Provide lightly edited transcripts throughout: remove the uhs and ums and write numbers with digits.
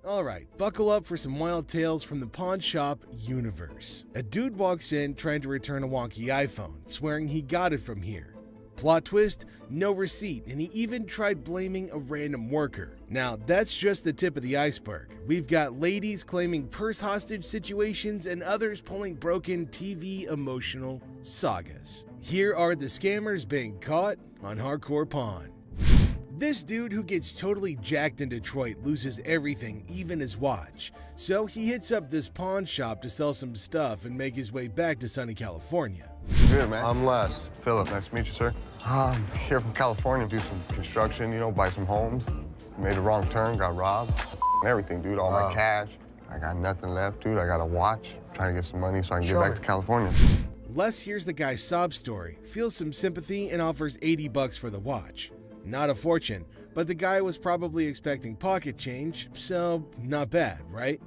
Alright, buckle up for some wild tales from the pawn shop universe. A dude walks in trying to return a wonky iPhone, swearing he got it from here. Plot twist, no receipt, and he even tried blaming a random worker. Now, that's just the tip of the iceberg. We've got ladies claiming purse hostage situations and others pulling broken TV emotional sagas. Here are the scammers being caught on Hardcore Pawn. This dude who gets totally jacked in Detroit loses everything, even his watch. So he hits up this pawn shop to sell some stuff and make his way back to sunny California. Good, man. I'm Les. Philip, nice to meet you, sir. I'm here from California, do some construction, buy some homes. Made a wrong turn, got robbed. Everything, dude, all my cash. I got nothing left, dude. I got a watch. Trying to get some money so I can get back to California. Les hears the guy's sob story, feels some sympathy, and offers $80 for the watch. Not a fortune, but the guy was probably expecting pocket change, so not bad, right?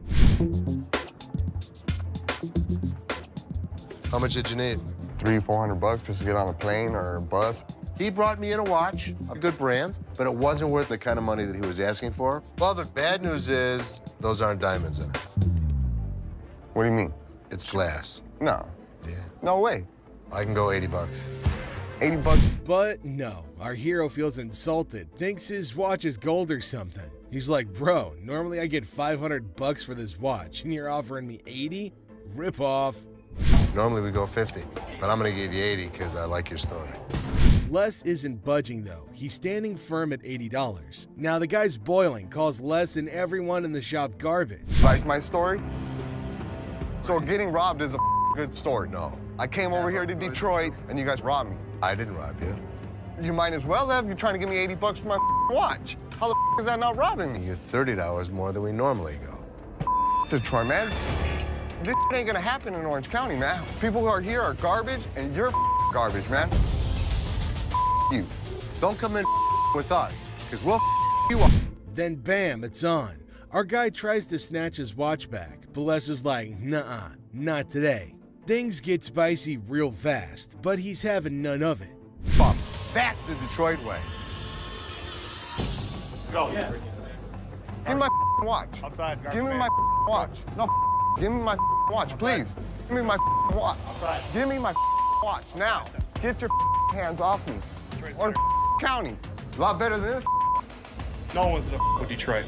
How much did you need? $300-400 just to get on a plane or a bus. He brought me in a watch, a good brand, but it wasn't worth the kind of money that he was asking for. Well, the bad news is those aren't diamonds in it. What do you mean? It's glass. No. Yeah. No way. I can go $80. $80? But no, our hero feels insulted, thinks his watch is gold or something. He's like, bro, normally I get $500 for this watch, and you're offering me 80? Rip off. Normally we go 50, but I'm gonna give you 80 because I like your story. Les isn't budging though. He's standing firm at $80. Now the guy's boiling, calls Les and everyone in the shop garbage. Like my story? So getting robbed is a good story. No. I came over here to Detroit and you guys robbed me. I didn't rob you. You might as well have. You're trying to give me $80 for my watch. How the is that not robbing me? You're $30 more than we normally go. Detroit, man. This ain't gonna happen in Orange County, man. People who are here are garbage and you're garbage, man. You. Don't come in with us, because we'll you up. Then bam, it's on. Our guy tries to snatch his watch back, but Les is like, nuh-uh, not today. Things get spicy real fast, but he's having none of it. Back the Detroit way. Go. Give me my watch. Outside. Give me my watch. No, give me my watch, please. Give me my watch. Outside. Give me my watch now. Get your hands off me. Or county. A lot better than this. No one's gonna with Detroit.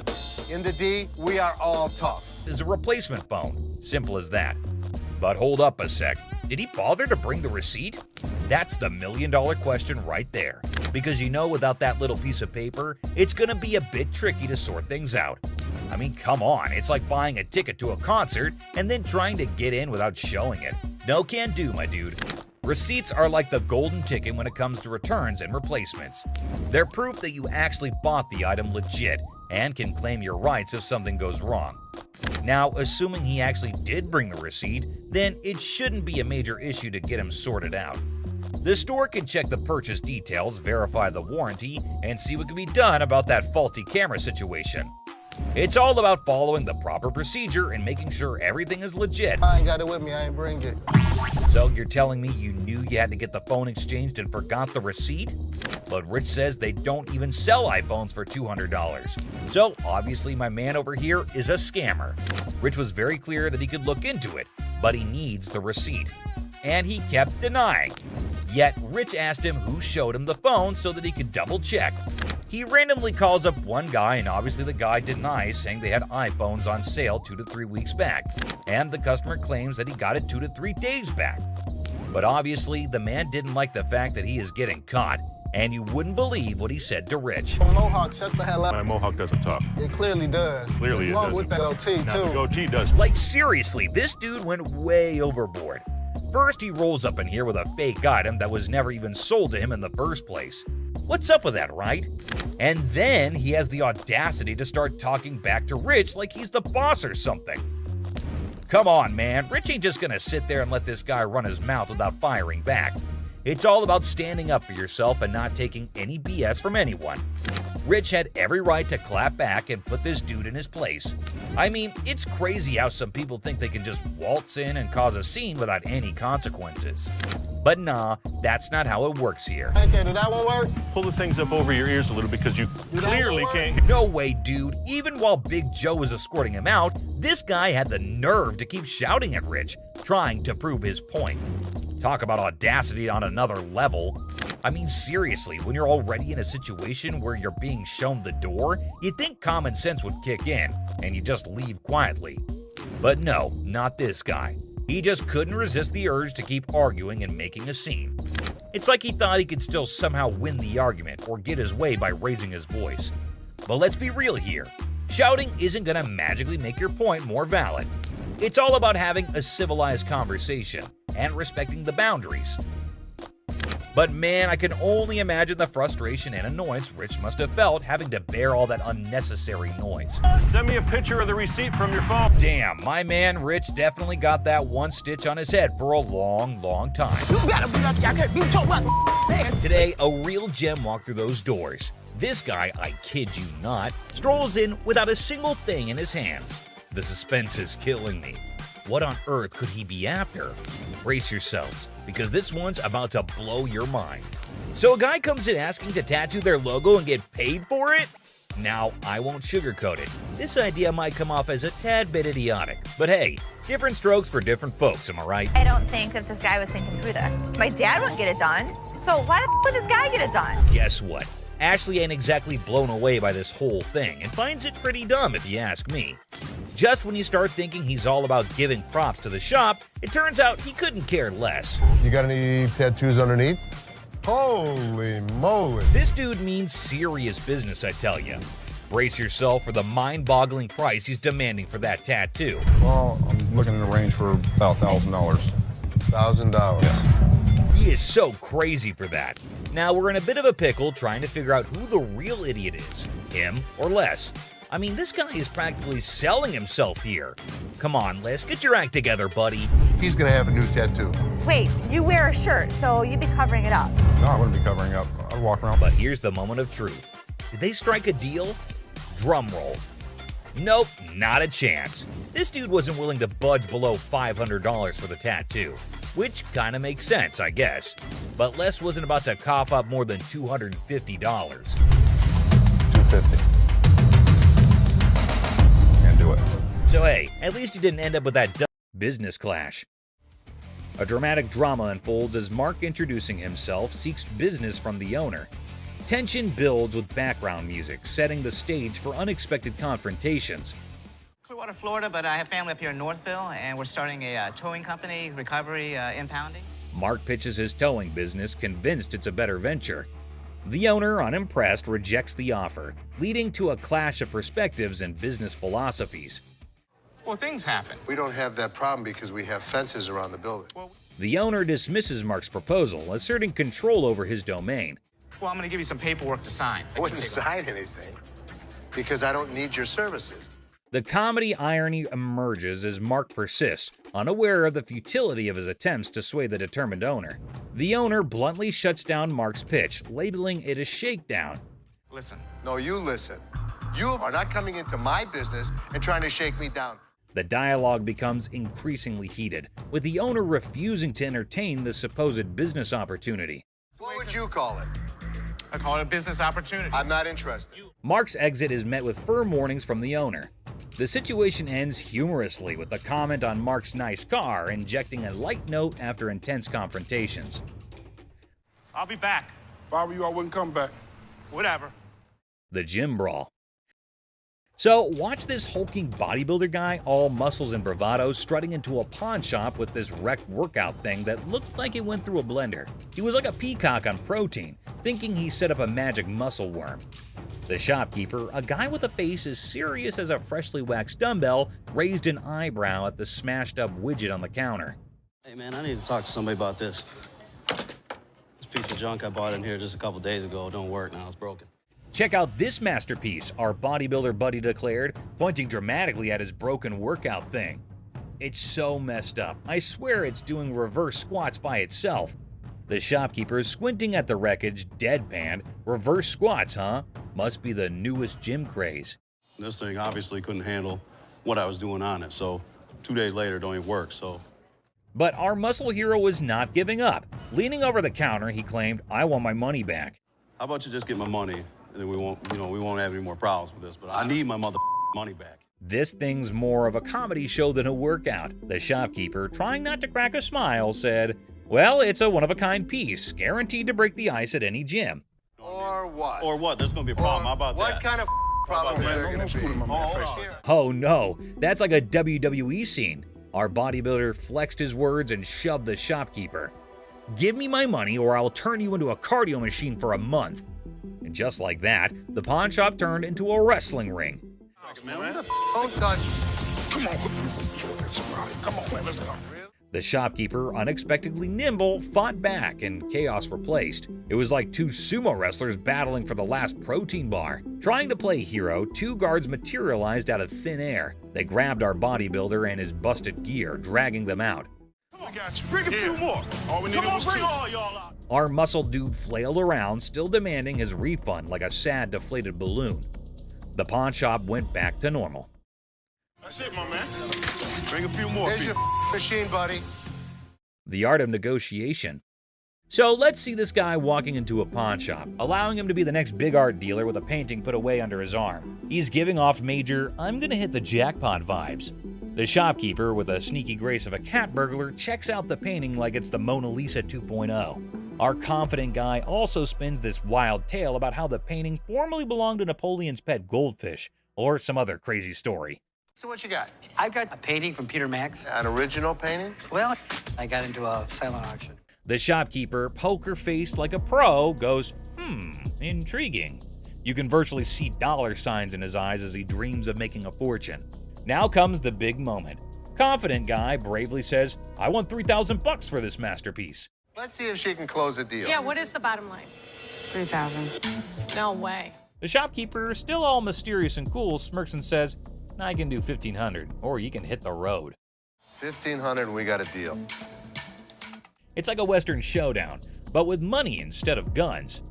In the D, we are all tough. Is a replacement phone. Simple as that. But hold up a sec. Did he bother to bring the receipt? That's the million-dollar question right there. Because without that little piece of paper, it's gonna be a bit tricky to sort things out. I mean, come on, it's like buying a ticket to a concert and then trying to get in without showing it. No can do, my dude. Receipts are like the golden ticket when it comes to returns and replacements. They're proof that you actually bought the item legit and can claim your rights if something goes wrong. Now, assuming he actually did bring the receipt, then it shouldn't be a major issue to get him sorted out. The store can check the purchase details, verify the warranty, and see what can be done about that faulty camera situation. It's all about following the proper procedure and making sure everything is legit. I ain't got it with me. I ain't bring it. So you're telling me you knew you had to get the phone exchanged and forgot the receipt? But Rich says they don't even sell iPhones for $200. So obviously my man over here is a scammer. Rich was very clear that he could look into it, but he needs the receipt. And he kept denying. Yet Rich asked him who showed him the phone so that he could double check. He randomly calls up one guy, and obviously the guy denies, saying they had iPhones on sale 2 to 3 weeks back, and the customer claims that he got it 2 to 3 days back. But obviously the man didn't like the fact that he is getting caught, and you wouldn't believe what he said to Rich. Mohawk, shut the hell up. My Mohawk doesn't talk. It clearly does. Clearly it Along doesn't. with that goatee, Now, too. the goatee does. Like seriously, this dude went way overboard. First, he rolls up in here with a fake item that was never even sold to him in the first place. What's up with that, right? And then he has the audacity to start talking back to Rich like he's the boss or something. Come on, man. Rich ain't just gonna sit there and let this guy run his mouth without firing back. It's all about standing up for yourself and not taking any BS from anyone. Rich had every right to clap back and put this dude in his place. I mean, it's crazy how some people think they can just waltz in and cause a scene without any consequences. But nah, that's not how it works here. Okay, did that one work? Pull the things up over your ears a little because you Did that clearly one work? can't. No way, dude, even while Big Joe was escorting him out, this guy had the nerve to keep shouting at Rich, trying to prove his point. Talk about audacity on another level. I mean, seriously, when you're already in a situation where you're being shown the door, you'd think common sense would kick in, and you just leave quietly. But no, not this guy. He just couldn't resist the urge to keep arguing and making a scene. It's like he thought he could still somehow win the argument or get his way by raising his voice. But let's be real here. Shouting isn't gonna magically make your point more valid. It's all about having a civilized conversation and respecting the boundaries. But man, I can only imagine the frustration and annoyance Rich must have felt having to bear all that unnecessary noise. Send me a picture of the receipt from your phone. Damn, my man Rich definitely got that one stitch on his head for a long, long time. You better be lucky I can't beat your man. Today, a real gem walked through those doors. This guy, I kid you not, strolls in without a single thing in his hands. The suspense is killing me. What on earth could he be after? Brace yourselves, because this one's about to blow your mind. So a guy comes in asking to tattoo their logo and get paid for it? Now, I won't sugarcoat it. This idea might come off as a tad bit idiotic, but hey, different strokes for different folks, am I right? I don't think that this guy was thinking through this. My dad wouldn't get it done, so why the would this guy get it done? Guess what? Ashley ain't exactly blown away by this whole thing and finds it pretty dumb if you ask me. Just when you start thinking he's all about giving props to the shop, it turns out he couldn't care less. You got any tattoos underneath? Holy moly. This dude means serious business, I tell you. Brace yourself for the mind-boggling price he's demanding for that tattoo. Well, I'm looking in the range for about $1,000. $1,000. Yes. He is so crazy for that. Now we're in a bit of a pickle trying to figure out who the real idiot is, him or Les. I mean, this guy is practically selling himself here. Come on, Les, get your act together, buddy. He's gonna have a new tattoo. Wait, you wear a shirt, so you'd be covering it up. No, I wouldn't be covering up. I'd walk around. But here's the moment of truth. Did they strike a deal? Drum roll. Nope, not a chance. This dude wasn't willing to budge below $500 for the tattoo, which kind of makes sense, I guess. But Les wasn't about to cough up more than $250. $250. Can't do it. So hey, at least he didn't end up with that dumb business clash. A dramatic drama unfolds as Mark, introducing himself, seeks business from the owner. Tension builds with background music, setting the stage for unexpected confrontations. Clearwater, Florida, but I have family up here in Northville, and we're starting a towing company, recovery, impounding. Mark pitches his towing business, convinced it's a better venture. The owner, unimpressed, rejects the offer, leading to a clash of perspectives and business philosophies. Well, things happen. We don't have that problem because we have fences around the building. The owner dismisses Mark's proposal, asserting control over his domain. Well, I'm going to give you some paperwork to sign. I wouldn't sign anything because I don't need your services. The comedy irony emerges as Mark persists, unaware of the futility of his attempts to sway the determined owner. The owner bluntly shuts down Mark's pitch, labeling it a shakedown. Listen. No, you listen. You are not coming into my business and trying to shake me down. The dialogue becomes increasingly heated, with the owner refusing to entertain the supposed business opportunity. What would you call it? I call it a business opportunity. I'm not interested. Mark's exit is met with firm warnings from the owner. The situation ends humorously with a comment on Mark's nice car, injecting a light note after intense confrontations. I'll be back. If I were you, I wouldn't come back. Whatever. The gym brawl. So, watch this hulking bodybuilder guy, all muscles and bravado, strutting into a pawn shop with this wrecked workout thing that looked like it went through a blender. He was like a peacock on protein, thinking he set up a magic muscle worm. The shopkeeper, a guy with a face as serious as a freshly waxed dumbbell, raised an eyebrow at the smashed up widget on the counter. Hey man, I need to talk to somebody about this. This piece of junk I bought in here just a couple days ago don't work now, it's broken. Check out this masterpiece, our bodybuilder buddy declared, pointing dramatically at his broken workout thing. It's so messed up. I swear it's doing reverse squats by itself. The shopkeeper, squinting at the wreckage, deadpanned. Reverse squats, huh? Must be the newest gym craze. This thing obviously couldn't handle what I was doing on it, so 2 days later it don't even work, so. But our muscle hero was not giving up. Leaning over the counter, he claimed, "I want my money back." How about you just get my money and then we won't have any more problems with this. But I need my money back. This thing's more of a comedy show than a workout. The shopkeeper, trying not to crack a smile, said, "Well, it's a one-of-a-kind piece, guaranteed to break the ice at any gym." Or what? Or what? There's gonna be a problem. How about what that? kind of problem is there going to be? Oh no, that's like a WWE scene. Our bodybuilder flexed his words and shoved the shopkeeper. "Give me my money or I'll turn you into a cardio machine for a month." And just like that, the pawn shop turned into a wrestling ring. Don't touch. Come on, come on, man, let's go. The shopkeeper, unexpectedly nimble, fought back and chaos replaced. It was like two sumo wrestlers battling for the last protein bar. Trying to play hero, two guards materialized out of thin air. They grabbed our bodybuilder and his busted gear, dragging them out. We got you. Bring a few more. All we needed was two. All y'all out. Our muscle dude flailed around, still demanding his refund like a sad, deflated balloon. The pawn shop went back to normal. That's it, my man. Bring a few more. There's your machine, buddy. The art of negotiation. So let's see this guy walking into a pawn shop, allowing him to be the next big art dealer with a painting put away under his arm. He's giving off major, "I'm gonna hit the jackpot" vibes. The shopkeeper, with a sneaky grace of a cat burglar, checks out the painting like it's the Mona Lisa 2.0. Our confident guy also spins this wild tale about how the painting formerly belonged to Napoleon's pet goldfish, or some other crazy story. So what you got? I've got a painting from Peter Max. An original painting? Well, I got into a silent auction. The shopkeeper, poker-faced like a pro, goes, intriguing. You can virtually see dollar signs in his eyes as he dreams of making a fortune. Now comes the big moment. Confident guy bravely says, "I want $3,000 for this masterpiece." Let's see if she can close a deal. Yeah, what is the bottom line? 3,000. No way. The shopkeeper, still all mysterious and cool, smirks and says, "I can do 1,500, or you can hit the road." 1,500 and we got a deal. It's like a Western showdown, but with money instead of guns.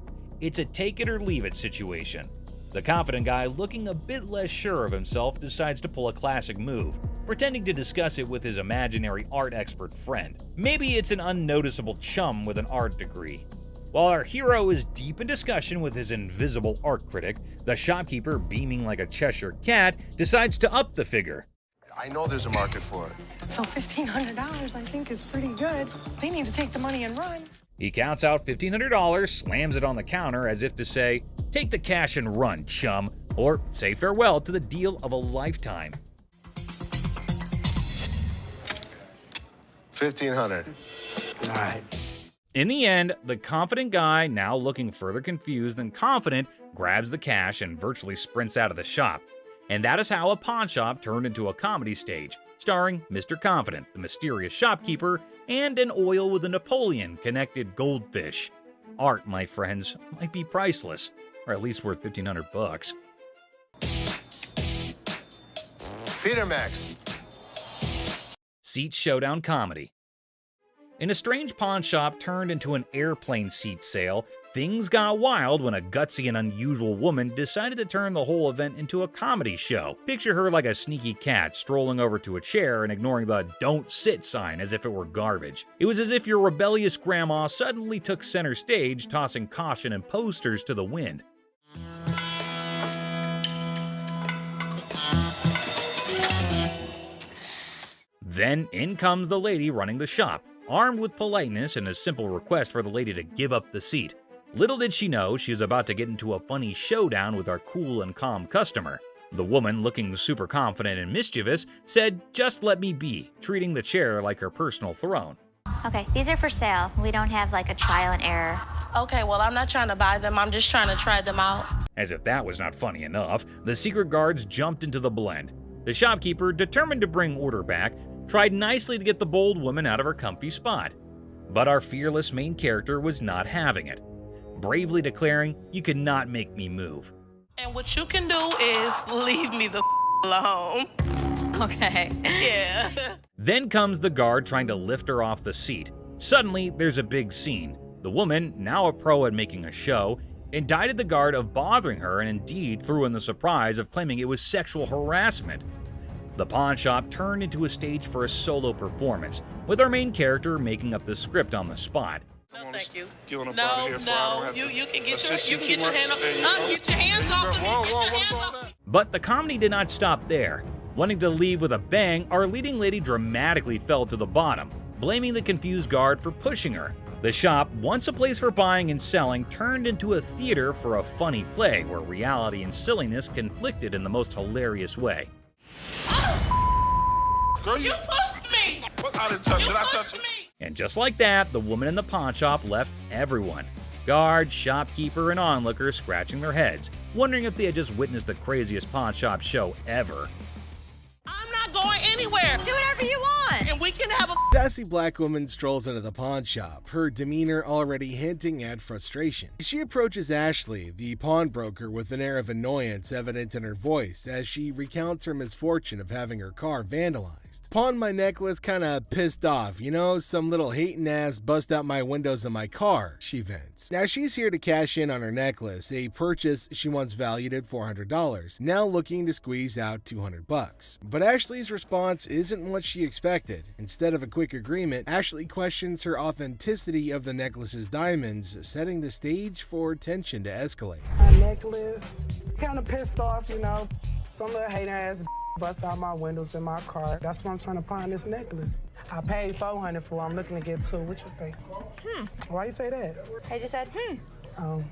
It's a take it or leave it situation. The confident guy, looking a bit less sure of himself, decides to pull a classic move, pretending to discuss it with his imaginary art expert friend. Maybe it's an unnoticeable chum with an art degree. While our hero is deep in discussion with his invisible art critic, the shopkeeper, beaming like a Cheshire cat, decides to up the figure. I know there's a market for it. So $1,500 I think is pretty good. They need to take the money and run. He counts out $1,500, slams it on the counter as if to say, "Take the cash and run, chum," or say farewell to the deal of a lifetime. 1,500. All right. In the end, the confident guy, now looking further confused than confident, grabs the cash and virtually sprints out of the shop. And that is how a pawn shop turned into a comedy stage, starring Mr. Confident, the mysterious shopkeeper, and an oil with a Napoleon-connected goldfish. Art, my friends, might be priceless, or at least worth $1,500. Peter Max. Seat showdown comedy. In a strange pawn shop turned into an airplane seat sale, things got wild when a gutsy and unusual woman decided to turn the whole event into a comedy show. Picture her like a sneaky cat strolling over to a chair and ignoring the "don't sit" sign as if it were garbage. It was as if your rebellious grandma suddenly took center stage, tossing caution and posters to the wind. Then in comes the lady running the shop, armed with politeness and a simple request for the lady to give up the seat. Little did she know she was about to get into a funny showdown with our cool and calm customer. The woman, looking super confident and mischievous, said, "Just let me be," treating the chair like her personal throne. Okay, these are for sale. We don't have like a trial and error. Okay, well, I'm not trying to buy them. I'm just trying to try them out. As if that was not funny enough, the secret guards jumped into the blend. The shopkeeper, determined to bring order back, tried nicely to get the bold woman out of her comfy spot. But our fearless main character was not having it, bravely declaring, "You cannot make me move." And what you can do is leave me the alone. Okay. Yeah. Then comes the guard trying to lift her off the seat. Suddenly, there's a big scene. The woman, now a pro at making a show, indicted the guard of bothering her and indeed threw in the surprise of claiming it was sexual harassment. The pawn shop turned into a stage for a solo performance, with our main character making up the script on the spot. No, thank you. You can get your hand off. Get your hands off of me. Get your hands off. But the comedy did not stop there. Wanting to leave with a bang, our leading lady dramatically fell to the bottom, blaming the confused guard for pushing her. The shop, once a place for buying and selling, turned into a theater for a funny play where reality and silliness conflicted in the most hilarious way. Girl, You pushed me. What? I didn't touch. Did I touch you? And just like that, the woman in the pawn shop left everyone. Guards, shopkeeper, and onlookers scratching their heads, wondering if they had just witnessed the craziest pawn shop show ever. I'm not going anywhere. Do whatever you want. And we can have a Sassy black woman strolls into the pawn shop, her demeanor already hinting at frustration. She approaches Ashley, the pawnbroker, with an air of annoyance evident in her voice as she recounts her misfortune of having her car vandalized. Pawned my necklace, kinda pissed off, you know, some little hating ass bust out my windows of my car, she vents. Now she's here to cash in on her necklace, a purchase she once valued at $400, now looking to squeeze out $200. But Ashley's response isn't what she expected. Instead of a quick agreement, Ashley questions her authenticity of the necklace's diamonds, setting the stage for tension to escalate. My necklace, kind of pissed off, you know. Some little hate ass bust out my windows in my car. That's why I'm trying to pawn this necklace. I paid $400 for it. I'm looking to get $200. What you think? Why you say that? I just said,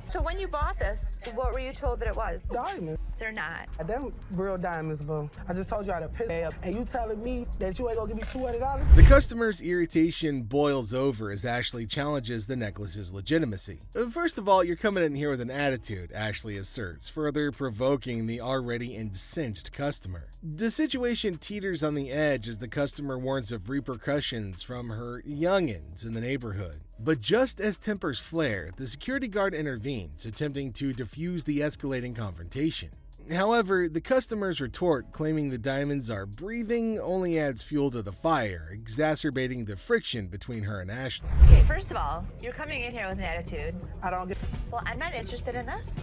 So when you bought this, what were you told that it was? Diamonds. They're not. Them real diamonds, boo. I just told you how to piss up, and you telling me that you ain't gonna give me $200? The customer's irritation boils over as Ashley challenges the necklace's legitimacy. First of all, you're coming in here with an attitude, Ashley asserts, further provoking the already incensed customer. The situation teeters on the edge as the customer warns of repercussions from her youngins in the neighborhood. But just as tempers flare, the security guard intervenes, attempting to defuse the escalating confrontation. However, the customer's retort, claiming the diamonds are breathing, only adds fuel to the fire, exacerbating the friction between her and Ashley. Okay, first of all, you're coming in here with an attitude. I don't get. Well, I'm not interested in this.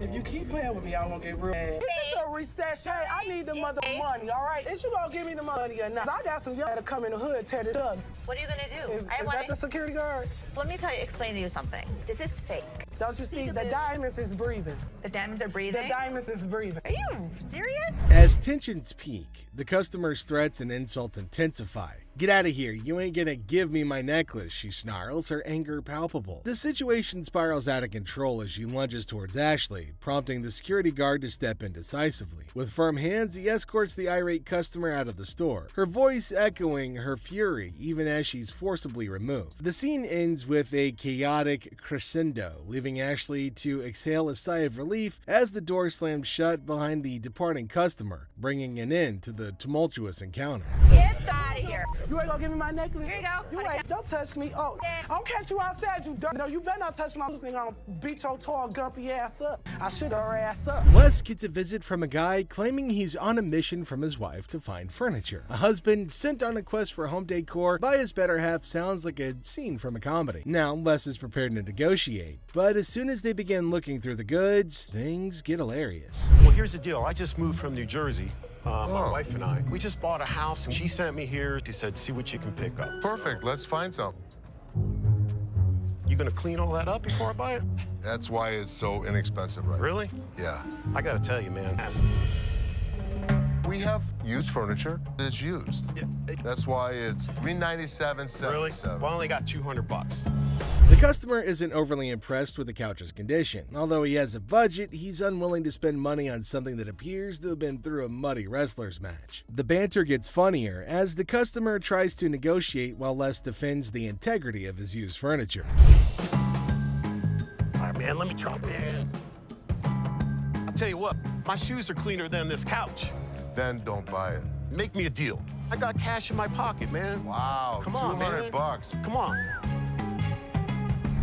If you keep playing with me, I'm gonna get real mad. This is a recession. Hey, I need the mother money, all right? Is you gonna give me the money or not? I got some young that'll come in the hood, tear it up. What are you gonna do? Is that the security guard? Let me explain to you something. This is fake. Don't you see? The diamonds is breathing. The diamonds are breathing? The diamonds is breathing. Are you serious? As tensions peak, the customer's threats and insults intensify. Get out of here, you ain't gonna give me my necklace, she snarls, her anger palpable. The situation spirals out of control as she lunges towards Ashley, prompting the security guard to step in decisively. With firm hands, he escorts the irate customer out of the store, her voice echoing her fury even as she's forcibly removed. The scene ends with a chaotic crescendo, leaving Ashley to exhale a sigh of relief as the door slams shut behind the departing customer, bringing an end to the tumultuous encounter. Get out of here. You ain't gonna give me my necklace? Here you go. You ain't. Don't touch me. Oh, I'll catch you outside, you dirt. No, you better not touch my thing. I'll beat your tall, gumpy ass up. I shoot her ass up. Les gets a visit from a guy claiming he's on a mission from his wife to find furniture. A husband sent on a quest for home decor by his better half sounds like a scene from a comedy. Now, Les is prepared to negotiate, but as soon as they begin looking through the goods, things get hilarious. Well, here's the deal. I just moved from New Jersey. My wife and I. We just bought a house, and she sent me here. She said, see what you can pick up. Perfect. Let's find some. You gonna clean all that up before I buy it? That's why it's so inexpensive, right? Really? Yeah. I gotta tell you, man. We have used furniture that's used. Yeah. That's why it's $397.77. Really? Well, I only got $200. The customer isn't overly impressed with the couch's condition. Although he has a budget, he's unwilling to spend money on something that appears to have been through a muddy wrestler's match. The banter gets funnier as the customer tries to negotiate while Les defends the integrity of his used furniture. All right, man, let me try, man. I'll tell you what, my shoes are cleaner than this couch. Then don't buy it. Make me a deal. I got cash in my pocket, man. Wow, Come on, man. $200. Come on.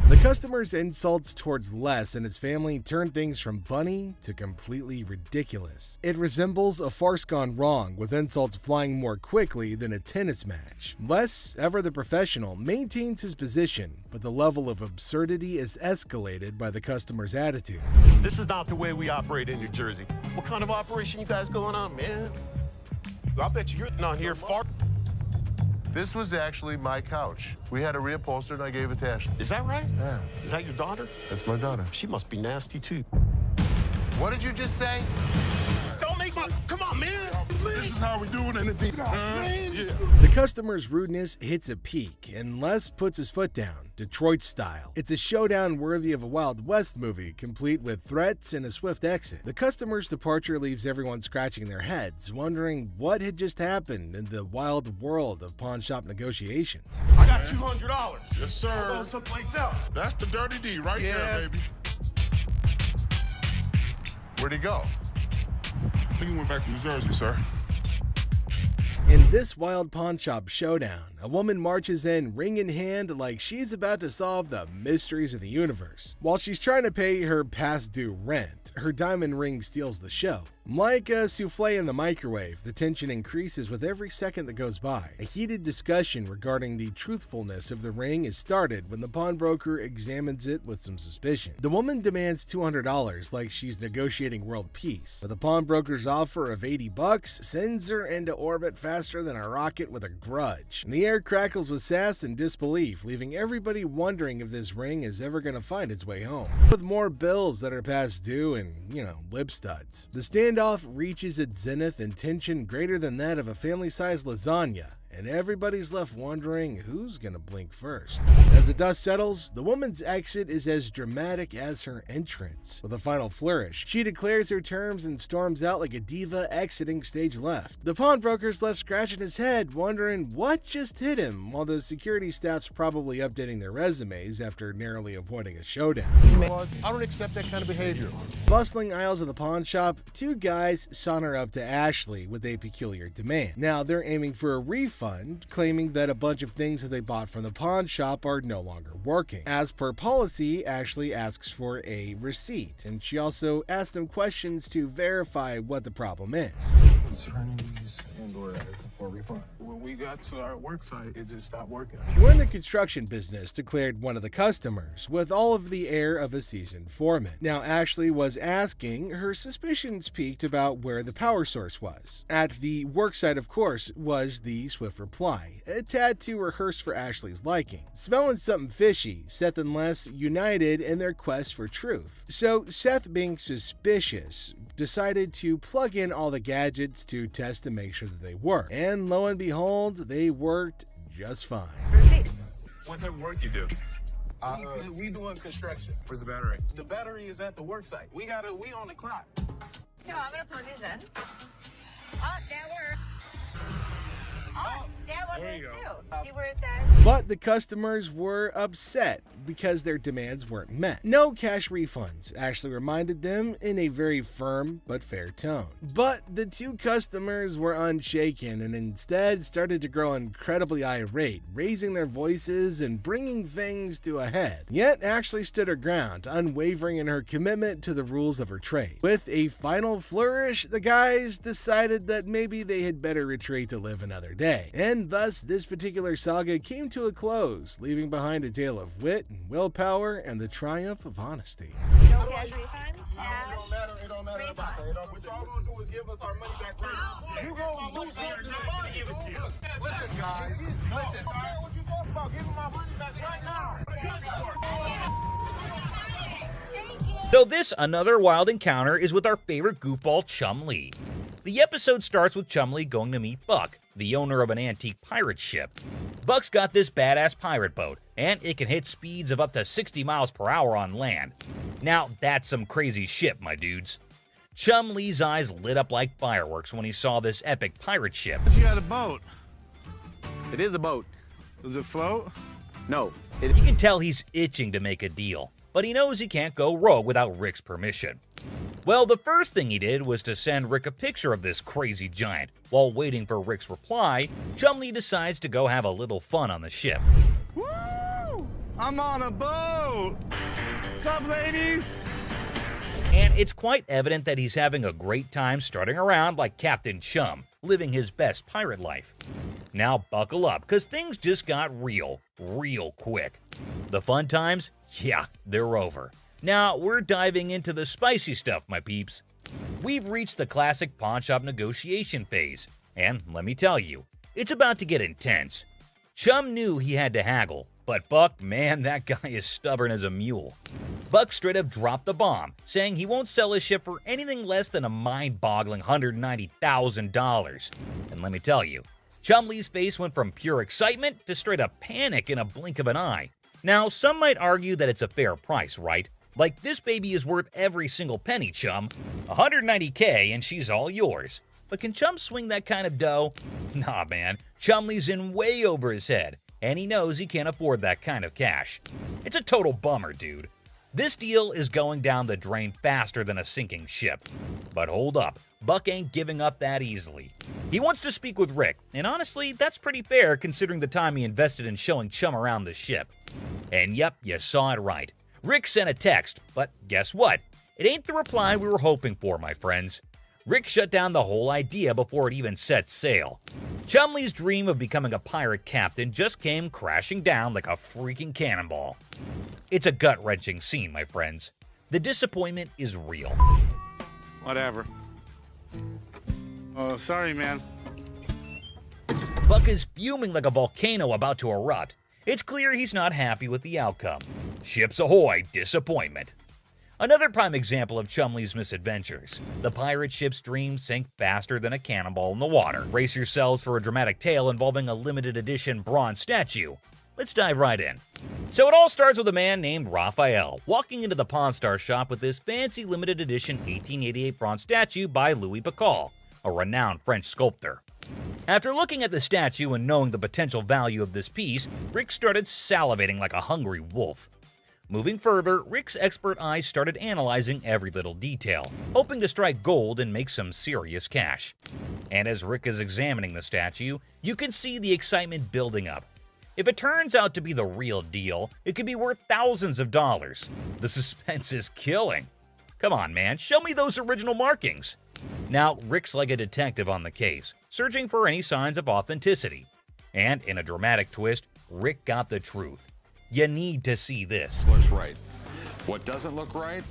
The customer's insults towards Les and his family turn things from funny to completely ridiculous. It resembles a farce gone wrong, with insults flying more quickly than a tennis match. Les, ever the professional, maintains his position, but the level of absurdity is escalated by the customer's attitude. This is not the way we operate in New Jersey. What kind of operation you guys going on, man? I bet you you're not here far. This was actually my couch. We had it reupholstered and I gave it to Ashley. Is that right? Yeah. Is that your daughter? That's my daughter. She must be nasty, too. What did you just say? Don't make my... Come on, man. This is how we do it in the deep. Yeah. The customer's rudeness hits a peak, and Les puts his foot down, Detroit style. It's a showdown worthy of a Wild West movie, complete with threats and a swift exit. The customer's departure leaves everyone scratching their heads, wondering what had just happened in the wild world of pawn shop negotiations. I got $200. Yes, sir. I'm going someplace else. That's the dirty D right there, baby. Where'd he go? I think he went back to New Jersey, sir. In this wild pawn shop showdown, a woman marches in ring in hand like she's about to solve the mysteries of the universe. While she's trying to pay her past due rent, her diamond ring steals the show. Like a souffle in the microwave, the tension increases with every second that goes by. A heated discussion regarding the truthfulness of the ring is started when the pawnbroker examines it with some suspicion. The woman demands $200 like she's negotiating world peace, but the pawnbroker's offer of $80 sends her into orbit faster than a rocket with a grudge. And the air crackles with sass and disbelief, leaving everybody wondering if this ring is ever going to find its way home. With more bills that are past due and, lip studs. The standoff reaches its zenith in tension greater than that of a family-sized lasagna, and everybody's left wondering who's gonna blink first. As the dust settles, the woman's exit is as dramatic as her entrance. With a final flourish, she declares her terms and storms out like a diva exiting stage left. The pawnbroker's left scratching his head, wondering what just hit him, while the security staff's probably updating their resumes after narrowly avoiding a showdown. I don't accept that kind of behavior. Bustling aisles of the pawn shop, two guys saunter up to Ashley with a peculiar demand. Now they're aiming for a refund, claiming that a bunch of things that they bought from the pawn shop are no longer working. As per policy, Ashley asks for a receipt, and she also asks them questions to verify what the problem is. For a refund. When we got to our work site, it just stopped working. We're in the construction business, declared one of the customers, with all of the air of a seasoned foreman. Now, Ashley was asking, her suspicions peaked about where the power source was. At the work site, of course, was the swift reply, a tad too rehearsed for Ashley's liking. Smelling something fishy, Seth and Les united in their quest for truth. So, Seth, being suspicious, decided to plug in all the gadgets to test to make sure that they work. And lo and behold, they worked just fine. What type of work you do? We doing construction. Where's the battery? The battery is at the work site. We on the clock. Yeah, I'm gonna plug these in. Oh, that works. Oh, that one works too. See where it says? But the customers were upset because their demands weren't met. No cash refunds, Ashley reminded them in a very firm but fair tone. But the two customers were unshaken and instead started to grow incredibly irate, raising their voices and bringing things to a head. Yet Ashley stood her ground, unwavering in her commitment to the rules of her trade. With a final flourish, the guys decided that maybe they had better retreat to live another day. And thus, this particular saga came to a close, leaving behind a tale of wit and willpower and the triumph of honesty. No cash refunds? It don't matter about that. What y'all gonna do is give us our money back right. You gonna lose something to money. Listen, guys. Listen. What you talking about? Give me my money back right now. So this another wild encounter is with our favorite goofball Chum Lee. The episode starts with Chum Lee going to meet Buck, the owner of an antique pirate ship. Buck's got this badass pirate boat, and it can hit speeds of up to 60 miles per hour on land. Now that's some crazy shit, my dudes. Chum Lee's eyes lit up like fireworks when he saw this epic pirate ship. You got a boat. It is a boat. Does it float? No. You can tell he's itching to make a deal, but he knows he can't go rogue without Rick's permission. Well, the first thing he did was to send Rick a picture of this crazy giant. While waiting for Rick's reply, Chum Lee decides to go have a little fun on the ship. Woo! I'm on a boat! Sup, ladies? And it's quite evident that he's having a great time strutting around like Captain Chum, living his best pirate life. Now buckle up, because things just got real quick. The fun times? Yeah, they're over. Now we're diving into the spicy stuff, my peeps. We've reached the classic pawn shop negotiation phase, and let me tell you, it's about to get intense. Chum knew he had to haggle, but Buck, man, that guy is stubborn as a mule. Buck straight up dropped the bomb, saying he won't sell his ship for anything less than a mind-boggling $190,000. And let me tell you, Chumley's face went from pure excitement to straight up panic in a blink of an eye. Now, some might argue that it's a fair price, right? Like, this baby is worth every single penny, Chum. $190K and she's all yours. But can Chum swing that kind of dough? Nah, man. Chumley's in way over his head, and he knows he can't afford that kind of cash. It's a total bummer, dude. This deal is going down the drain faster than a sinking ship. But hold up, Buck ain't giving up that easily. He wants to speak with Rick, and honestly, that's pretty fair considering the time he invested in showing Chum around the ship. And yep, you saw it right. Rick sent a text, but guess what? It ain't the reply we were hoping for, my friends. Rick shut down the whole idea before it even set sail. Chumley's dream of becoming a pirate captain just came crashing down like a freaking cannonball. It's a gut-wrenching scene, my friends. The disappointment is real. Whatever. Oh, sorry, man. Buck is fuming like a volcano about to erupt. It's clear he's not happy with the outcome. Ships ahoy, disappointment. Another prime example of Chumley's misadventures. The pirate ship's dream sank faster than a cannonball in the water. Brace yourselves for a dramatic tale involving a limited edition bronze statue. Let's dive right in. So it all starts with a man named Raphael walking into the Pawn Star shop with this fancy limited edition 1888 bronze statue by Louis Bacall, a renowned French sculptor. After looking at the statue and knowing the potential value of this piece, Rick started salivating like a hungry wolf. Moving further, Rick's expert eyes started analyzing every little detail, hoping to strike gold and make some serious cash. And as Rick is examining the statue, you can see the excitement building up. If it turns out to be the real deal, it could be worth thousands of dollars. The suspense is killing. Come on, man, show me those original markings. Now, Rick's like a detective on the case, searching for any signs of authenticity. And in a dramatic twist, Rick got the truth. You need to see this. Looks right. What doesn't look right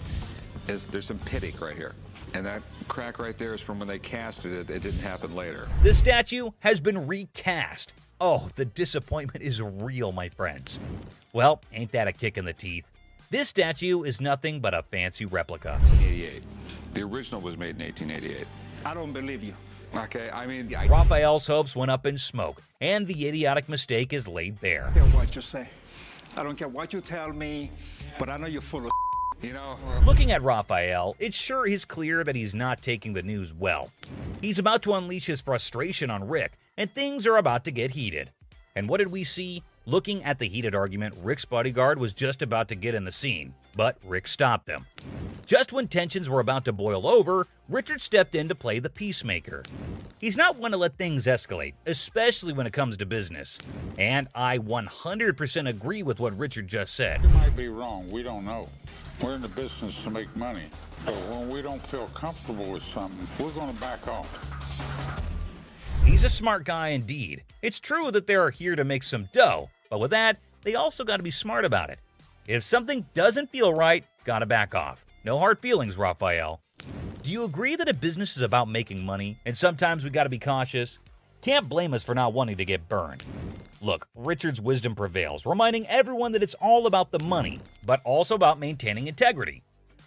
is there's some pitting right here. And that crack right there is from when they casted it. It didn't happen later. The statue has been recast. Oh, the disappointment is real, my friends. Well, ain't that a kick in the teeth? This statue is nothing but a fancy replica. 1888. The original was made in 1888. I don't believe you. Okay, I mean... Raphael's hopes went up in smoke, and the idiotic mistake is laid bare. I don't care what you say. I don't care what you tell me, but I know you're full of You know... Looking at Raphael, it sure is clear that he's not taking the news well. He's about to unleash his frustration on Rick, and things are about to get heated. And what did we see? Looking at the heated argument, Rick's bodyguard was just about to get in the scene, but Rick stopped them. Just when tensions were about to boil over, Richard stepped in to play the peacemaker. He's not one to let things escalate, especially when it comes to business. And I 100% agree with what Richard just said. You might be wrong, we don't know. We're in the business to make money. But when we don't feel comfortable with something, we're going to back off. He's a smart guy indeed. It's true that they're here to make some dough, but with that, they also got to be smart about it. If something doesn't feel right, gotta back off. No hard feelings, Raphael. Do you agree that a business is about making money, and sometimes we gotta be cautious? Can't blame us for not wanting to get burned. Look, Richard's wisdom prevails, reminding everyone that it's all about the money, but also about maintaining integrity.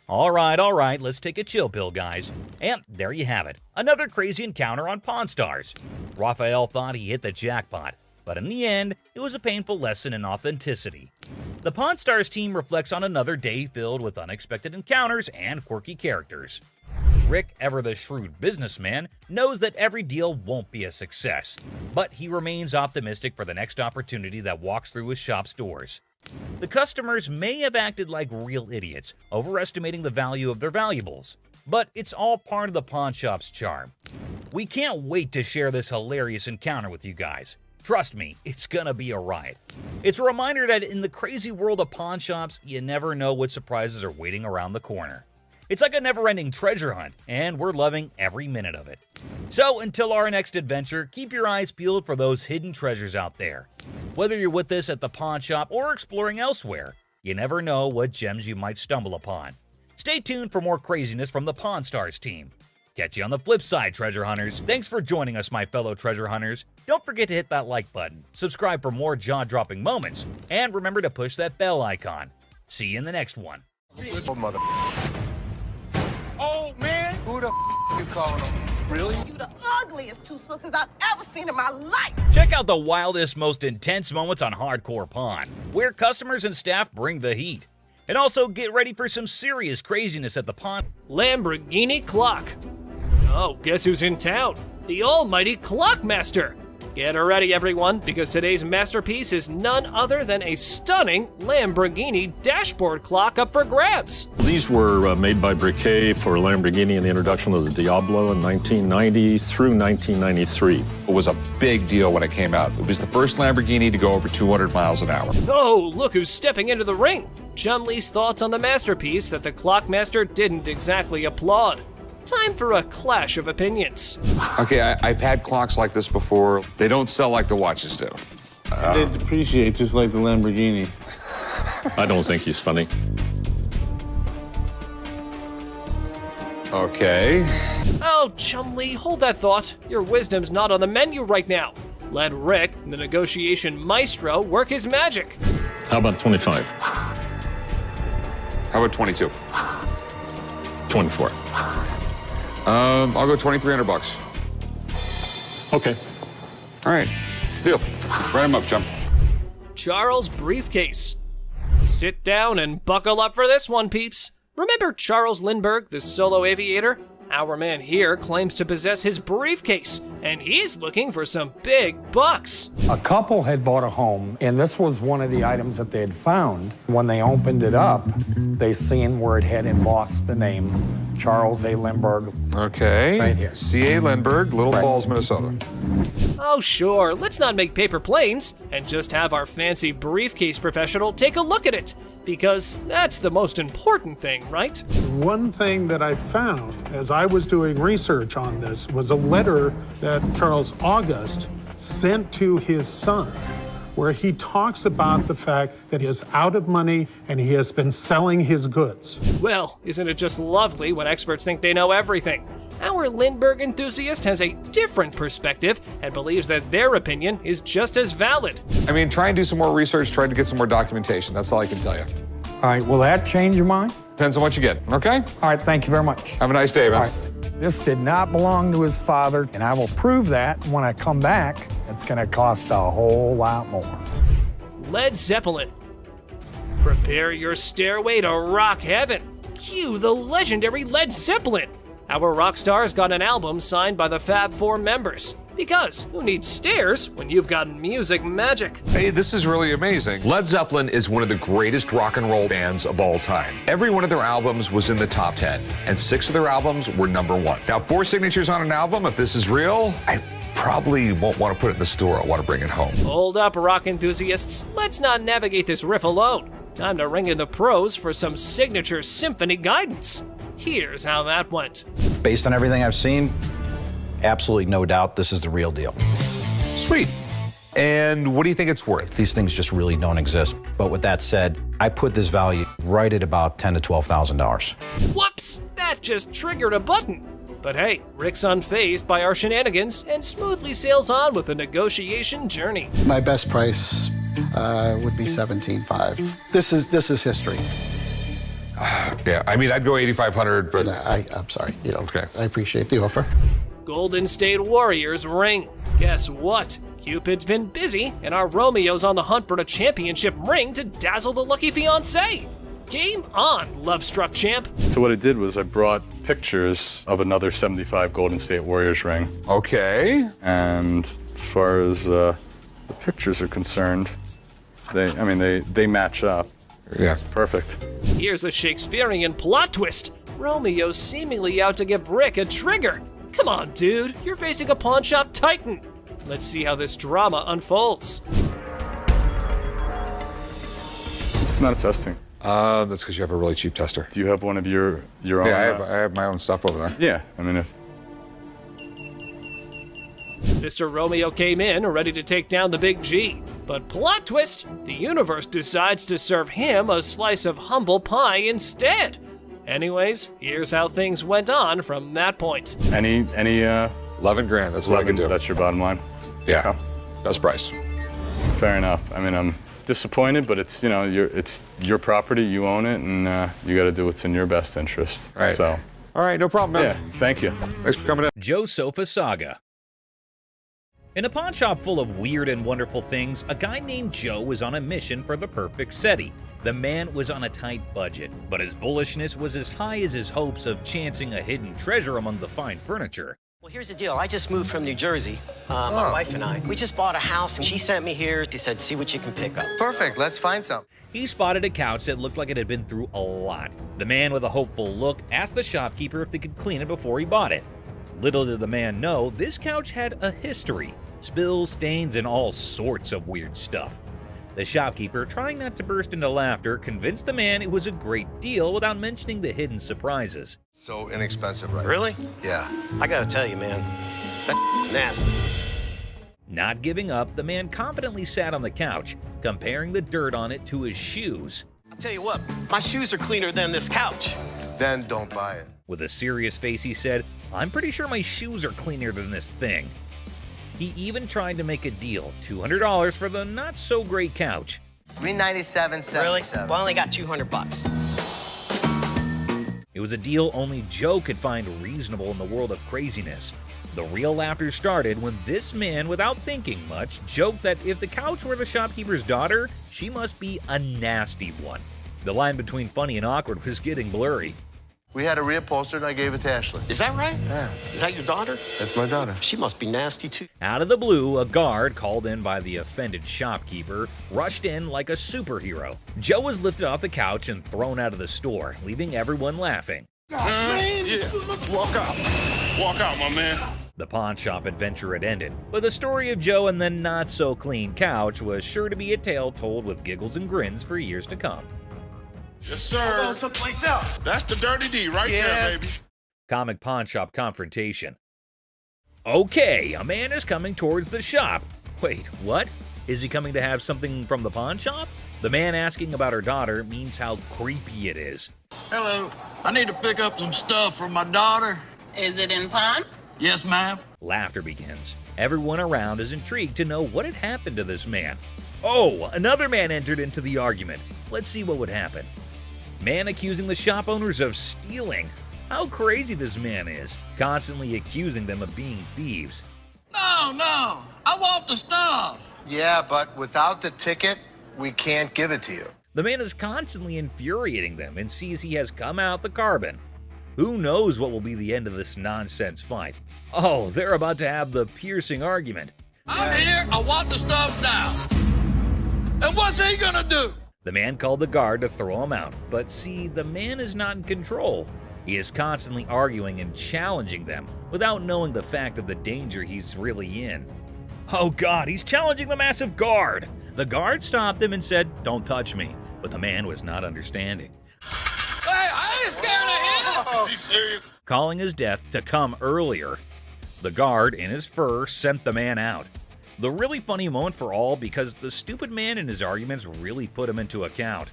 All right, let's take a chill pill, guys. And there you have it, another crazy encounter on Pawn Stars. Raphael thought he hit the jackpot, but in the end, it was a painful lesson in authenticity. The Pawn Stars team reflects on another day filled with unexpected encounters and quirky characters. Rick, ever the shrewd businessman, knows that every deal won't be a success, but he remains optimistic for the next opportunity that walks through his shop's doors. The customers may have acted like real idiots, overestimating the value of their valuables, but it's all part of the pawn shop's charm. We can't wait to share this hilarious encounter with you guys. Trust me, it's gonna be a riot. It's a reminder that in the crazy world of pawn shops, you never know what surprises are waiting around the corner. It's like a never-ending treasure hunt, and we're loving every minute of it. So until our next adventure, keep your eyes peeled for those hidden treasures out there. Whether you're with us at the pawn shop or exploring elsewhere, you never know what gems you might stumble upon. Stay tuned for more craziness from the Pawn Stars team. Catch you on the flip side, treasure hunters. Thanks for joining us, my fellow treasure hunters. Don't forget to hit that like button, subscribe for more jaw-dropping moments, and remember to push that bell icon. See you in the next one. Oh, mother. Oh, man. Who the you calling him? Really? You the ugliest two sisters I've ever seen in my life. Check out the wildest, most intense moments on Hardcore Pawn, where customers and staff bring the heat. And also get ready for some serious craziness at the pawn. Lamborghini clock. Oh, guess who's in town? The almighty Clockmaster. Get ready, everyone, because today's masterpiece is none other than a stunning Lamborghini dashboard clock up for grabs. These were made by Briquet for Lamborghini in the introduction of the Diablo in 1990 through 1993. It was a big deal when it came out. It was the first Lamborghini to go over 200 miles an hour. Oh, look who's stepping into the ring. Chumley's thoughts on the masterpiece that the Clockmaster didn't exactly applaud. Time for a clash of opinions. Okay, I've had clocks like this before. They don't sell like the watches do. They depreciate just like the Lamborghini. I don't think he's funny. Okay. Oh, Chumley, hold that thought. Your wisdom's not on the menu right now. Let Rick, the negotiation maestro, work his magic. How about 25? How about 22? 24. I'll go $2,300. Okay. All right. Deal. Write him up, chum. Charles Briefcase. Sit down and buckle up for this one, peeps. Remember Charles Lindbergh, the solo aviator? Our man here claims to possess his briefcase, and he's looking for some big bucks. A couple had bought a home, and this was one of the items that they had found. When they opened it up, they seen where it had embossed the name Charles A. Lindbergh. Okay. Right here. C.A. Lindbergh, Little Falls, Minnesota. Oh, sure, let's not make paper planes and just have our fancy briefcase professional take a look at it. Because that's the most important thing, right? One thing that I found as I was doing research on this was a letter that Charles August sent to his son, where he talks about the fact that he is out of money and he has been selling his goods. Well, isn't it just lovely when experts think they know everything? Our Lindbergh enthusiast has a different perspective and believes that their opinion is just as valid. I mean, try and do some more research, try to get some more documentation. That's all I can tell you. All right, will that change your mind? Depends on what you get, okay? All right, thank you very much. Have a nice day, man. All right. This did not belong to his father, and I will prove that when I come back. It's gonna cost a whole lot more. Led Zeppelin. Prepare your stairway to rock heaven. Cue the legendary Led Zeppelin. Our rock stars got an album signed by the Fab Four members. Because who needs stairs when you've got music magic? Hey, this is really amazing. Led Zeppelin is one of the greatest rock and roll bands of all time. Every one of their albums was in the top 10, and 6 of their albums were #1. Now, 4 signatures on an album, if this is real, I probably won't want to put it in the store. I want to bring it home. Hold up, rock enthusiasts. Let's not navigate this riff alone. Time to ring in the pros for some signature symphony guidance. Here's how that went. Based on everything I've seen, absolutely no doubt this is the real deal. Sweet. And what do you think it's worth? These things just really don't exist. But with that said, I put this value right at about $10,000 to $12,000. Whoops, that just triggered a button. But hey, Rick's unfazed by our shenanigans and smoothly sails on with the negotiation journey. My best price would be $17,500. This is history. Yeah, I mean, I'd go $8,500, but... I'm sorry. You know, okay. I appreciate the offer. Golden State Warriors ring. Guess what? Cupid's been busy, and our Romeo's on the hunt for a championship ring to dazzle the lucky fiancé. Game on, love-struck champ. So what I did was I brought pictures of another 75 Golden State Warriors ring. Okay. And as far as the pictures are concerned, they match up. Yeah. It's perfect. Here's a Shakespearean plot twist. Romeo's seemingly out to give Rick a trigger. Come on, dude, you're facing a pawn shop titan. Let's see how this drama unfolds. It's not testing. That's because you have a really cheap tester. Do you have one of your own? Yeah, I have my own stuff over there. Yeah, I mean, if... Mr. Romeo came in ready to take down the big G. But plot twist, the universe decides to serve him a slice of humble pie instead. Anyways, here's how things went on from that point. Any 11 grand, that's what I can do. That's your bottom line? Yeah, Okay. best price. Fair enough. I mean, I'm disappointed, but it's, you know, it's your property, you own it, and you got to do what's in your best interest. Right. So. All right, no problem, man. Yeah, thank you. Thanks for coming in. Joe Sofa Saga. In a pawn shop full of weird and wonderful things, a guy named Joe was on a mission for the perfect SETI. The man was on a tight budget, but his bullishness was as high as his hopes of chancing a hidden treasure among the fine furniture. Well, here's the deal. I just moved from New Jersey, my wife and I. We just bought a house, and she sent me here. She said, see what you can pick up. Perfect. Let's find some. He spotted a couch that looked like it had been through a lot. The man with a hopeful look asked the shopkeeper if they could clean it before he bought it. Little did the man know, this couch had a history. Spills, stains, and all sorts of weird stuff. The shopkeeper, trying not to burst into laughter, convinced the man it was a great deal without mentioning the hidden surprises. So inexpensive, right? Really? Yeah. I gotta tell you, man, that's nasty. Not giving up, the man confidently sat on the couch, comparing the dirt on it to his shoes. I'll tell you what, my shoes are cleaner than this couch. Then don't buy it. With a serious face, he said, I'm pretty sure my shoes are cleaner than this thing. He even tried to make a deal, $200 for the not-so-great couch. $397.77. Really? Well, I only got $200. It was a deal only Joe could find reasonable in the world of craziness. The real laughter started when this man, without thinking much, joked that if the couch were the shopkeeper's daughter, she must be a nasty one. The line between funny and awkward was getting blurry. We had a reupholstered and I gave it to Ashley. Is that right? Yeah. Is that your daughter? That's my daughter. She must be nasty, too. Out of the blue, a guard, called in by the offended shopkeeper, rushed in like a superhero. Joe was lifted off the couch and thrown out of the store, leaving everyone laughing. Yeah. Walk out. Walk out, my man. The pawn shop adventure had ended, but the story of Joe and the not-so-clean couch was sure to be a tale told with giggles and grins for years to come. Yes, sir. I'll go someplace else. That's the dirty D right there, baby. Comic pawn shop confrontation. Okay, a man is coming towards the shop. Wait, what? Is he coming to have something from the pawn shop? The man asking about her daughter means how creepy it is. Hello, I need to pick up some stuff for my daughter. Is it in pawn? Yes, ma'am. Laughter begins. Everyone around is intrigued to know what had happened to this man. Oh, another man entered into the argument. Let's see what would happen. Man accusing the shop owners of stealing. How crazy this man is, constantly accusing them of being thieves. No, I want the stuff. Yeah, but without the ticket, we can't give it to you. The man is constantly infuriating them and sees he has come out the carbon. Who knows what will be the end of this nonsense fight? Oh, they're about to have the piercing argument. I'm here, I want the stuff now. And what's he gonna do? The man called the guard to throw him out, but see, the man is not in control. He is constantly arguing and challenging them without knowing the fact of the danger he's really in. Oh God, he's challenging the massive guard! The guard stopped him and said, "Don't touch me," but the man was not understanding. Hey, I ain't scared of him! Is he serious? Calling his death to come earlier. The guard, in his fur, sent the man out. The really funny moment for all because the stupid man in his arguments really put him into account.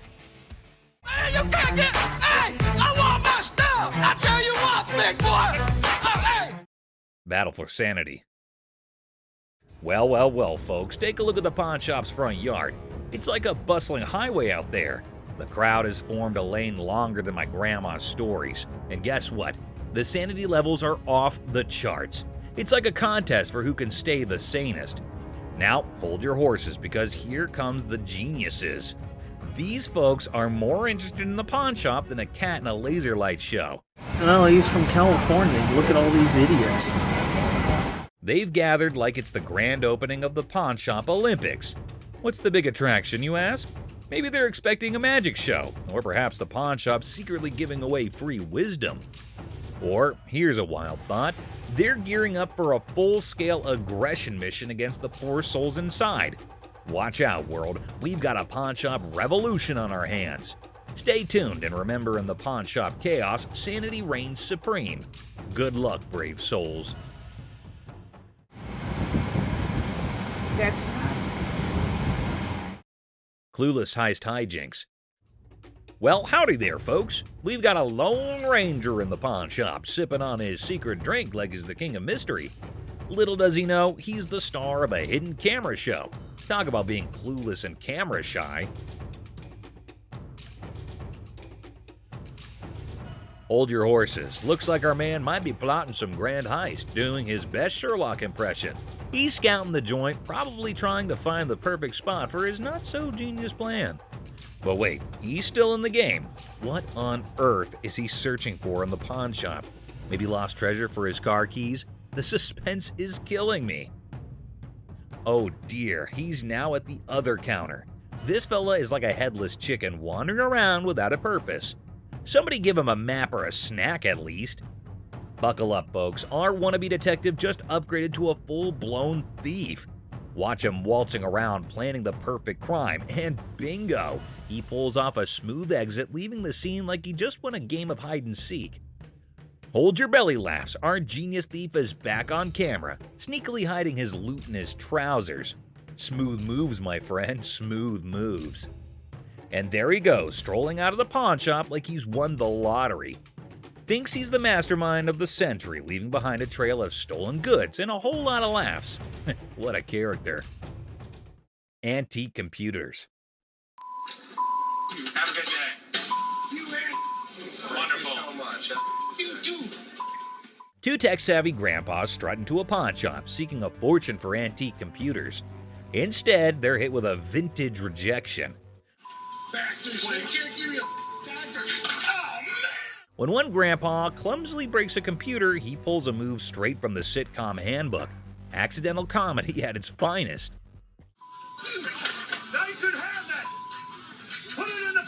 Hey, you can't get... Hey, I want my stuff! I tell you what, big boy! Hey! Battle for sanity. Well, folks, take a look at the pawn shop's front yard. It's like a bustling highway out there. The crowd has formed a lane longer than my grandma's stories. And guess what? The sanity levels are off the charts. It's like a contest for who can stay the sanest. Now, hold your horses because here comes the geniuses. These folks are more interested in the pawn shop than a cat in a laser light show. No, he's from California. Look at all these idiots. They've gathered like it's the grand opening of the pawn shop Olympics. What's the big attraction, you ask? Maybe they're expecting a magic show, or perhaps the pawn shop secretly giving away free wisdom. Or, here's a wild thought, they're gearing up for a full-scale aggression mission against the poor souls inside. Watch out, world, we've got a pawn shop revolution on our hands. Stay tuned and remember, in the pawn shop chaos, sanity reigns supreme. Good luck, brave souls. That's not. Clueless heist hijinks. Well, howdy there, folks. We've got a Lone Ranger in the pawn shop, sipping on his secret drink like he's the king of mystery. Little does he know, he's the star of a hidden camera show. Talk about being clueless and camera shy. Hold your horses. Looks like our man might be plotting some grand heist, doing his best Sherlock impression. He's scouting the joint, probably trying to find the perfect spot for his not-so-genius plan. But wait, he's still in the game. What on earth is he searching for in the pawn shop? Maybe lost treasure for his car keys? The suspense is killing me. Oh dear, he's now at the other counter. This fella is like a headless chicken wandering around without a purpose. Somebody give him a map or a snack at least. Buckle up, folks. Our wannabe detective just upgraded to a full-blown thief. Watch him waltzing around planning the perfect crime, and bingo! He pulls off a smooth exit, leaving the scene like he just won a game of hide-and-seek. Hold your belly laughs, our genius thief is back on camera, sneakily hiding his loot in his trousers. Smooth moves, my friend, smooth moves. And there he goes, strolling out of the pawn shop like he's won the lottery. Thinks he's the mastermind of the century, leaving behind a trail of stolen goods and a whole lot of laughs. What a character. Antique computers. Have a good day. You wonderful. So much. You too. Two tech-savvy grandpas strut into a pawn shop, seeking a fortune for antique computers. Instead, they're hit with a vintage rejection. Bastards, you can't give me a dime for... Oh, man. When one grandpa clumsily breaks a computer, he pulls a move straight from the sitcom handbook. Accidental comedy at its finest. Now you should have that. Put it in the...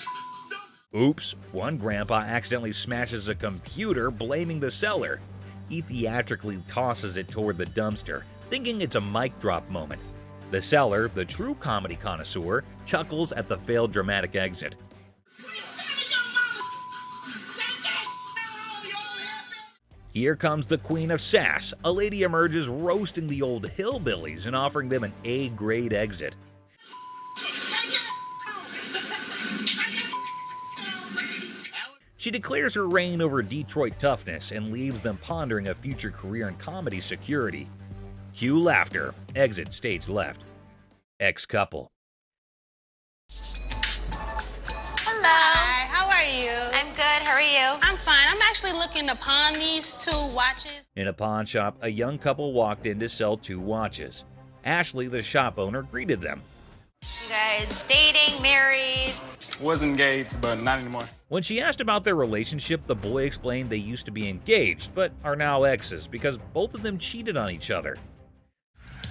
Oops, one grandpa accidentally smashes a computer, blaming the seller. He theatrically tosses it toward the dumpster, thinking it's a mic drop moment. The seller, the true comedy connoisseur, chuckles at the failed dramatic exit. Here comes the queen of sass. A lady emerges roasting the old hillbillies and offering them an A-grade exit. She declares her reign over Detroit toughness and leaves them pondering a future career in comedy security. Cue laughter. Exit stage left. Ex-couple. Hello. Hi, how are you? I'm good, how are you? I'm fine. I'm actually looking to pawn these 2 watches. In a pawn shop, a young couple walked in to sell 2 watches. Ashley, the shop owner, greeted them. You guys dating, married? Was engaged, but not anymore. When she asked about their relationship, the boy explained they used to be engaged, but are now exes because both of them cheated on each other.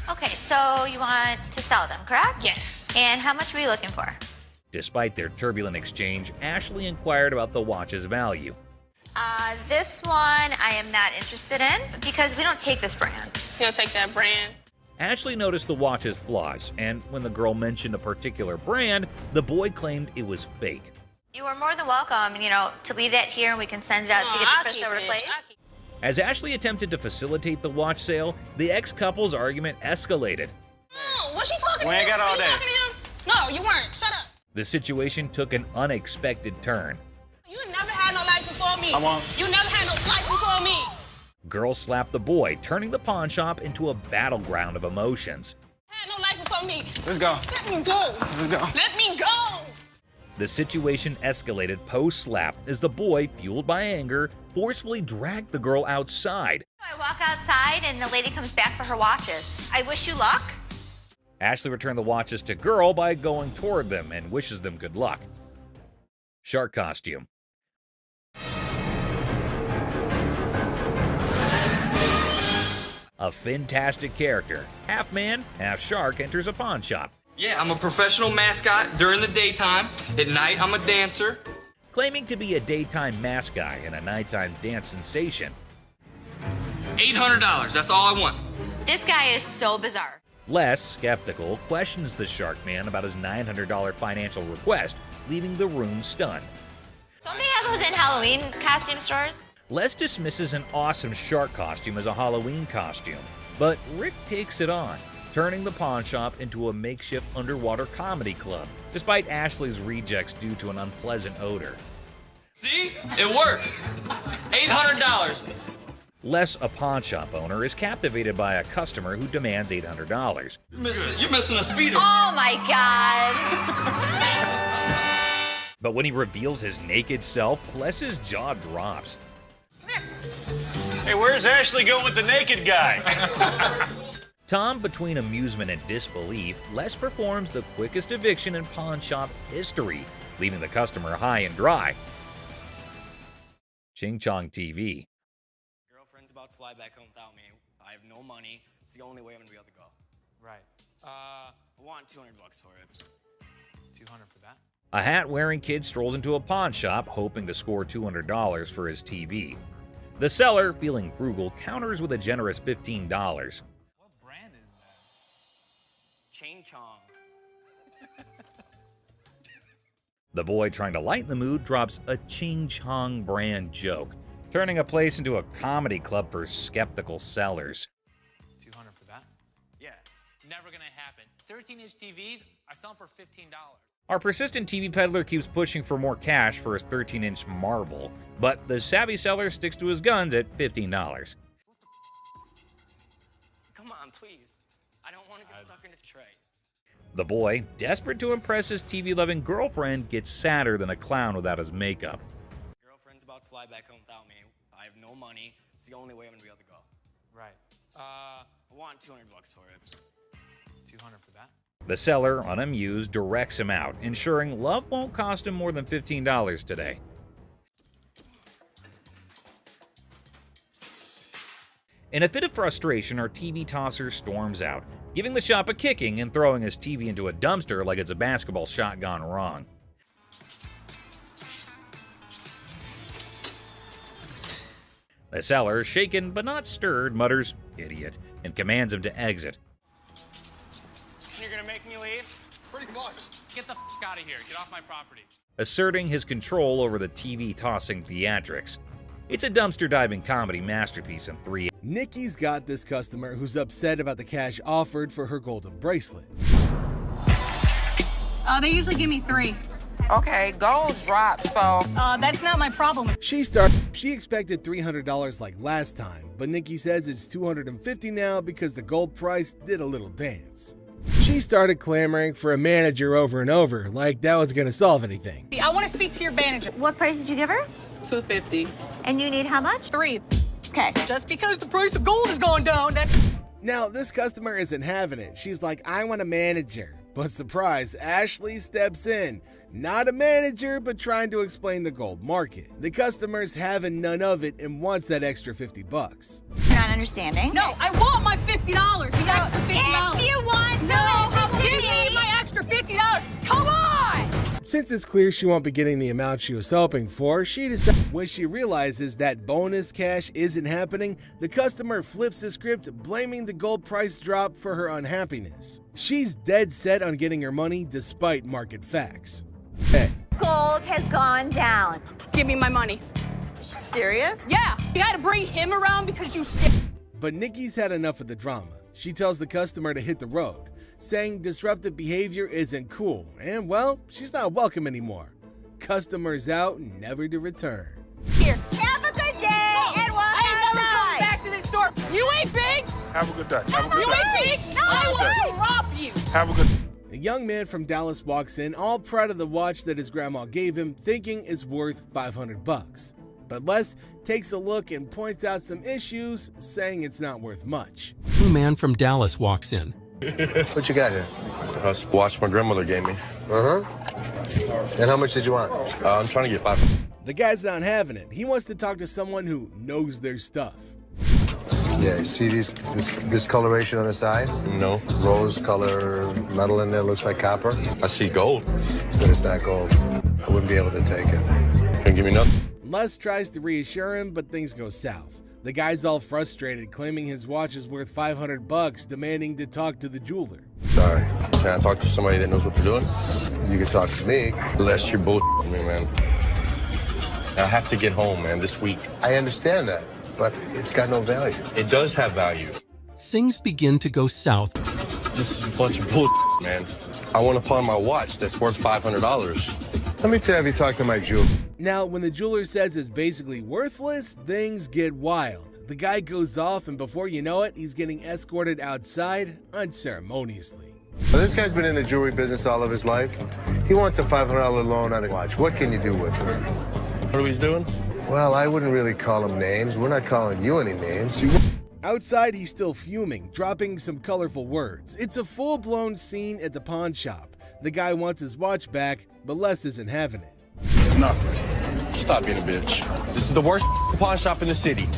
Okay, so you want to sell them, correct? Yes. And how much were you looking for? Despite their turbulent exchange, Ashley inquired about the watch's value. This one I am not interested in because we don't take this brand. You don't take that brand? Ashley noticed the watch's flaws, and when the girl mentioned a particular brand, the boy claimed it was fake. You are more than welcome, to leave that here and we can send it out to get the crystal replaced. As Ashley attempted to facilitate the watch sale, the ex-couple's argument escalated. No, what's she talking We ain't got all day. No, you weren't. Shut up. The situation took an unexpected turn. You never had no life before me. I won't. You never had no life before me. Girl slapped the boy, turning the pawn shop into a battleground of emotions. Had no life before me. Let's go. Let me go. Let's go. Let me go. The situation escalated post-slap as the boy, fueled by anger, forcefully dragged the girl outside. I walk outside and the lady comes back for her watches. I wish you luck. Ashley returned the watches to girl by going toward them and wishes them good luck. Shark costume. A fantastic character, half man, half shark, enters a pawn shop. Yeah, I'm a professional mascot during the daytime. At night, I'm a dancer. Claiming to be a daytime mascot and a nighttime dance sensation. $800, that's all I want. This guy is so bizarre. Les, skeptical, questions the shark man about his $900 financial request, leaving the room stunned. Don't they have those in Halloween costume stores? Les dismisses an awesome shark costume as a Halloween costume, but Rick takes it on. turning the pawn shop into a makeshift underwater comedy club, despite Ashley's rejects due to an unpleasant odor. See? It works. $800. Les, a pawn shop owner, is captivated by a customer who demands $800. You're missing a speeder. Oh my God. But when he reveals his naked self, Les's jaw drops. Hey, where's Ashley going with the naked guy? Tom, between amusement and disbelief, Les performs the quickest eviction in pawn shop history, leaving the customer high and dry. Ching Chong TV. Girlfriend's about to fly back home without me. I have no money. It's the only way I'm gonna be able to go. Right. I want $200 for it. 200 for that? A hat-wearing kid strolls into a pawn shop, hoping to score $200 for his TV. The seller, feeling frugal, counters with a generous $15. What brand is that? Ching Chong. The boy, trying to lighten the mood, drops a Ching Chong brand joke, turning a place into a comedy club for skeptical sellers. 200 for that? Yeah. Never gonna happen. 13-inch TVs, I sell them for $15. Our persistent TV peddler keeps pushing for more cash for his 13-inch Marvel, but the savvy seller sticks to his guns at $15. Come on, please. I don't want to get stuck in a tray. The boy, desperate to impress his TV-loving girlfriend, gets sadder than a clown without his makeup. Girlfriend's about to fly back home without me. I have no money. It's the only way I'm gonna be able to go. Right. I want $200 for it. 200 for that? The seller, unamused, directs him out, ensuring love won't cost him more than $15 today. In a fit of frustration, our TV tosser storms out, giving the shop a kicking and throwing his TV into a dumpster like it's a basketball shot gone wrong. The seller, shaken but not stirred, mutters, "Idiot," and commands him to exit. You're gonna make me leave? Pretty much. Get the f out of here. Get off my property. Asserting his control over the TV-tossing theatrics. It's a dumpster-diving comedy masterpiece in 3. Nikki's got this customer who's upset about the cash offered for her golden bracelet. They usually give me 3. Okay, gold dropped, so... that's not my problem. She expected $300 like last time, but Nikki says it's $250 now because the gold price did a little dance. She started clamoring for a manager over and over, like that was gonna solve anything. I want to speak to your manager. What price did you give her? $250. And you need how much? 3. Okay. Just because the price of gold has gone down, that's... Now, this customer isn't having it. She's like, I want a manager. But surprise, Ashley steps in. Not a manager, but trying to explain the gold market. The customer's having none of it and wants that extra $50. You're not understanding. No, I want my $50. The extra $50. If you want to give me my extra $50. Come on! Since it's clear she won't be getting the amount she was hoping for, she decides when she realizes that bonus cash isn't happening, the customer flips the script, blaming the gold price drop for her unhappiness. She's dead set on getting her money despite market facts. Hey. Gold has gone down. Give me my money. Is she serious? Yeah, you had to bring him around because you... But Nikki's had enough of the drama. She tells the customer to hit the road, saying disruptive behavior isn't cool, and well, she's not welcome anymore. Customers out, never to return. Here, have a good day and walk I ain't never outside. coming back to this store. You ain't big. Have a good day. Have a good You day. ain't big. I will rob you. Have a good day. A young man from Dallas walks in, all proud of the watch that his grandma gave him, thinking it's worth $500. But Les takes a look and points out some issues, saying it's not worth much. A man from Dallas walks in. What you got here? That's a watch my grandmother gave me. And how much did you want? I'm trying to get 5. The guy's not having it. He wants to talk to someone who knows their stuff. Yeah, you see this coloration on the side? No. Rose color metal in there, looks like copper. I see gold. But it's not gold. I wouldn't be able to take it. Can't give me nothing. Les tries to reassure him, but things go south. The guy's all frustrated, claiming his watch is worth $500, demanding to talk to the jeweler. Sorry. Can I talk to somebody that knows what they're doing? You can talk to me. Unless you're both me, man. I have to get home, man, this week. I understand that, but it's got no value. It does have value. Things begin to go south. This is a bunch of bull, man. I want to pawn my watch that's worth $500. Let me have you talk to my jeweler. Now, when the jeweler says it's basically worthless, things get wild. The guy goes off, and before you know it, he's getting escorted outside unceremoniously. Well, this guy's been in the jewelry business all of his life. He wants a $500 loan on a watch. What can you do with it? What are we doing? Well, I wouldn't really call him names. We're not calling you any names. Outside, he's still fuming, dropping some colorful words. It's a full-blown scene at the pawn shop. The guy wants his watch back, but Les isn't having it. Nothing. Stop being a bitch. This is the worst pawn shop in the city.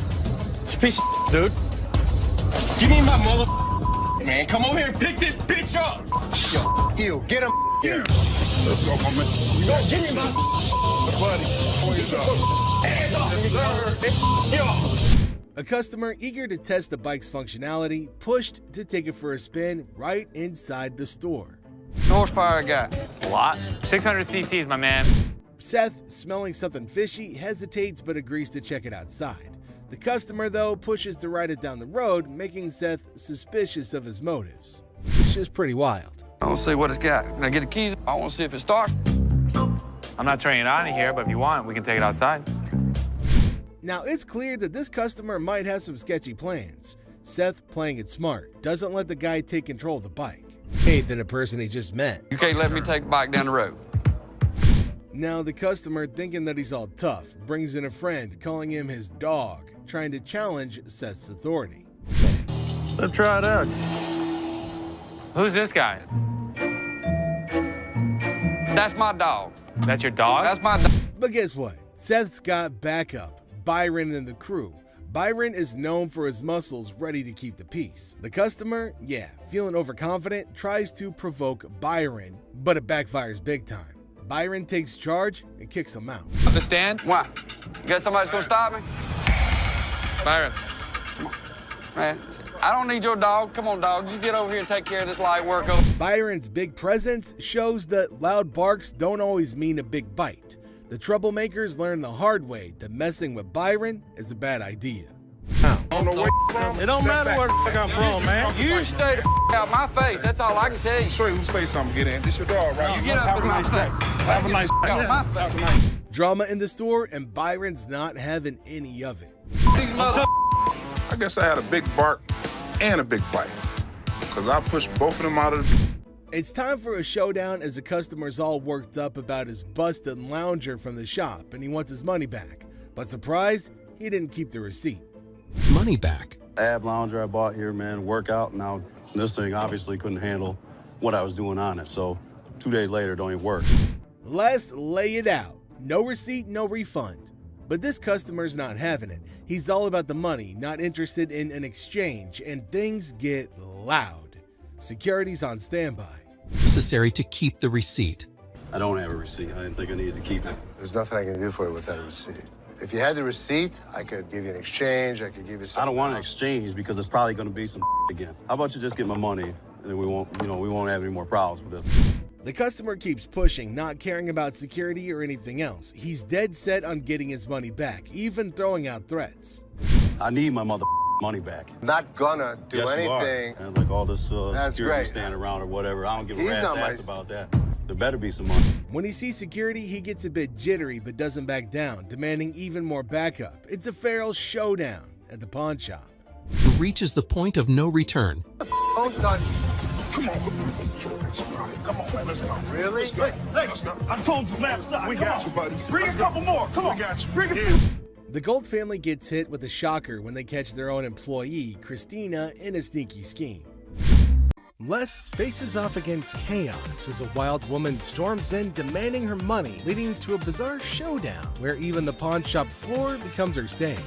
It's a piece of dude. Give me my mother, man. Come over here and pick this bitch up. Yo, get him here. Let's go, my man. You got Jimmy, man. Buddy, always up. Hands off, yes, sir. Yo. A customer eager to test the bike's functionality pushed to take it for a spin right inside the store. Horsepower I got? A lot. 600 cc's, my man. Seth, smelling something fishy, hesitates but agrees to check it outside. The customer, though, pushes to ride it down the road, making Seth suspicious of his motives. It's just pretty wild. I want to see what it's got. Can I get the keys? I want to see if it starts. I'm not turning it on in here, but if you want, we can take it outside. Now, it's clear that this customer might have some sketchy plans. Seth, playing it smart, doesn't let the guy take control of the bike. Faith in a person he just met. You can't let me take the bike down the road. Now, the customer, thinking that he's all tough, brings in a friend, calling him his dog, trying to challenge Seth's authority. Let's try it out. Who's this guy? That's my dog. That's your dog? That's my dog. But guess what? Seth's got backup. Byron and the crew. Byron is known for his muscles ready to keep the peace. The customer, yeah, feeling overconfident, tries to provoke Byron, but it backfires big time. Byron takes charge and kicks him out. Understand? Why? You got somebody that's gonna stop me? Byron. Come on. Man, I don't need your dog. Come on, dog. You get over here and take care of this light work. Byron's big presence shows that loud barks don't always mean a big bite. The troublemakers learn the hard way that messing with Byron is a bad idea. It don't matter where the fuck I'm from, man. You stay the out my face. That's all I can tell you. Show you whose face I'm gonna get in. This your dog, right? You get up in my face. Have a nice day. Out my face. Drama in the store, and Byron's not having any of it. These mother. I guess I had a big bark and a big bite. Because I pushed both of them out of the... It's time for a showdown as the customer's all worked up about his busted lounger from the shop and he wants his money back. But surprise, he didn't keep the receipt. Money back. Ab lounger I bought here, man, workout. Now, this thing obviously couldn't handle what I was doing on it. So 2 days later, it don't even work. Let's lay it out. No receipt, no refund. But this customer's not having it. He's all about the money, not interested in an exchange, and things get loud. Security's on standby. Necessary to keep the receipt. I don't have a receipt. I didn't think I needed to keep it. There's nothing I can do for you without a receipt. If you had the receipt, I could give you an exchange. I could give you something. I don't want an exchange because it's probably going to be some again. How about you just get my money and then we won't have any more problems with this. The customer keeps pushing, not caring about security or anything else. He's dead set on getting his money back, even throwing out threats. I need my money back. Not gonna do yes, anything. And like all this security great. standing around or whatever. I don't give a He's rat's not ass about that. There better be some money. When he sees security, he gets a bit jittery but doesn't back down, demanding even more backup. It's a feral showdown at the pawn shop. Reaches the point of no return. Oh, son. Come on. Come on, man. Let's go. Really? Let's go. I told you, man. We got you, buddy. Bring a couple more. Come on. We got you. Bring a few. The Gold family gets hit with a shocker when they catch their own employee, Christina, in a sneaky scheme. Les faces off against chaos as a wild woman storms in demanding her money, leading to a bizarre showdown where even the pawn shop floor becomes her stage.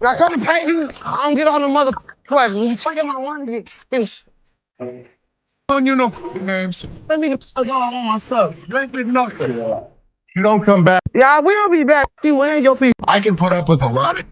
I couldn't pay you. I don't get all the mother questions. You forget my money. Don't you know names? Let me get all my stuff. You ain't been nothing. You don't come back. Yeah, we'll be back. You and your people. I can put up with a lot,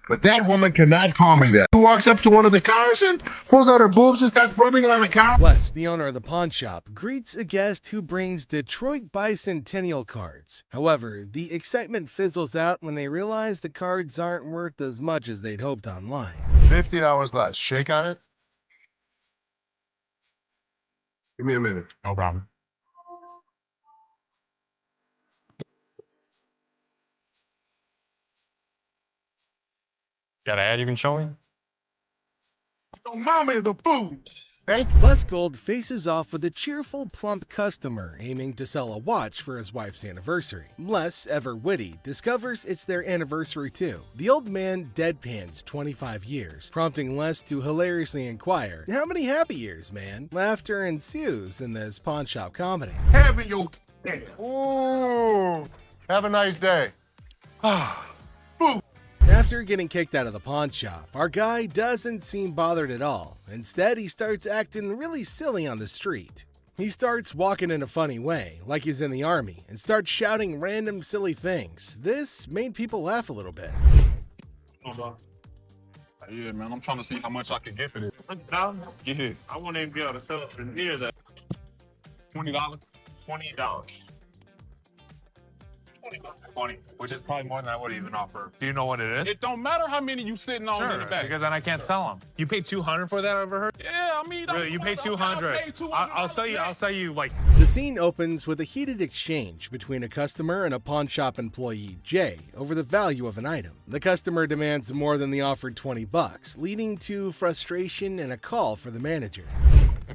but that woman cannot call me that. Who walks up to one of the cars and pulls out her boobs and starts rubbing on the car? Les, the owner of the pawn shop, greets a guest who brings Detroit Bicentennial cards. However, the excitement fizzles out when they realize the cards aren't worth as much as they'd hoped online. $50 less. Shake on it. Give me a minute. No problem. Got an ad you can show me? Your mama is a fool. Les Gold faces off with a cheerful, plump customer aiming to sell a watch for his wife's anniversary. Les, ever witty, discovers it's their anniversary too. The old man deadpans 25 years, prompting Les to hilariously inquire, "How many happy years, man?" Laughter ensues in this pawn shop comedy. Having your day. Ooh, have a nice day. After getting kicked out of the pawn shop, our guy doesn't seem bothered at all. Instead, he starts acting really silly on the street. He starts walking in a funny way, like he's in the army, and starts shouting random silly things. This made people laugh a little bit. Yeah, man, I'm trying to see how much I can get for this. Yeah. I won't even be able to sell it for near that. $20? $20. 20, which is probably more than I would even offer. Do you know what it is? It don't matter how many you sitting on in the back. Because then I can't sell them. You paid $200 for that, I overheard? Yeah, I mean, Really, you paid $200. I'll sell you like. The scene opens with a heated exchange between a customer and a pawn shop employee, Jay, over the value of an item. The customer demands more than the offered $20, leading to frustration and a call for the manager.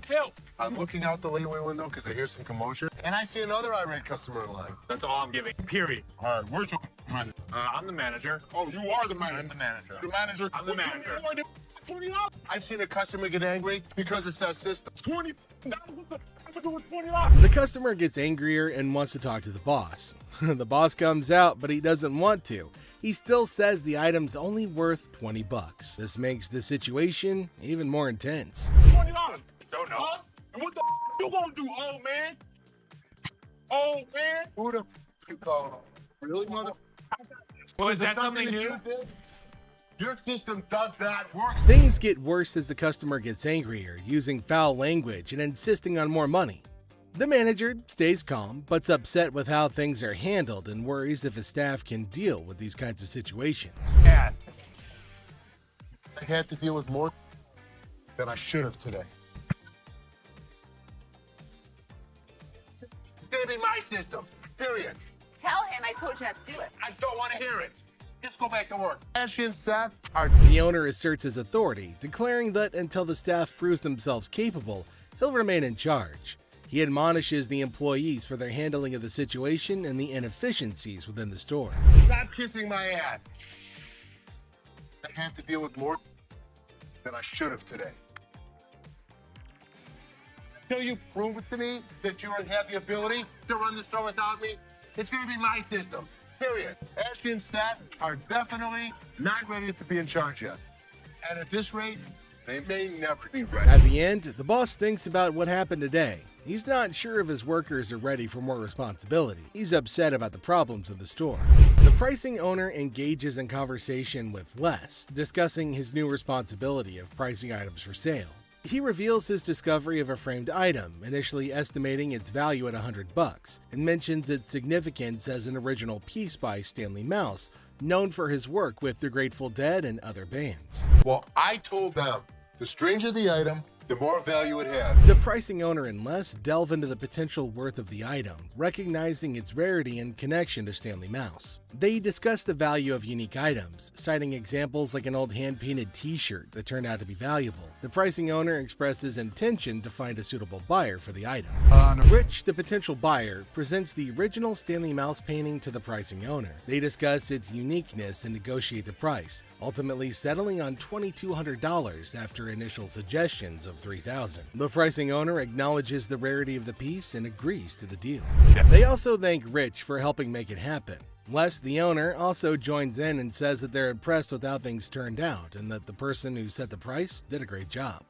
Help! I'm looking out the layaway window because I hear some commotion, and I see another irate customer in line. That's all I'm giving, period. All right, where's your manager? I'm the manager. Oh, you are the manager. I'm the manager. The manager? I'm the manager. $20. I've seen a customer get angry because it says system. $20. The customer gets angrier and wants to talk to the boss. The boss comes out, but he doesn't want to. He still says the item's only worth $20. This makes the situation even more intense. $20. Don't know. Huh? And what the you gonna do, old man? Old man? Who the you calling? Really, mother? Was that something new? Your system does that work. Things get worse as the customer gets angrier, using foul language and insisting on more money. The manager stays calm, but's upset with how things are handled and worries if his staff can deal with these kinds of situations. I had to deal with more than I should have today. It's gonna be my system, period. Tell him I told you not to do it. I don't want to hear it. Just go back to work. Ashley and Seth are... The owner asserts his authority, declaring that until the staff proves themselves capable, he'll remain in charge. He admonishes the employees for their handling of the situation and the inefficiencies within the store. Stop kissing my ass. I had to deal with more than I should have today. Until you prove it to me that you have the ability to run the store without me, it's going to be my system, period. Ashley and Seth are definitely not ready to be in charge yet. And at this rate, they may never be ready. At the end, the boss thinks about what happened today. He's not sure if his workers are ready for more responsibility. He's upset about the problems in the store. The pricing owner engages in conversation with Les, discussing his new responsibility of pricing items for sale. He reveals his discovery of a framed item, initially estimating its value at $100, and mentions its significance as an original piece by Stanley Mouse, known for his work with the Grateful Dead and other bands. Well, I told them, the stranger the item, the more value it had. The pricing owner and Les delve into the potential worth of the item, recognizing its rarity and connection to Stanley Mouse. They discuss the value of unique items, citing examples like an old hand-painted t-shirt that turned out to be valuable. The pricing owner expresses intention to find a suitable buyer for the item. Rich, the potential buyer, presents the original Stanley Mouse painting to the pricing owner. They discuss its uniqueness and negotiate the price, ultimately settling on $2,200 after initial suggestions of $3,000. The pricing owner acknowledges the rarity of the piece and agrees to the deal. They also thank Rich for helping make it happen. Les, the owner, also joins in and says that they're impressed with how things turned out and that the person who set the price did a great job.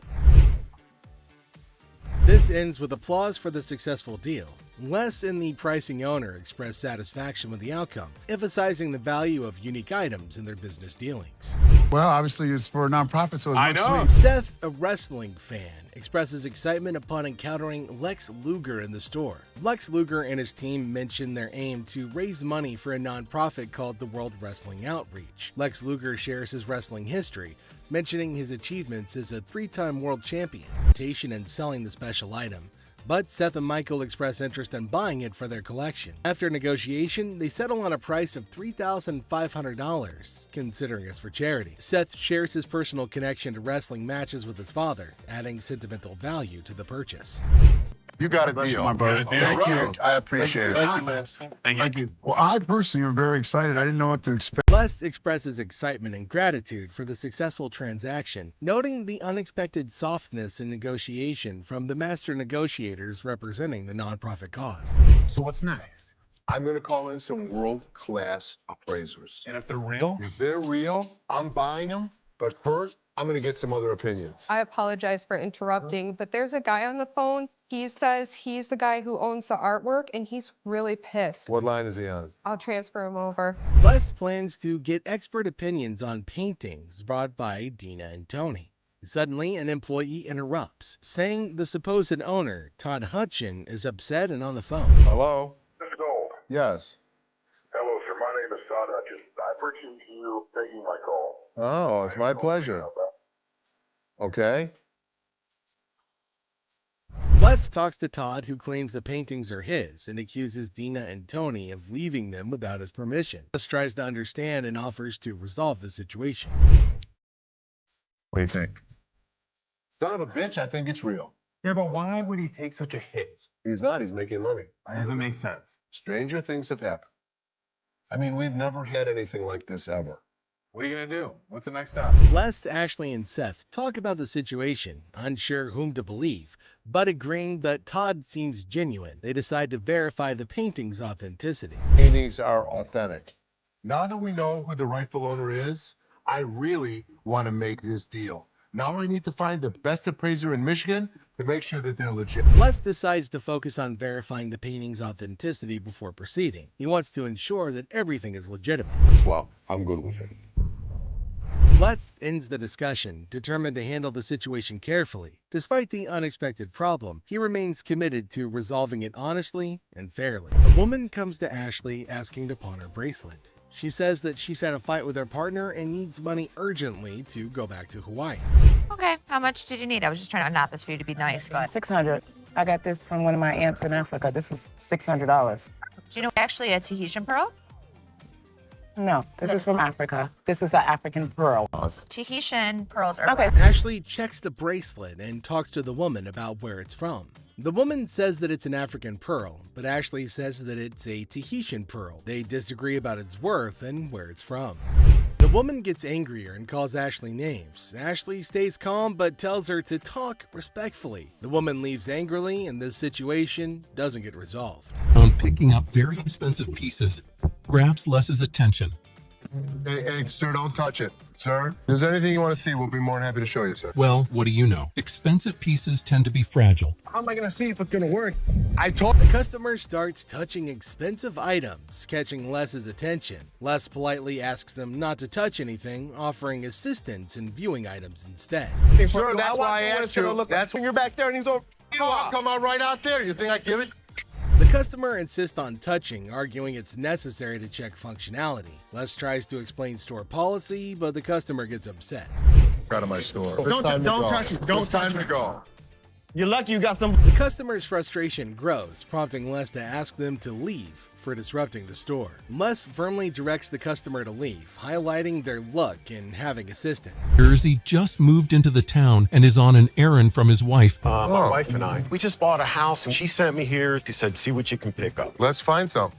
This ends with applause for the successful deal. Les and the pricing owner express satisfaction with the outcome, emphasizing the value of unique items in their business dealings. Well, obviously it's for a nonprofit, so it's I know. Seth, a wrestling fan, expresses excitement upon encountering Lex Luger in the store. Lex Luger and his team mention their aim to raise money for a nonprofit called the World Wrestling Outreach. Lex Luger shares his wrestling history, mentioning his achievements as a 3-time world champion, and selling the special item, but Seth and Michael express interest in buying it for their collection. After negotiation, they settle on a price of $3,500, considering it's for charity. Seth shares his personal connection to wrestling matches with his father, adding sentimental value to the purchase. You got a deal. My brother. Thank you. I appreciate it. Thank you, man. Thank you. Well, I personally am very excited. I didn't know what to expect. Les expresses excitement and gratitude for the successful transaction, noting the unexpected softness in negotiation from the master negotiators representing the nonprofit cause. So what's next? I'm going to call in some world-class appraisers. And if they're real? If they're real, I'm buying them. But first, I'm going to get some other opinions. I apologize for interrupting, but there's a guy on the phone. He says he's the guy who owns the artwork, and he's really pissed. What line is he on? I'll transfer him over. Les plans to get expert opinions on paintings brought by Dina and Tony. Suddenly, an employee interrupts, saying the supposed owner, Todd Hutchin, is upset and on the phone. Hello? Mr. Gold. Yes. Hello, sir. My name is Todd Hutchins. I appreciate you taking my call. Oh, it's my pleasure. Okay. Les talks to Todd, who claims the paintings are his and accuses Dina and Tony of leaving them without his permission. Les tries to understand and offers to resolve the situation. What do you think? Son of a bitch, I think it's real. Yeah, but why would he take such a hit? He's not. He's making money. That doesn't make sense. Stranger things have happened. I mean, we've never had anything like this ever. What are you gonna do? What's the next step? Les, Ashley, and Seth talk about the situation, unsure whom to believe, but agreeing that Todd seems genuine. They decide to verify the painting's authenticity. Paintings are authentic. Now that we know who the rightful owner is, I really want to make this deal. Now I need to find the best appraiser in Michigan to make sure that they're legit. Les decides to focus on verifying the painting's authenticity before proceeding. He wants to ensure that everything is legitimate. Well, I'm good with it. Les ends the discussion, determined to handle the situation carefully. Despite the unexpected problem, he remains committed to resolving it honestly and fairly. A woman comes to Ashley asking to pawn her bracelet. She says that she's had a fight with her partner and needs money urgently to go back to Hawaii. Okay, how much did you need? I was just trying to knot this for you to be nice, but... $600. I got this from one of my aunts in Africa. This is $600. Do you know actually a Tahitian pearl? No, this is from Africa. This is an African pearl. Tahitian pearls are... Okay. Ashley checks the bracelet and talks to the woman about where it's from. The woman says that it's an African pearl, but Ashley says that it's a Tahitian pearl. They disagree about its worth and where it's from. The woman gets angrier and calls Ashley names. Ashley stays calm but tells her to talk respectfully. The woman leaves angrily and this situation doesn't get resolved. On picking up very expensive pieces, grabs Les's attention. Hey, sir, don't touch it. Sir, if there's anything you want to see, we'll be more than happy to show you, sir. Well, what do you know? Expensive pieces tend to be fragile. How am I going to see if it's going to work? The customer starts touching expensive items, catching Les's attention. Les politely asks them not to touch anything, offering assistance in viewing items instead. Sure, that's why I asked you. That's when you're back there and he's over. I'll come out right out there. You think I give it? The customer insists on touching, arguing it's necessary to check functionality. Les tries to explain store policy, but the customer gets upset. Out of my store. Don't touch it. It's time to go. You're lucky you got some. The customer's frustration grows, prompting Les to ask them to leave for disrupting the store. Les firmly directs the customer to leave, highlighting their luck in having assistance. Jersey just moved into the town and is on an errand from his wife. My wife and I, we just bought a house and she sent me here. She said, see what you can pick up. Let's find some.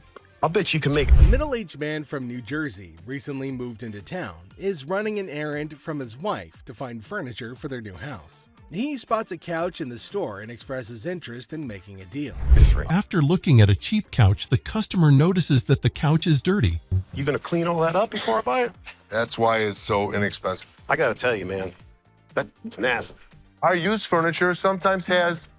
I'll bet you can make A middle-aged man from New Jersey, recently moved into town, is running an errand from his wife to find furniture for their new house. He spots a couch in the store and expresses interest in making a deal. After looking at a cheap couch, the customer notices that the couch is dirty. You gonna clean all that up before I buy it? That's why it's so inexpensive. I gotta tell you, man, that's nasty. Our used furniture sometimes has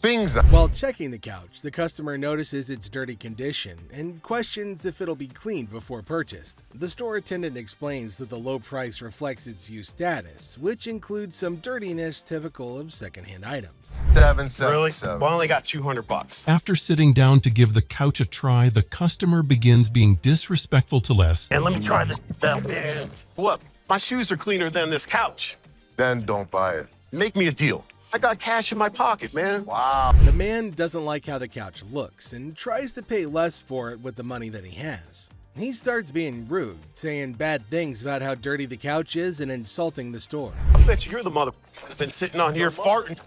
things on. While checking the couch, the customer notices its dirty condition and questions if it'll be cleaned before purchased. The store attendant explains that the low price reflects its used status, which includes some dirtiness typical of secondhand items. Really? Well, I only got $200. After sitting down to give the couch a try, the customer begins being disrespectful to Les. And let me try this out, man. What? My shoes are cleaner than this couch. Then don't buy it. Make me a deal. I got cash in my pocket, man. Wow. The man doesn't like how the couch looks and tries to pay less for it with the money that he has. He starts being rude, saying bad things about how dirty the couch is and insulting the store. I bet you're the mother that's been sitting on here farting.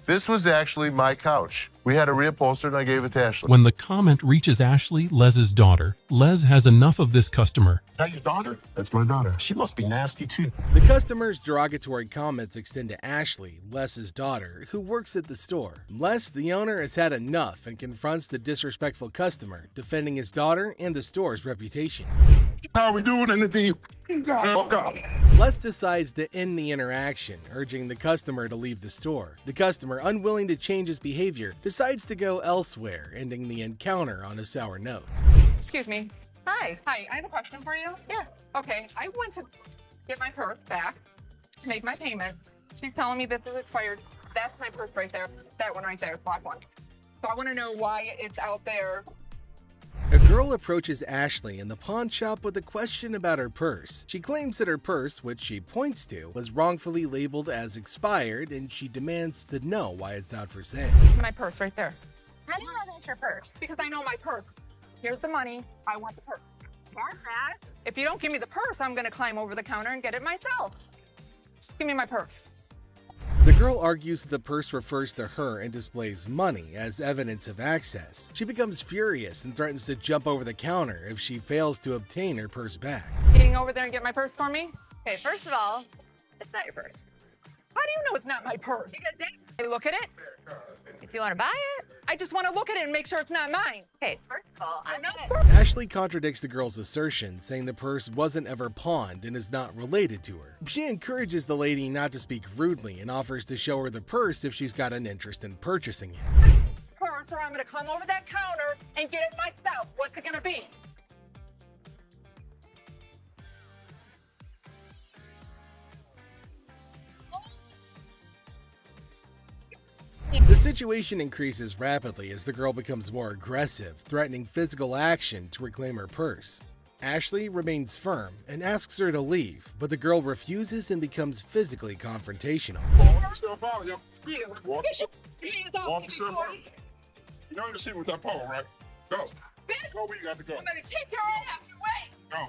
This was actually my couch. We had a reupholstered and I gave it to Ashley. When the comment reaches Ashley, Les's daughter, Les has enough of this customer. Is that your daughter? That's my daughter. She must be nasty too. The customer's derogatory comments extend to Ashley, Les's daughter, who works at the store. Les, the owner, has had enough and confronts the disrespectful customer, defending his daughter and the store's reputation. How we doing anything? Les decides to end the interaction, urging the customer to leave the store. The customer, unwilling to change his behavior, decides to go elsewhere, ending the encounter on a sour note. Excuse me. Hi. Hi, I have a question for you. Yeah. Okay, I went to get my purse back to make my payment. She's telling me this is expired. That's my purse right there. That one right there, the black one. So I want to know why it's out there. A girl approaches Ashley in the pawn shop with a question about her purse. She claims that her purse, which she points to, was wrongfully labeled as expired, and she demands to know why it's out for sale. My purse right there. How do you know that's your purse? Because I know my purse. Here's the money. I want the purse. Want that? If you don't give me the purse, I'm going to climb over the counter and get it myself. Give me my purse. The girl argues that the purse refers to her and displays money as evidence of access. She becomes furious and threatens to jump over the counter if she fails to obtain her purse back. Getting over there and get my purse for me? Okay, first of all, it's not your purse. How do you know it's not my purse? Because they look at it. If you want to buy it, I just want to look at it and make sure it's not mine. Okay, first of all, I'm not. Ashley contradicts the girl's assertion, saying the purse wasn't ever pawned and is not related to her. She encourages the lady not to speak rudely and offers to show her the purse if she's got an interest in purchasing it. Purse, or I'm going to climb over that counter and get it myself. What's it going to be? The situation increases rapidly as the girl becomes more aggressive, threatening physical action to reclaim her purse. Ashley remains firm and asks her to leave, but the girl refuses and becomes physically confrontational. Walk yourself out, yo. You. Walk Get your hands off Walk me, yourself boy. out. You know the shit with that pole, right? Go. Bitch, Go where you got to go. I'm going to kick your ass. You wait. Go.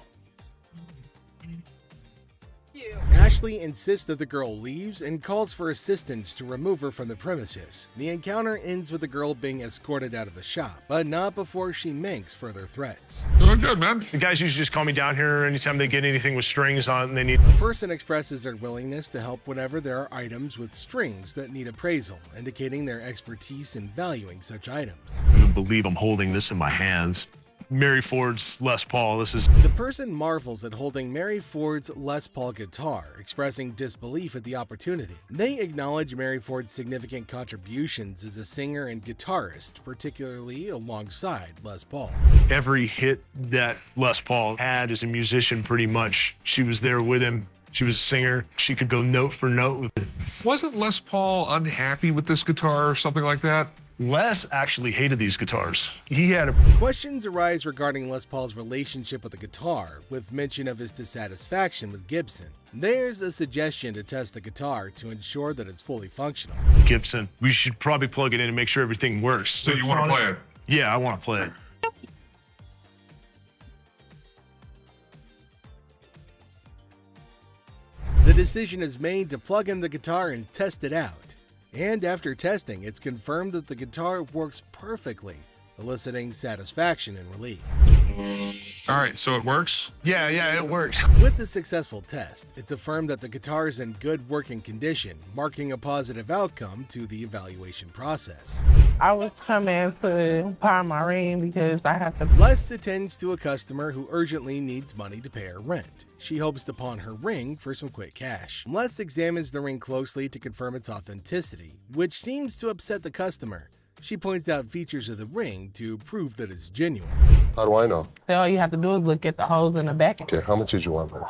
You. Ashley insists that the girl leaves and calls for assistance to remove her from the premises. The encounter ends with the girl being escorted out of the shop, but not before she makes further threats. Doing good, man. The guys usually just call me down here anytime they get anything with strings on they need. The person expresses their willingness to help whenever there are items with strings that need appraisal, indicating their expertise in valuing such items. I don't believe I'm holding this in my hands. Mary Ford's Les Paul. This is. The person marvels at holding Mary Ford's Les Paul guitar, expressing disbelief at the opportunity. They acknowledge Mary Ford's significant contributions as a singer and guitarist, particularly alongside Les Paul. Every hit that Les Paul had as a musician, pretty much, she was there with him. She was a singer. She could go note for note with it. Wasn't Les Paul unhappy with this guitar or something like that? Les actually hated these guitars. He had a. Questions arise regarding Les Paul's relationship with the guitar, with mention of his dissatisfaction with Gibson. There's a suggestion to test the guitar to ensure that it's fully functional. Gibson. We should probably plug it in and make sure everything works. So you want to play it? Yeah, I want to play it. The decision is made to plug in the guitar and test it out. And after testing, it's confirmed that the guitar works perfectly, eliciting satisfaction and relief. All right, so it works? Yeah, it works. With the successful test, it's affirmed that the guitar is in good working condition, marking a positive outcome to the evaluation process. I was coming to pawn my ring because I have to. Les attends to a customer who urgently needs money to pay her rent. She hopes to pawn her ring for some quick cash. Les examines the ring closely to confirm its authenticity, which seems to upset the customer. She points out features of the ring to prove that it's genuine. How do I know? All you have to do is look at the holes in the back. Okay, how much did you want, man?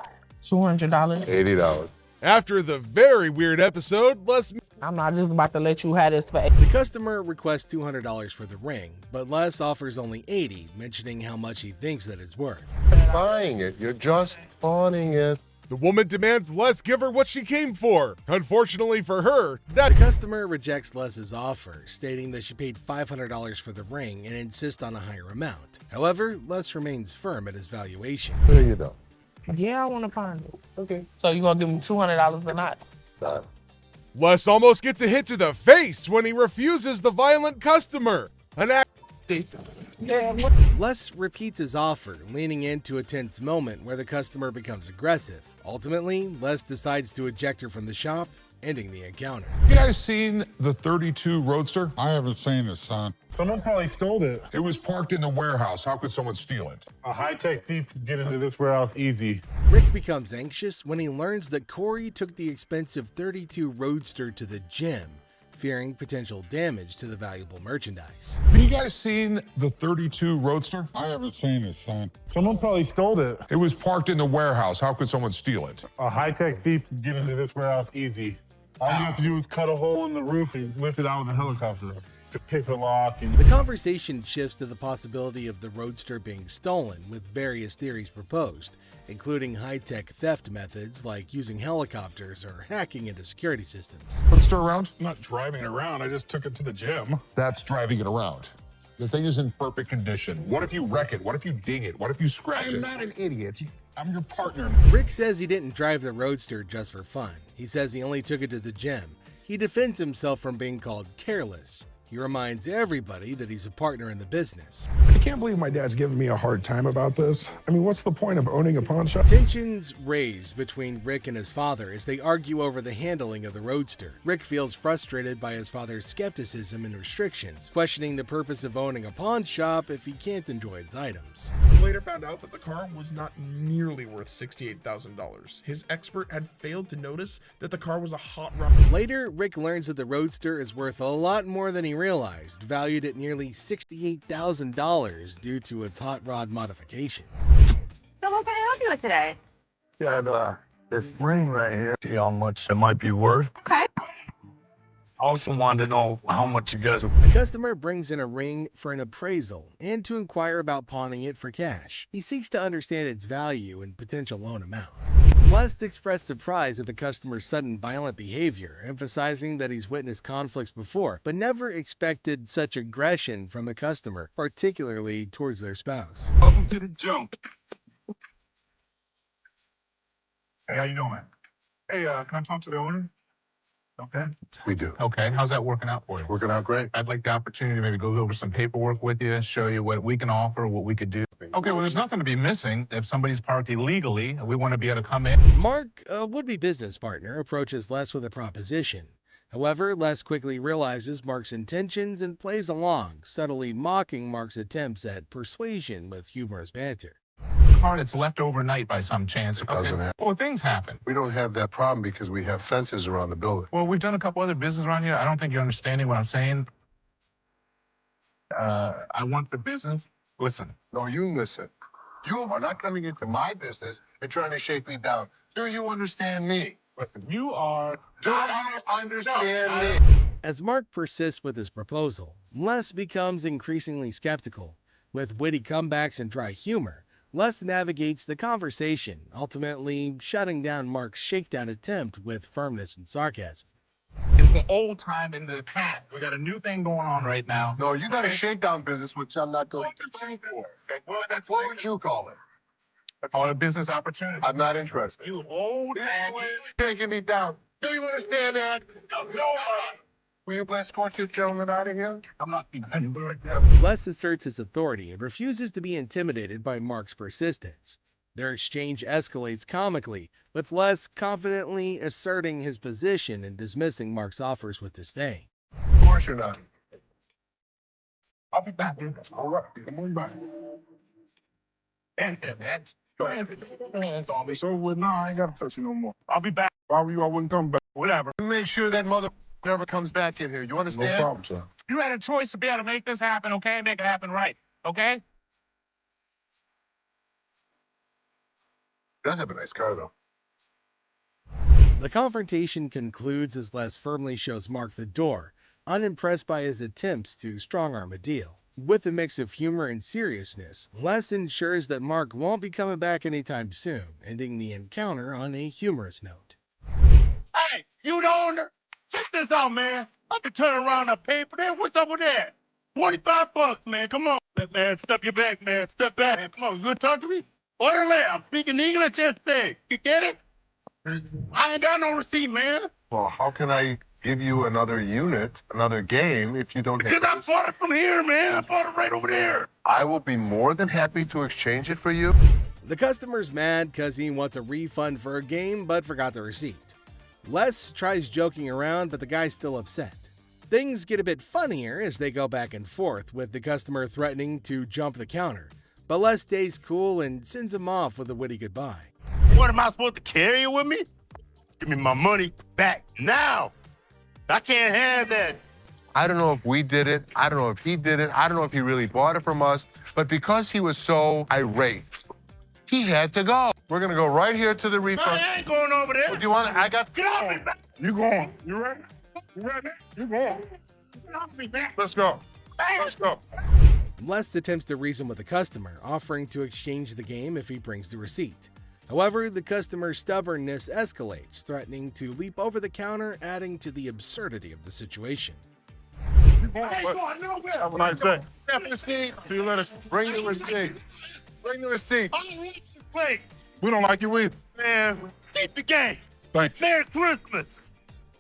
$200. $80. After the very weird episode, Les... I'm not just about to let you have this for. The customer requests $200 for the ring, but Les offers only $80, mentioning how much he thinks that it's worth. Buying it, you're just pawning it. The woman demands Les give her what she came for. Unfortunately for her, that customer rejects Les's offer, stating that she paid $500 for the ring and insists on a higher amount. However, Les remains firm at his valuation. There you go. Yeah, I want to find it. Okay. So you gonna give me $200 or not? Les almost gets a hit to the face when he refuses the violent customer. Les repeats his offer, leaning into a tense moment where the customer becomes aggressive. Ultimately, Les decides to eject her from the shop, ending the encounter. You guys seen the 32 Roadster? I haven't seen it, son. Someone probably stole it. It was parked in the warehouse. How could someone steal it? A high-tech thief could get into this warehouse easy. Rick becomes anxious when he learns that Corey took the expensive 32 Roadster to the gym, fearing potential damage to the valuable merchandise. Have you guys seen the 32 Roadster? I haven't seen it, son. Someone probably stole it. It was parked in the warehouse. How could someone steal it? A high-tech thief could get into this warehouse easy. All you have to do is cut a hole in the roof and lift it out with a helicopter. To pick the lock and... The conversation shifts to the possibility of the Roadster being stolen, with various theories proposed, including high-tech theft methods like using helicopters or hacking into security systems. Roadster around? I'm not driving it around, I just took it to the gym. That's driving it around. The thing is in perfect condition. What if you wreck it? What if you ding it? What if you scratch it? I'm not an idiot. I'm your partner. Rick says he didn't drive the Roadster just for fun. He says he only took it to the gym. He defends himself from being called careless. He reminds everybody that he's a partner in the business. I can't believe my dad's giving me a hard time about this. I mean, what's the point of owning a pawn shop? Tensions raise between Rick and his father as they argue over the handling of the Roadster. Rick feels frustrated by his father's skepticism and restrictions, questioning the purpose of owning a pawn shop if he can't enjoy its items. Later found out that the car was not nearly worth $68,000. His expert had failed to notice that the car was a hot rod. Later, Rick learns that the Roadster is worth a lot more than he realized, valued at nearly $68,000 due to its hot rod modification. So what can I help you with today? Yeah, this ring right here. See how much it might be worth. Okay. I also wanted to know how much you guys. The customer brings in a ring for an appraisal and to inquire about pawning it for cash. He seeks to understand its value and potential loan amount. Les expressed surprise at the customer's sudden violent behavior, emphasizing that he's witnessed conflicts before, but never expected such aggression from the customer, particularly towards their spouse. Welcome to the jump. Hey, how you doing? Hey, can I talk to the owner? Okay. We do. Okay, how's that working out for you? Working out great. I'd like the opportunity to maybe go over some paperwork with you, show you what we can offer, what we could do. Okay, well, there's nothing to be missing. If somebody's parked illegally, we want to be able to come in. Mark, a would-be business partner, approaches Les with a proposition. However, Les quickly realizes Mark's intentions and plays along, subtly mocking Mark's attempts at persuasion with humorous banter. Car that's left overnight by some chance. It doesn't happen. Well, things happen. We don't have that problem because we have fences around the building. Well, we've done a couple other business around here. I don't think you're understanding what I'm saying. I want the business. Listen. No, you listen. You are not coming into my business and trying to shake me down. Do you understand me? Listen, you are... Do you understand me? As Mark persists with his proposal, Les becomes increasingly skeptical. With witty comebacks and dry humor, Les navigates the conversation, ultimately shutting down Mark's shakedown attempt with firmness and sarcasm. It's the old time in the past. We got a new thing going on right now. No, you got a shakedown business, which I'm not going to pay for. Well, that's what would you call it? I call it a business opportunity. I'm not interested. You old man. You can't get me down. Do you understand that? No. Will you escort you gentlemen out of here? I'm not being like that. Les asserts his authority and refuses to be intimidated by Mark's persistence. Their exchange escalates comically, with Les confidently asserting his position and dismissing Mark's offers with disdain. Of course you're not. I'll be back. All right, come on back. And go ahead. Hands on me. So now I ain't got to touch you no more. I'll be back. Why were you? I wouldn't come back. Whatever. Make sure that mother never comes back in here. You understand? No problem, sir. You had a choice to be able to make this happen, okay? Make it happen right, okay? Does have a nice car, though. The confrontation concludes as Les firmly shows Mark the door, unimpressed by his attempts to strong-arm a deal. With a mix of humor and seriousness, Les ensures that Mark won't be coming back anytime soon, ending the encounter on a humorous note. Hey, you the owner? Check this out, man. I can turn around and pay for that. What's up with that? $25, man. Come on. Man, step your back, man. Step back. Man, come on. You gonna talk to me? Orderly, I'm speaking English, just say. You get it? I ain't got no receipt, man. Well, how can I give you another unit, another game, if you don't have Because I bought it from here, man. I bought it right over there. I will be more than happy to exchange it for you. The customer's mad because he wants a refund for a game but forgot the receipt. Les tries joking around, but the guy's still upset. Things get a bit funnier as they go back and forth, with the customer threatening to jump the counter. But Les stays cool and sends him off with a witty goodbye. What, am I supposed to carry it with me? Give me my money back now. I can't have that. I don't know if we did it. I don't know if he did it. I don't know if he really bought it from us. But because he was so irate, he had to go. We're going to go right here to the refund. I ain't going over there. Do you want it? I got... Get off me, man. You going. You ready? You ready? You going. Get off me, man. Let's go. Let's go. Les attempts to reason with the customer, offering to exchange the game if he brings the receipt. However, the customer's stubbornness escalates, threatening to leap over the counter, adding to the absurdity of the situation. I ain't going nowhere. Have a nice day. See you later. Bring the receipt. Bring the receipt. I don't want you to play. We don't like you either. Man, keep the game. Thank you. Merry Christmas.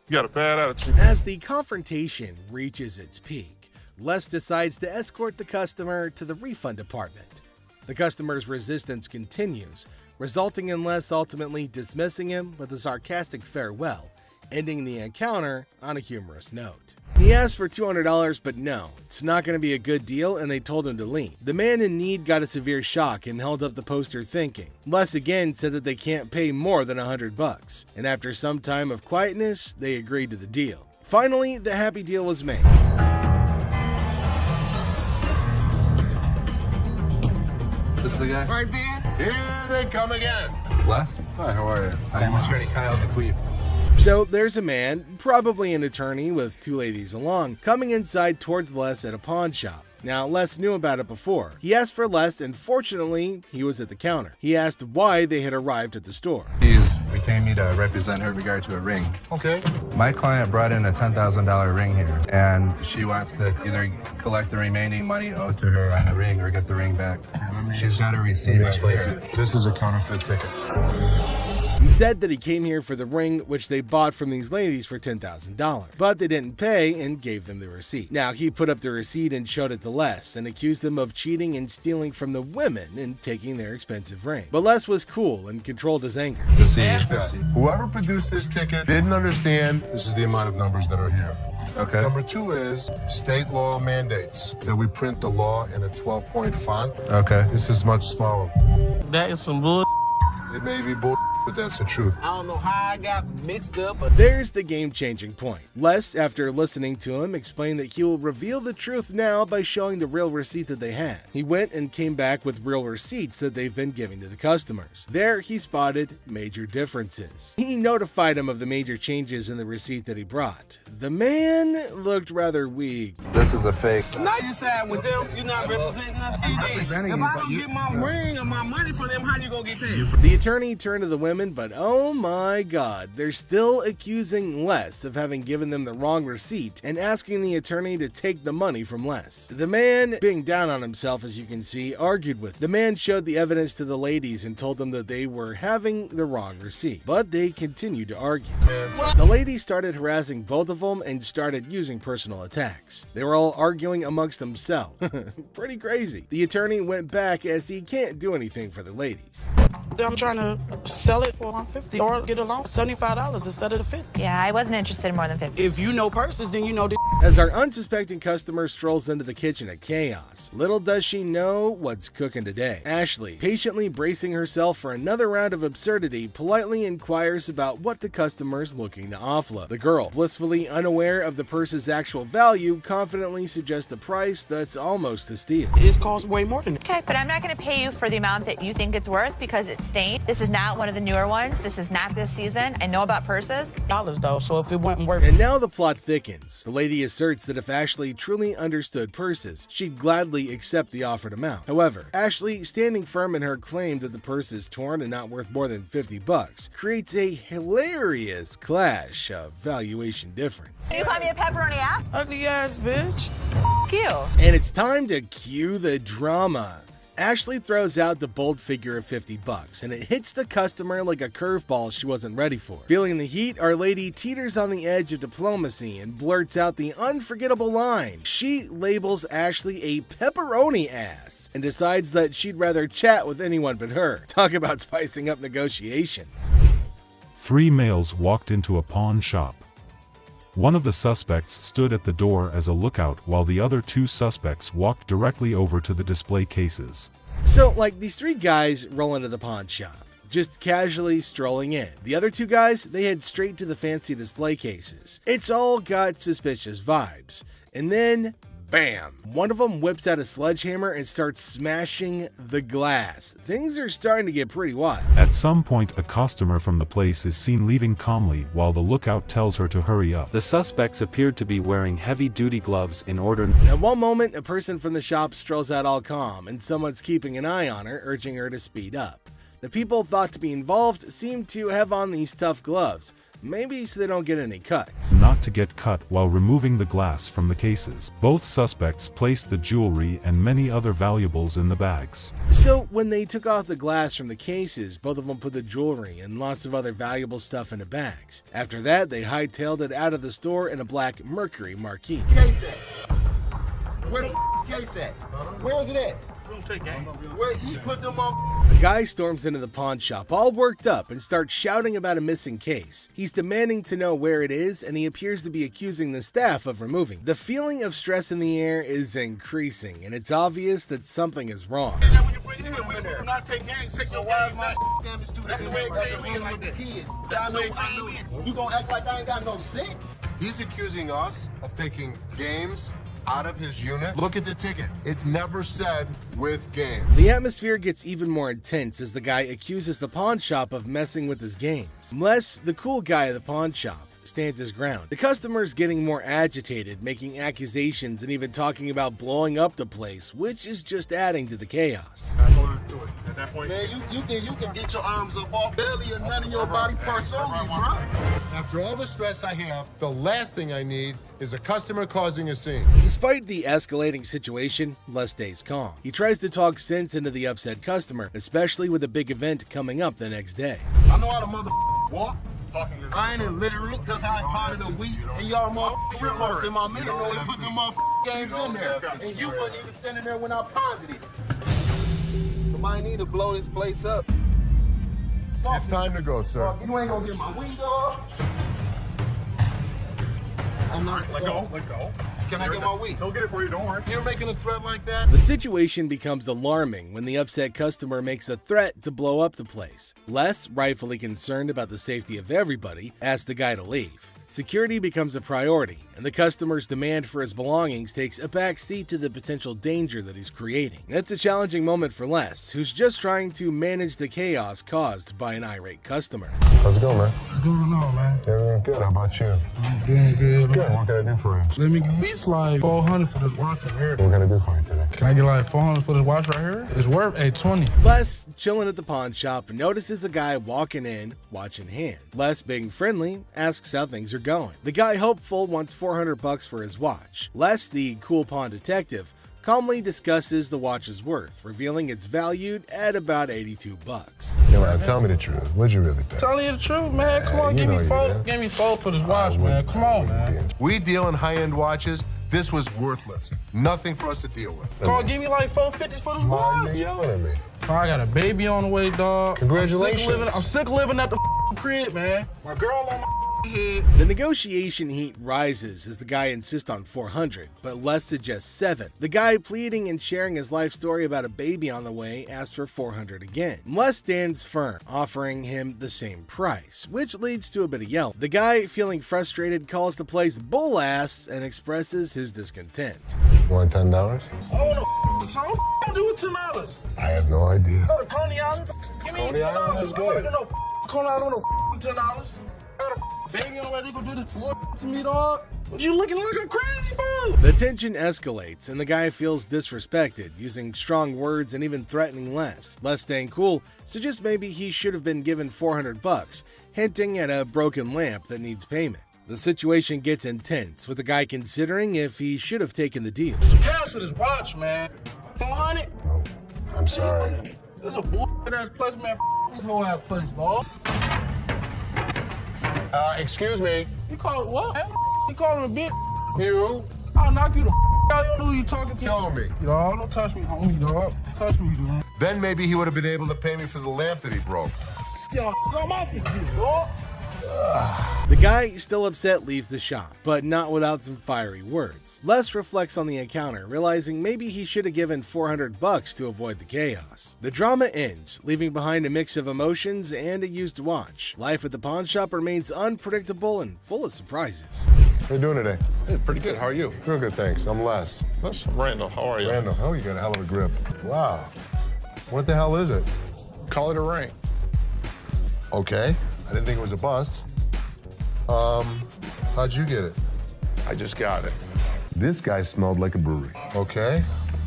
You got a bad attitude. As the confrontation reaches its peak, Les decides to escort the customer to the refund department. The customer's resistance continues, resulting in Les ultimately dismissing him with a sarcastic farewell, ending the encounter on a humorous note. He asked for $200, but no, it's not going to be a good deal, and they told him to leave. The man in need got a severe shock and held up the poster thinking. Les again said that they can't pay more than $100, and after some time of quietness, they agreed to the deal. Finally, the happy deal was made. This is the guy? Right there. Here they come again. Les? Hi, how are you? I'm attorney Kyle DeQueef. So there's a man, probably an attorney with two ladies along, coming inside towards Les at a pawn shop. Now, Les knew about it before. He asked for Les, and fortunately, he was at the counter. He asked why they had arrived at the store. She's retained me to represent her in regard to a ring. Okay. My client brought in a $10,000 ring here, and she wants to either collect the remaining money owed to her on the ring or get the ring back. She's got a receipt right here. This is a counterfeit ticket. He said that he came here for the ring, which they bought from these ladies for $10,000, but they didn't pay and gave them the receipt. Now, he put up the receipt and showed it to Les and accused them of cheating and stealing from the women and taking their expensive ring. But Les was cool and controlled his anger. Whoever produced this ticket didn't understand this is the amount of numbers that are here. Okay. Number two is state law mandates that we print the law in a 12-point font. Okay. This is much smaller. That is some bull. It may be bull, but that's the truth. I don't know how I got mixed up. There's the game-changing point. Les, after listening to him, explained that he will reveal the truth now by showing the real receipt that they had. He went and came back with real receipts that they've been giving to the customers. There, he spotted major differences. He notified him of the major changes in the receipt that he brought. The man looked rather weak. This is a fake. Now you side with them, you're not representing us. If I don't get my ring or my money from them, how you gonna get paid? The attorney turned to the women, but oh my god, they're still accusing Les of having given them the wrong receipt and asking the attorney to take the money from Les. The man, being down on himself as you can see, argued with them. The man showed the evidence to the ladies and told them that they were having the wrong receipt, but they continued to argue. The ladies started harassing both of them and started using personal attacks. They were all arguing amongst themselves. Pretty crazy. The attorney went back as he can't do anything for the ladies. I'm trying to sell it for $150 or get a loan for $75 instead of the $50. Yeah, I wasn't interested in more than 50. If you know purses, then you know the. As our unsuspecting customer strolls into the kitchen at chaos, little does she know what's cooking today. Ashley, patiently bracing herself for another round of absurdity, politely inquires about what the customer's looking to offload. The girl, blissfully unaware of the purse's actual value, confidently suggests a price that's almost a steal. It costs way more than that. Okay, but I'm not going to pay you for the amount that you think it's worth because it's stain. This is not one of the newer ones. This is not this season. I know about purses. Dollars though, so if it wasn't worth. And now the plot thickens. The lady asserts that if Ashley truly understood purses, she'd gladly accept the offered amount. However, Ashley, standing firm in her claim that the purse is torn and not worth more than $50, creates a hilarious clash of valuation difference. You call me a pepperoni ass? Ugly ass bitch. You. And it's time to cue the drama. Ashley throws out the bold figure of $50, and it hits the customer like a curveball she wasn't ready for. Feeling the heat, our lady teeters on the edge of diplomacy and blurts out the unforgettable line. She labels Ashley a pepperoni ass and decides that she'd rather chat with anyone but her. Talk about spicing up negotiations. 3 males walked into a pawn shop. One of the suspects stood at the door as a lookout while the other 2 suspects walked directly over to the display cases. So, like, these 3 guys roll into the pawn shop, just casually strolling in. The other 2 guys, they head straight to the fancy display cases. It's all got suspicious vibes. And then, bam! One of them whips out a sledgehammer and starts smashing the glass. Things are starting to get pretty wild. At some point, a customer from the place is seen leaving calmly while the lookout tells her to hurry up. The suspects appeared to be wearing heavy-duty gloves in order. At one moment, a person from the shop strolls out all calm, and someone's keeping an eye on her, urging her to speed up. The people thought to be involved seem to have on these tough gloves, maybe so they don't get any cuts. Not to get cut while removing the glass from the cases. Both suspects placed the jewelry and many other valuables in the bags. So when they took off the glass from the cases, both of them put the jewelry and lots of other valuable stuff into bags. After that, they hightailed it out of the store in a black Mercury Marquis. Case at? Where the case at? Where is it at? Where he put them on? The guy storms into the pawn shop all worked up and starts shouting about a missing case. He's demanding to know where it is, and he appears to be accusing the staff of removing. The feeling of stress in the air is increasing, and it's obvious that something is wrong. Do not take games. Take your wild my damage to the way it came like the kids. I know. You gonna act like I ain't got no sense? He's accusing us of taking games out of his unit. Look at the ticket. It never said with game. The atmosphere gets even more intense as the guy accuses the pawn shop of messing with his games. Les, the cool guy at the pawn shop, stands his ground. The customer's getting more agitated, making accusations and even talking about blowing up the place, which is just adding to the chaos. At that point, man, you think you can get your arms up off belly and none of your body parts on me, bro? After all the stress I have, the last thing I need is a customer causing a scene. Despite the escalating situation, Les stays calm. He tries to talk sense into the upset customer, especially with a big event coming up the next day. I know how to walk. I ain't illiterate because I potted a week and y'all motherfuckers in my middle and put them games in there. And you wasn't even standing there when I pondered it. Somebody need to blow this place up. It's time to go, sir. You ain't gonna get my window. I'm not. Let go. Can I get my weed? Don't get it for you, don't worry. You're making a threat like that? The situation becomes alarming when the upset customer makes a threat to blow up the place. Les, rightfully concerned about the safety of everybody, asks the guy to leave. Security becomes a priority, and the customer's demand for his belongings takes a back seat to the potential danger that he's creating. That's a challenging moment for Les, who's just trying to manage the chaos caused by an irate customer. How's it going, man? What's going on, man? Everything good. How about you? I'm doing good. Good. What can I do for you? Let me at least like $400 for this watch right here. What can I do for you today? Can I get like $400 for this watch right here? It's worth $20. Les, chilling at the pawn shop, notices a guy walking in, watch in hand. Les, being friendly, asks how things are going. The guy, hopeful, wants $400 for his watch. Les, the cool pawn detective, calmly discusses the watch's worth, revealing it's valued at about $82. Yeah, man, tell me the truth. What'd you really pay? Telling you the truth, man. Come on, give me four for this watch, man. Come on, man. We deal in high-end watches. This was worthless. Nothing for us to deal with. Come on, give me like $450 for this watch. You yelling at me? Oh, I got a baby on the way, dog. Congratulations. I'm sick of living at the crib, man. My girl on my head. The negotiation heat rises as the guy insists on 400, but Les suggests 7. The guy, pleading and sharing his life story about a baby on the way, asks for 400 again. Les stands firm, offering him the same price, which leads to a bit of yelling. The guy, feeling frustrated, calls the place bull ass and expresses his discontent. You want $10? Oh, no, so don't do it $10. I have no idea. Go to Coney Island. Give me Coney Island is $10. good. No, Coney Island on $10. Got a baby already. Go do this bull to me, dog. What you looking like a crazy fool? The tension escalates and the guy feels disrespected, using strong words and even threatening Les. Les, staying cool, suggests maybe he should have been given $400, hinting at a broken lamp that needs payment. The situation gets intense, with the guy considering if he should have taken the deal. Cash for this watch, man. 400? I'm sorry. This is a bullshit ass place, man. This whole ass place, dog. Excuse me. You call it what? You call him a bitch? You? I'll knock you the out. You don't know who you talking to. Tell me. Dog, don't touch me, homie, dog. Touch me, dude. Then maybe he would have been able to pay me for the lamp that he broke. Yo, I'm off you, dog. The guy, still upset, leaves the shop, but not without some fiery words. Les reflects on the encounter, realizing maybe he should have given $400 to avoid the chaos. The drama ends, leaving behind a mix of emotions and a used watch. Life at the pawn shop remains unpredictable and full of surprises. How you doing today? Hey, pretty good. How are you? Real good, thanks. I'm Les. I'm Randall. How are you? Randall, oh, you got a hell of a grip. Wow. What the hell is it? Call it a ring. Okay. I didn't think it was a bus. How'd you get it? I just got it. This guy smelled like a brewery. Okay.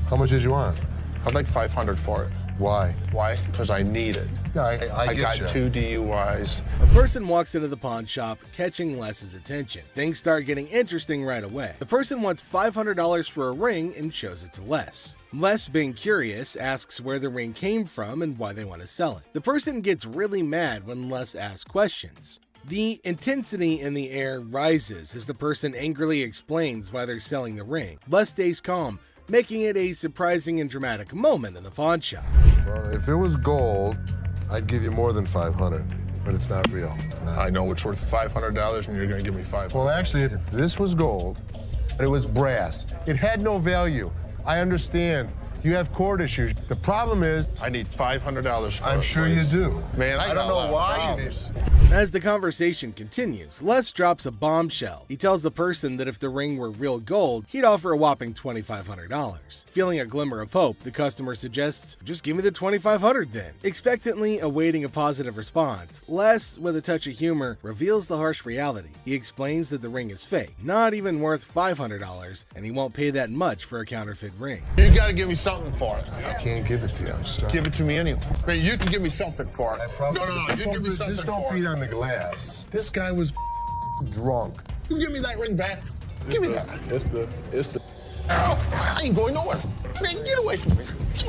How much did you want? I'd like 500 for it. Why? Why? Because I need it. Yeah, I got you. 2 DUIs. A person walks into the pawn shop, catching Les's attention. Things start getting interesting right away. The person wants $500 for a ring and shows it to Les. Les, being curious, asks where the ring came from and why they want to sell it. The person gets really mad when Les asks questions. The intensity in the air rises as the person angrily explains why they're selling the ring. Les stays calm, making it a surprising and dramatic moment in the pawn shop. Well, if it was gold, I'd give you more than 500, but it's not real. I know it's worth $500 and you're gonna give me 500. Well, actually, if this was gold, but it was brass, it had no value. I understand. You have court issues. The problem is, I need $500 for it. I'm sure you do. Man, I don't know why you need. As the conversation continues, Les drops a bombshell. He tells the person that if the ring were real gold, he'd offer a whopping $2,500. Feeling a glimmer of hope, the customer suggests, just give me the $2,500 then. Expectantly awaiting a positive response, Les, with a touch of humor, reveals the harsh reality. He explains that the ring is fake, not even worth $500, and he won't pay that much for a counterfeit ring. You gotta give me something for it. I can't give it to you. I'm sorry. Give it to me anyway. Man, you can give me something for it. No, you give me something Just don't for beat it. on the glass. This guy was drunk. You give me that ring back. Give me that. It's the. Ow, I ain't going nowhere. Man, get away from me. Get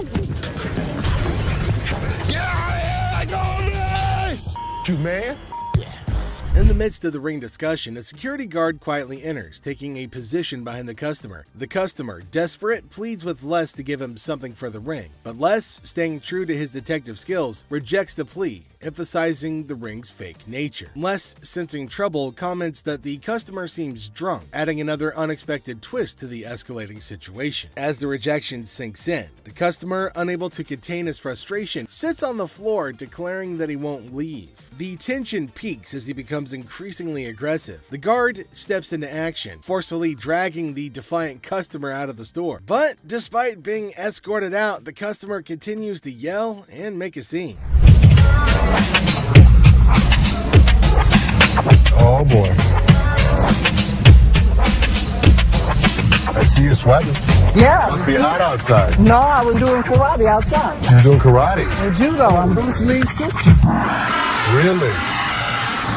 out of here! I go, man! You man? In the midst of the ring discussion, a security guard quietly enters, taking a position behind the customer. The customer, desperate, pleads with Les to give him something for the ring, but Les, staying true to his detective skills, rejects the plea, emphasizing the ring's fake nature. Les, sensing trouble, comments that the customer seems drunk, adding another unexpected twist to the escalating situation. As the rejection sinks in, the customer, unable to contain his frustration, sits on the floor, declaring that he won't leave. The tension peaks as he becomes increasingly aggressive. The guard steps into action, forcefully dragging the defiant customer out of the store. But despite being escorted out, the customer continues to yell and make a scene. Oh boy. I see you sweating. Yeah. Must be hot outside. No, I was doing karate outside. You're doing karate? And judo. I'm Bruce Lee's sister. Really?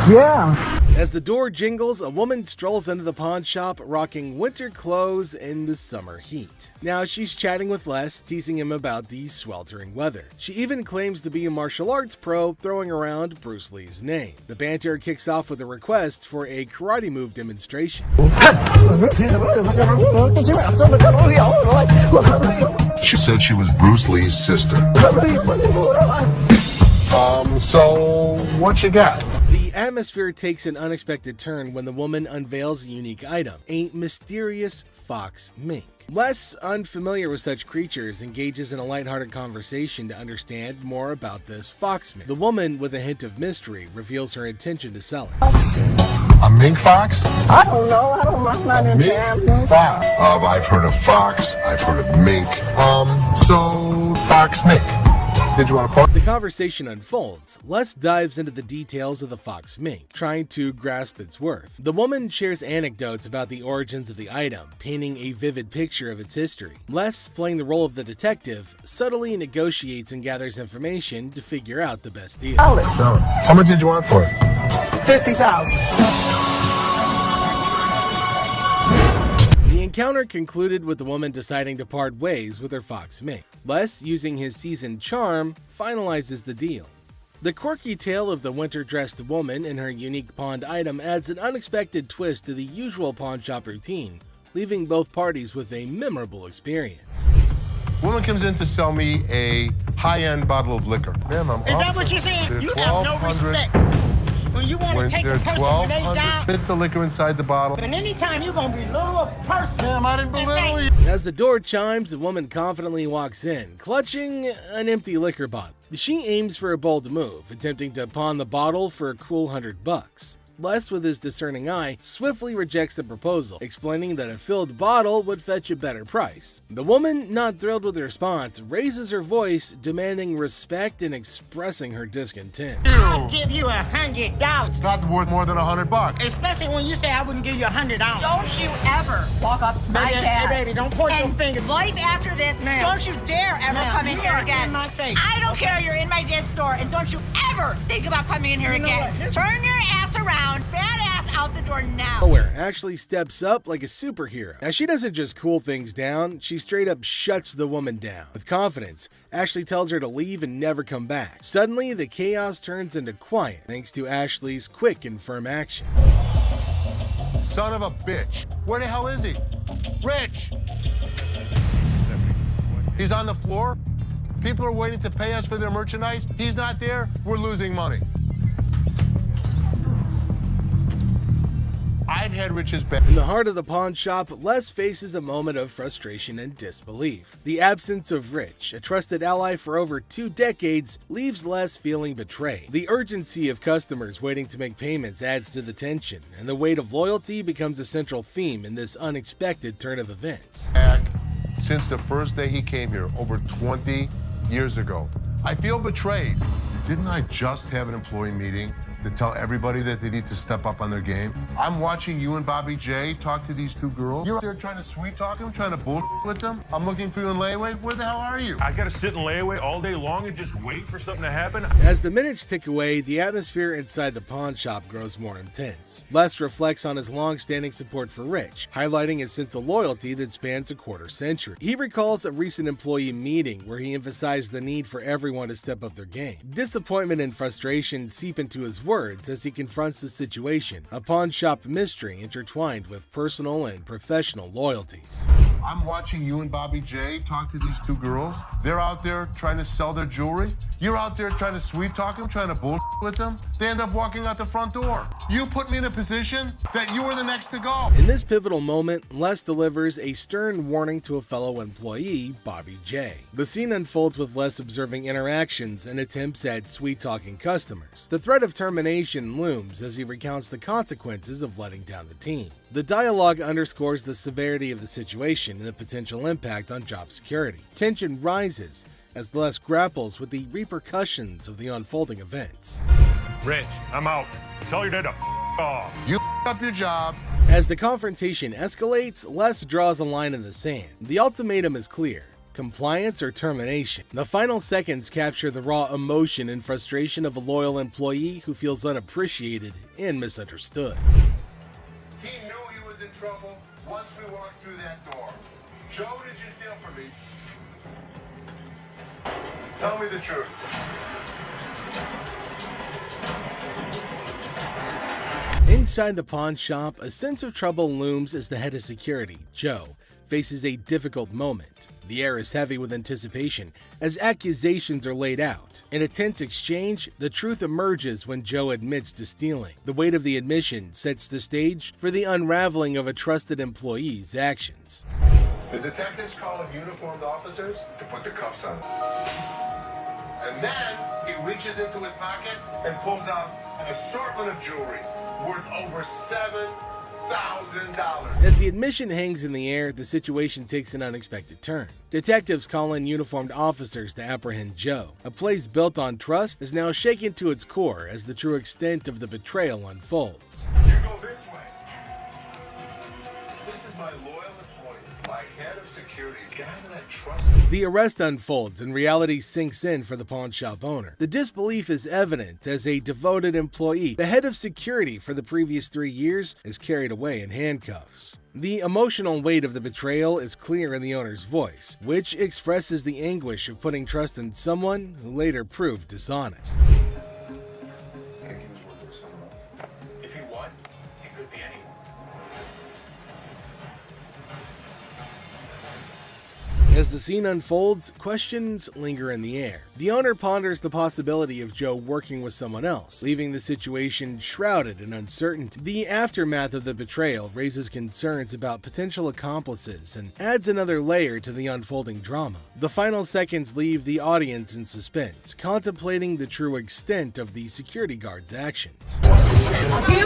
Yeah. As the door jingles, a woman strolls into the pawn shop rocking winter clothes in the summer heat. Now she's chatting with Les, teasing him about the sweltering weather. She even claims to be a martial arts pro, throwing around Bruce Lee's name. The banter kicks off with a request for a karate move demonstration. She said she was Bruce Lee's sister. So what you got? The atmosphere takes an unexpected turn when the woman unveils a unique item, a mysterious fox mink. Les, unfamiliar with such creatures, engages in a lighthearted conversation to understand more about this fox mink. The woman, with a hint of mystery, reveals her intention to sell it. A mink fox? I don't know. I'm not into animals. Fox. I've heard of fox. I've heard of mink. So fox mink. Did you want to post? As the conversation unfolds, Les dives into the details of the fox mink, trying to grasp its worth. The woman shares anecdotes about the origins of the item, painting a vivid picture of its history. Les, playing the role of the detective, subtly negotiates and gathers information to figure out the best deal. So, how much did you want for it? $50,000. The encounter concluded with the woman deciding to part ways with her fox mink. Les, using his seasoned charm, finalizes the deal. The quirky tale of the winter-dressed woman and her unique pawned item adds an unexpected twist to the usual pawn shop routine, leaving both parties with a memorable experience. Woman comes in to sell me a high-end bottle of liquor. Ma'am, I'm Is that what you're saying? You have no respect. When you want to take a person when they die, fit the liquor inside the bottle. and anytime you're going to be little a person. Ma'am, I didn't belittle you. As the door chimes, the woman confidently walks in, clutching an empty liquor bottle. She aims for a bold move, attempting to pawn the bottle for a cool $100. Les, with his discerning eye, swiftly rejects the proposal, explaining that a filled bottle would fetch a better price. The woman, not thrilled with the response, raises her voice, demanding respect and expressing her discontent. I'll give you $100. It's not worth more than $100. Especially when you say I wouldn't give you $100. Don't you ever walk up to my dad. Hey, baby, don't point your finger. Life after this, don't you dare ever come in here again. In my face. I don't care, you're in my dad's store, and don't you ever think about coming in here again. Turn your ass around, badass out the door now. Nowhere, Ashley steps up like a superhero. Now, she doesn't just cool things down, she straight up shuts the woman down. With confidence, Ashley tells her to leave and never come back. Suddenly, the chaos turns into quiet thanks to Ashley's quick and firm action. Son of a bitch. Where the hell is he? Rich! He's on the floor. People are waiting to pay us for their merchandise. He's not there. We're losing money. I'd had Rich's back. In the heart of the pawn shop, Les faces a moment of frustration and disbelief. The absence of Rich, a trusted ally for over 2 decades, leaves Les feeling betrayed. The urgency of customers waiting to make payments adds to the tension, and the weight of loyalty becomes a central theme in this unexpected turn of events. Since the first day he came here, over 20 years ago. I feel betrayed. Didn't I just have an employee meeting to tell everybody that they need to step up on their game? I'm watching you and Bobby J talk to these 2 girls. You're out there trying to sweet talk them, trying to bullshit with them. I'm looking for you in layaway. Where the hell are you? I gotta sit in layaway all day long and just wait for something to happen? As the minutes tick away, the atmosphere inside the pawn shop grows more intense. Les reflects on his long-standing support for Rich, highlighting his sense of loyalty that spans a quarter century. He recalls a recent employee meeting where he emphasized the need for everyone to step up their game. Disappointment and frustration seep into his words as he confronts the situation, a pawn shop mystery intertwined with personal and professional loyalties. I'm watching you and Bobby J talk to these 2 girls. They're out there trying to sell their jewelry. You're out there trying to sweet talk them, trying to bullshit with them. They end up walking out the front door. You put me in a position that you were the next to go. In this pivotal moment, Les delivers a stern warning to a fellow employee, Bobby J. The scene unfolds with Les observing interactions and attempts at sweet-talking customers. The threat of termination looms as he recounts the consequences of letting down the team. The dialogue underscores the severity of the situation and the potential impact on job security. Tension rises as Les grapples with the repercussions of the unfolding events. Rich, I'm out. Tell your dad to off. You up your job. As the confrontation escalates, Les draws a line in the sand. The ultimatum is clear: compliance or termination. The final seconds capture the raw emotion and frustration of a loyal employee who feels unappreciated and misunderstood. He knew he was in trouble once we walked through that door. Joe, did you steal from me? Tell me the truth. Inside the pawn shop, a sense of trouble looms as the head of security, Joe, faces a difficult moment. The air is heavy with anticipation as accusations are laid out. In a tense exchange, the truth emerges when Joe admits to stealing. The weight of the admission sets the stage for the unraveling of a trusted employee's actions. The detectives call in uniformed officers to put the cuffs on. And then he reaches into his pocket and pulls out an assortment of jewelry worth over $7,000. As the admission hangs in the air, the situation takes an unexpected turn. Detectives call in uniformed officers to apprehend Joe. A place built on trust is now shaken to its core as the true extent of the betrayal unfolds. You go this way. This is my loyal employee, my head of security, a guy that I trust. The arrest unfolds and reality sinks in for the pawn shop owner. The disbelief is evident as a devoted employee, the head of security for the previous 3 years, is carried away in handcuffs. The emotional weight of the betrayal is clear in the owner's voice, which expresses the anguish of putting trust in someone who later proved dishonest. If he was, he could be anyone. As the scene unfolds, questions linger in the air. The owner ponders the possibility of Joe working with someone else, leaving the situation shrouded in uncertainty. The aftermath of the betrayal raises concerns about potential accomplices and adds another layer to the unfolding drama. The final seconds leave the audience in suspense, contemplating the true extent of the security guard's actions. Are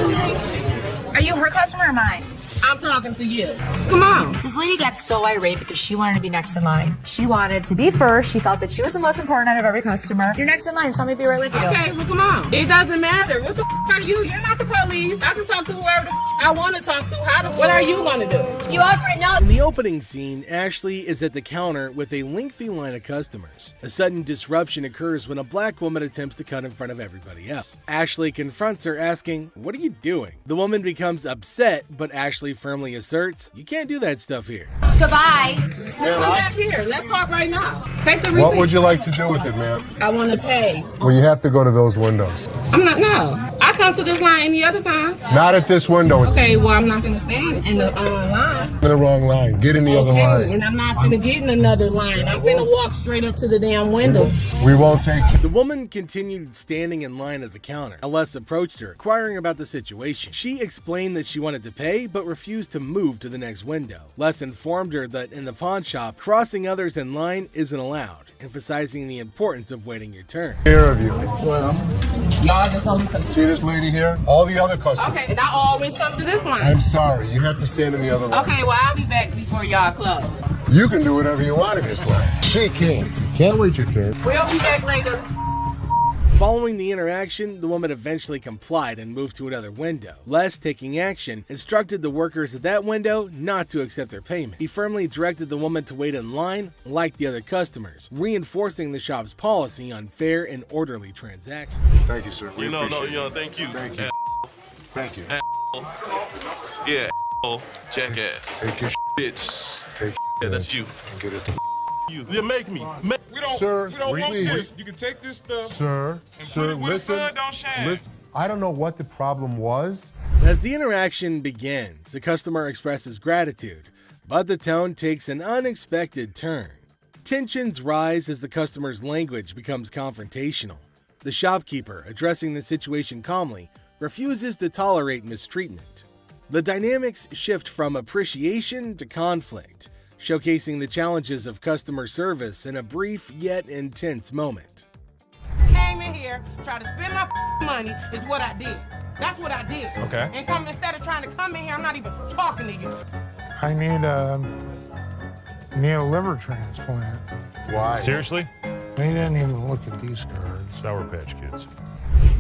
you her customer or mine? I'm talking to you. Come on. This lady got so irate because she wanted to be next in line. She wanted to be first. She felt that she was the most important out of every customer. You're next in line, so let me be right with you. Okay, well, come on. It doesn't matter. What the are you? You're not the police. I can talk to whoever I want to talk to. What are you going to do? You already know. In the opening scene, Ashley is at the counter with a lengthy line of customers. A sudden disruption occurs when a black woman attempts to cut in front of everybody else. Ashley confronts her, asking, "What are you doing?" The woman becomes upset, but Ashley firmly asserts, "You can't do that stuff here." Goodbye. Come back here. Let's talk right now. Take the receipt. What would you like to do with it, ma'am? I want to pay. Well, you have to go to those windows. I'm not now. I come to this line any other time. Not at this window. It's Okay, well, I'm not going to stand in the line. in the wrong line. Get in the other line. And I'm not going to get in another line. I'm going to walk straight up to the damn window. We won't take you. The woman continued standing in line at the counter. Les approached her, inquiring about the situation. She explained that she wanted to pay, but refused to move to the next window. Les informed her that in the pawn shop, crossing others in line isn't allowed, emphasizing the importance of waiting your turn. Here of you. Well, y'all just only come. See this lady here? All the other customers. Okay, and I always come to this line. I'm sorry. You have to stand in the other line. Okay, well, I'll be back before y'all close. You can do whatever you want in this line. She can't. Can't wait your turn. We'll be back later. Following the interaction, the woman eventually complied and moved to another window. Les, taking action, instructed the workers at that window not to accept her payment. He firmly directed the woman to wait in line like the other customers, reinforcing the shop's policy on fair and orderly transactions. Thank you, sir. We appreciate it. Thank you. Thank you. Thank you. Yeah, jackass. Take your Bitch. Take Yeah, that's you. and get it to You. You make me. We don't, Sir, we don't want please. this. You can take this stuff. Sir, And sir, put it where the listen. sun don't shine. Listen. I don't know what the problem was. As the interaction begins, the customer expresses gratitude, but the tone takes an unexpected turn. Tensions rise as the customer's language becomes confrontational. The shopkeeper, addressing the situation calmly, refuses to tolerate mistreatment. The dynamics shift from appreciation to conflict, showcasing the challenges of customer service in a brief yet intense moment. Came in here, tried to spend my money is what I did. That's what I did. Okay. And come instead of trying to come in here, I'm not even talking to you. I need a liver transplant. Why? Seriously? They didn't even look at these cards. Sour Patch Kids.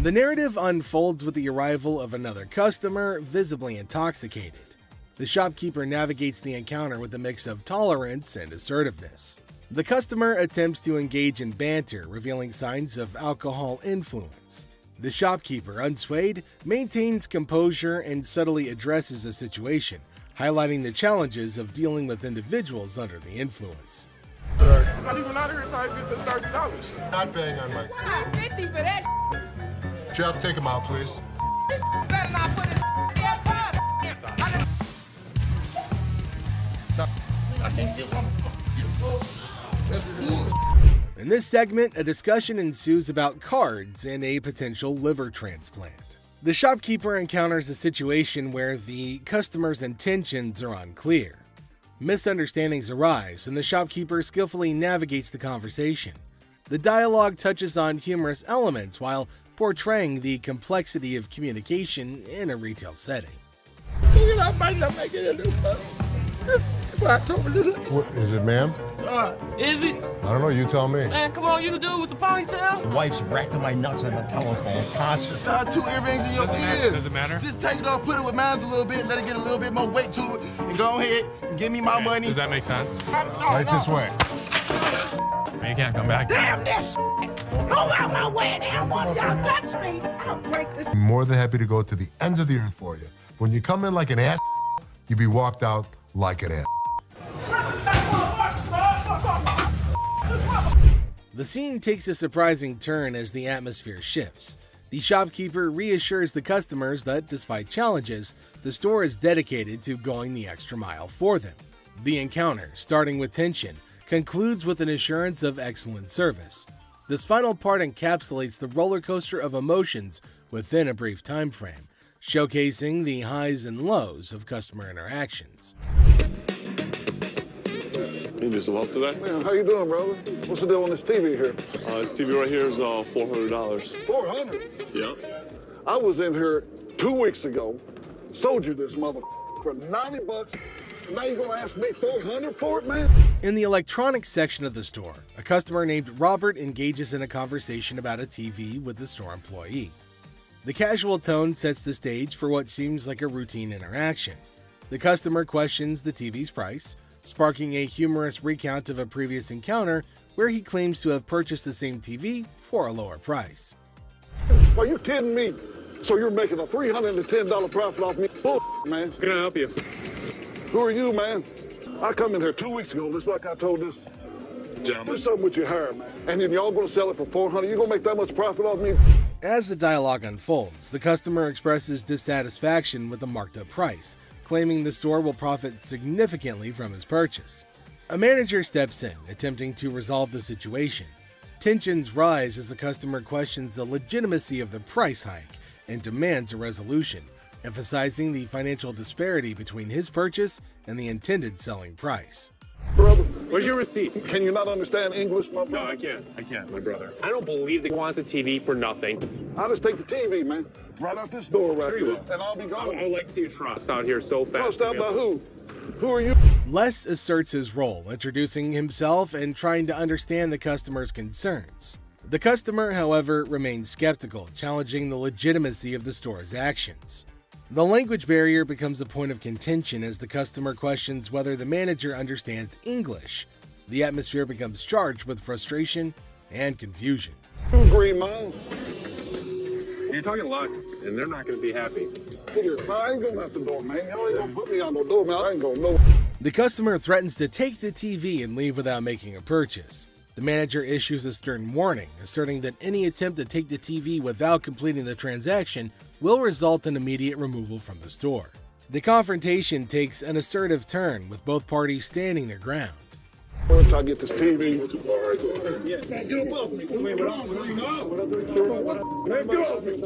The narrative unfolds with the arrival of another customer, visibly intoxicated. The shopkeeper navigates the encounter with a mix of tolerance and assertiveness. The customer attempts to engage in banter, revealing signs of alcohol influence. The shopkeeper, unswayed, maintains composure and subtly addresses the situation, highlighting the challenges of dealing with individuals under the influence. I'm not even out here so I get this $30. Not paying on my. $50 for that. Jeff, take him out, please. Better not put it in your car. I can't get one. In this segment, a discussion ensues about cards and a potential liver transplant. The shopkeeper encounters a situation where the customer's intentions are unclear. Misunderstandings arise, and the shopkeeper skillfully navigates the conversation. The dialogue touches on humorous elements while portraying the complexity of communication in a retail setting. What, is it, ma'am? Is it? I don't know. You tell me. Man, come on, you the dude with the ponytail? The wife's racking my nuts on the telephone constantly. Just tie 2 earrings in your ears. Does it matter? Just take it off, put it with mine a little bit, let it get a little bit more weight to it, and go ahead and give me my money. Does that make sense? Right this way. You can't come back. Damn this! Go out my way now! One of y'all touch me! I'll break this. I'm more than happy to go to the ends of the earth for you. When you come in like an ass, you be walked out like an ass. The scene takes a surprising turn as the atmosphere shifts. The shopkeeper reassures the customers that, despite challenges, the store is dedicated to going the extra mile for them. The encounter, starting with tension, concludes with an assurance of excellent service. This final part encapsulates the roller coaster of emotions within a brief time frame, showcasing the highs and lows of customer interactions. You need some help today? Man, how you doing, brother? What's the deal on this TV here? This TV right here is $400. $400? Yeah. I was in here 2 weeks ago, sold you this mother for $90. Now you're gonna ask me $400 for it, man? In the electronics section of the store, a customer named Robert engages in a conversation about a TV with the store employee. The casual tone sets the stage for what seems like a routine interaction. The customer questions the TV's price, sparking a humorous recount of a previous encounter where he claims to have purchased the same TV for a lower price. Are you kidding me? So you're making a $310 profit off me? Bull, man. Can I help you? Who are you, man? I come in here 2 weeks ago, just like I told this Gentlemen. do something with your hair, man. And then y'all gonna sell it for $400. You gonna make that much profit off me? As the dialogue unfolds, the customer expresses dissatisfaction with the marked up price, claiming the store will profit significantly from his purchase. A manager steps in, attempting to resolve the situation. Tensions rise as the customer questions the legitimacy of the price hike and demands a resolution, emphasizing the financial disparity between his purchase and the intended selling price. Brother, Where's your receipt? can you not understand English, my brother? No, I can't, my brother. I don't believe that he wants a TV for nothing. I'll just take the TV, man. Right out this door right Sure you here, will. and I'll be gone. I would like to see a trust out here so fast. Trust out by who? Who are you? Les asserts his role, introducing himself and trying to understand the customer's concerns. The customer, however, remains skeptical, challenging the legitimacy of the store's actions. The language barrier becomes a point of contention as the customer questions whether the manager understands English. The atmosphere becomes charged with frustration and confusion. 2 Green Mile. You're talking luck, and they're not going to be happy. Here, I ain't going out the door, man. Y'all ain't gonna put me on no door, man. I ain't gonna know. The customer threatens to take the TV and leave without making a purchase. The manager issues a stern warning, asserting that any attempt to take the TV without completing the transaction will result in immediate removal from the store. The confrontation takes an assertive turn, with both parties standing their ground. Once I get this TV, man, get above me. Get off me.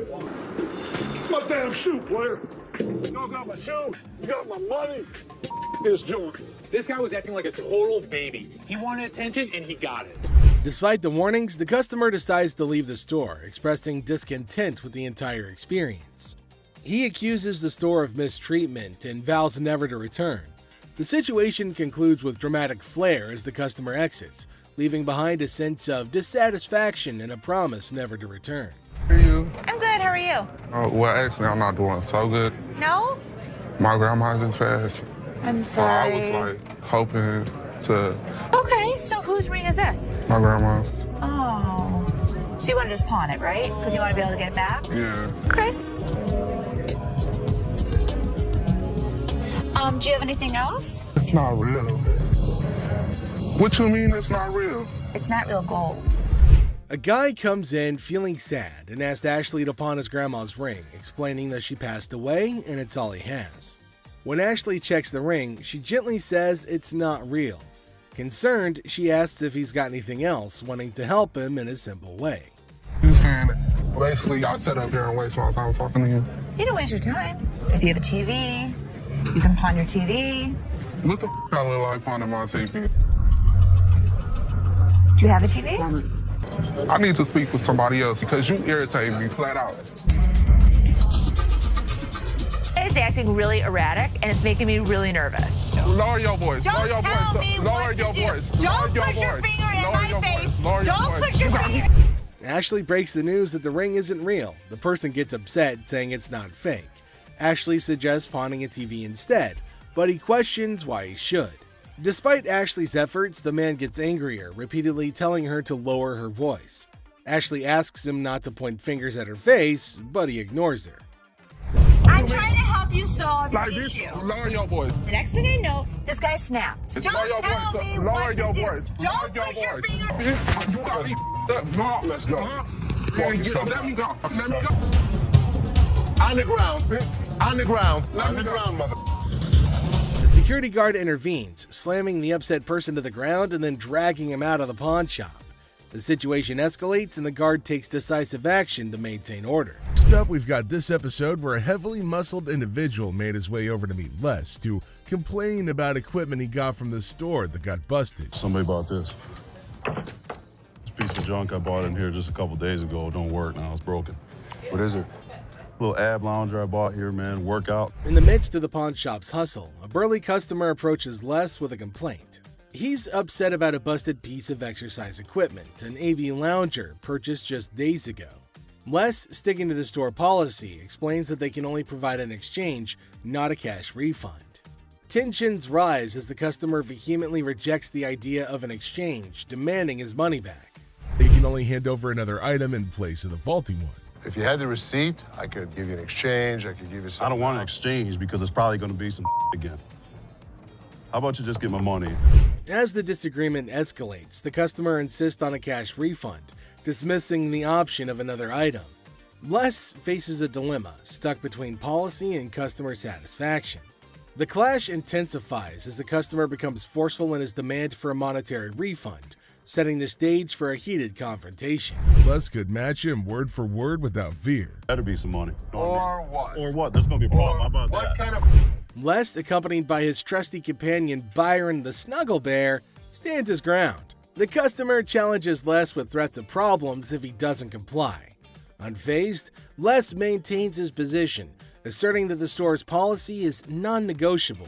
Get my damn shoe, player. You don't got my shoe. You got my money. It's joint. This guy was acting like a total baby. He wanted attention, and he got it. Despite the warnings, the customer decides to leave the store, expressing discontent with the entire experience. He accuses the store of mistreatment and vows never to return. The situation concludes with dramatic flair as the customer exits, leaving behind a sense of dissatisfaction and a promise never to return. How are you? I'm good. How are you? Well, actually, I'm not doing so good. No? My grandma just passed. I'm So I sorry. was like hoping to Okay, so whose ring is this? my grandma's. Oh. So you want to just pawn it, right? Because you want to be able to get it back? Yeah. Okay. Do you have anything else? It's not real. What you mean it's not real? It's not real gold. A guy comes in feeling sad and asks Ashley to pawn his grandma's ring, explaining that she passed away and it's all he has. When Ashley checks the ring, she gently says it's not real. Concerned, she asks if he's got anything else, wanting to help him in a simple way. You saying basically y'all set up here and waste my time talking to you? You don't waste your time. If you have a TV, you can pawn your TV. What the I look like pawning my TV? Do you have a TV? I need to speak with somebody else because you irritate me flat out. It's acting really erratic and it's making me really nervous. Lower your voice. Don't Lower your tell voice. me Lower what your to do. voice. Don't Lower put your voice. finger in Lower my your face. voice. Lower your Don't voice. put your finger. Ashley breaks the news that the ring isn't real. The person gets upset, saying it's not fake. Ashley suggests pawning a TV instead, but he questions why he should. Despite Ashley's efforts, the man gets angrier, repeatedly telling her to lower her voice. Ashley asks him not to point fingers at her face, but he ignores her. I'm trying to help you solve Like the this, issue. lower your voice. The next thing I know, this guy snapped. Lower Don't your tell voice. me Lower what your to do. voice. Don't Lower put your your voice. finger. You got me up. Let's go. Let me go. Let me go. On the ground. On the ground. On the ground, mother. The security guard intervenes, slamming the upset person to the ground and then dragging him out of the pawn shop. The situation escalates and the guard takes decisive action to maintain order. Next up, we've got this episode where a heavily muscled individual made his way over to meet Les to complain about equipment he got from the store that got busted. Somebody bought this. This piece of junk I bought in here just a couple days ago don't work now. It's broken. What is it? Little ab lounger I bought here, man. Workout. In the midst of the pawn shop's hustle, a burly customer approaches Les with a complaint. He's upset about a busted piece of exercise equipment, an AV lounger purchased just days ago. Les, sticking to the store policy, explains that they can only provide an exchange, not a cash refund. Tensions rise as the customer vehemently rejects the idea of an exchange, demanding his money back. They can only hand over another item in place of the faulty one. If you had the receipt, I could give you an exchange. I could give you something. I don't want an exchange because it's probably going to be some again. How about you just get my money? As the disagreement escalates, the customer insists on a cash refund, dismissing the option of another item. Les faces a dilemma, stuck between policy and customer satisfaction. The clash intensifies as the customer becomes forceful in his demand for a monetary refund, setting the stage for a heated confrontation. Les could match him word for word without fear. Better be some money. Or what? Or what? There's going to be a problem. How about What that? kind of... Les, accompanied by his trusty companion Byron the Snuggle Bear, stands his ground. The customer challenges Les with threats of problems if he doesn't comply. Unfazed, Les maintains his position, asserting that the store's policy is non-negotiable.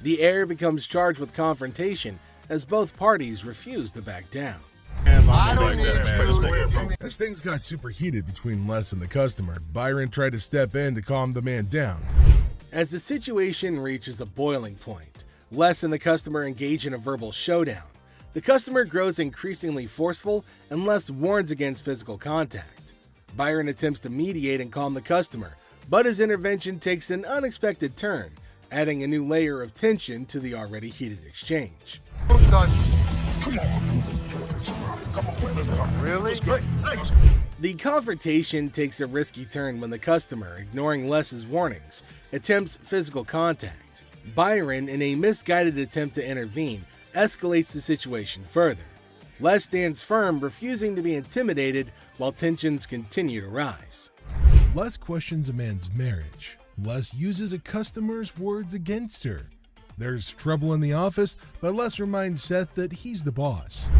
The heir becomes charged with confrontation as both parties refuse to back down. I don't need food. As things got super heated between Les and the customer, Byron tried to step in to calm the man down. As the situation reaches a boiling point, Les and the customer engage in a verbal showdown. The customer grows increasingly forceful and Les warns against physical contact. Byron attempts to mediate and calm the customer, but his intervention takes an unexpected turn, adding a new layer of tension to the already heated exchange. Come on. Really? The confrontation takes a risky turn when the customer, ignoring Les's warnings, attempts physical contact. Byron, in a misguided attempt to intervene, escalates the situation further. Les stands firm, refusing to be intimidated while tensions continue to rise. Les questions a man's marriage. Les uses a customer's words against her. There's trouble in the office, but Les reminds Seth that he's the boss.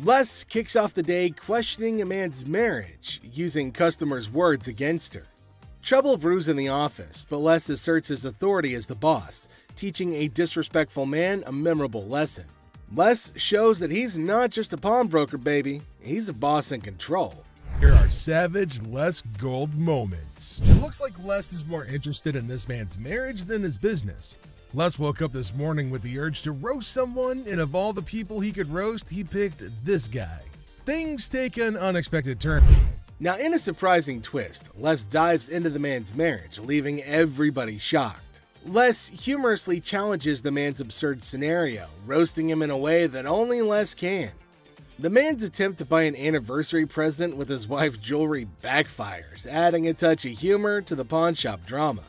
Les kicks off the day questioning a man's marriage, using customers' words against her. Trouble brews in the office, but Les asserts his authority as the boss, teaching a disrespectful man a memorable lesson. Les shows that he's not just a pawnbroker, baby. He's a boss in control. Here are savage Les Gold moments. It looks like Les is more interested in this man's marriage than his business. Les woke up this morning with the urge to roast someone, and of all the people he could roast, he picked this guy. Things take an unexpected turn. Now, in a surprising twist, Les dives into the man's marriage, leaving everybody shocked. Les humorously challenges the man's absurd scenario, roasting him in a way that only Les can. The man's attempt to buy an anniversary present with his wife's jewelry backfires, adding a touch of humor to the pawn shop drama.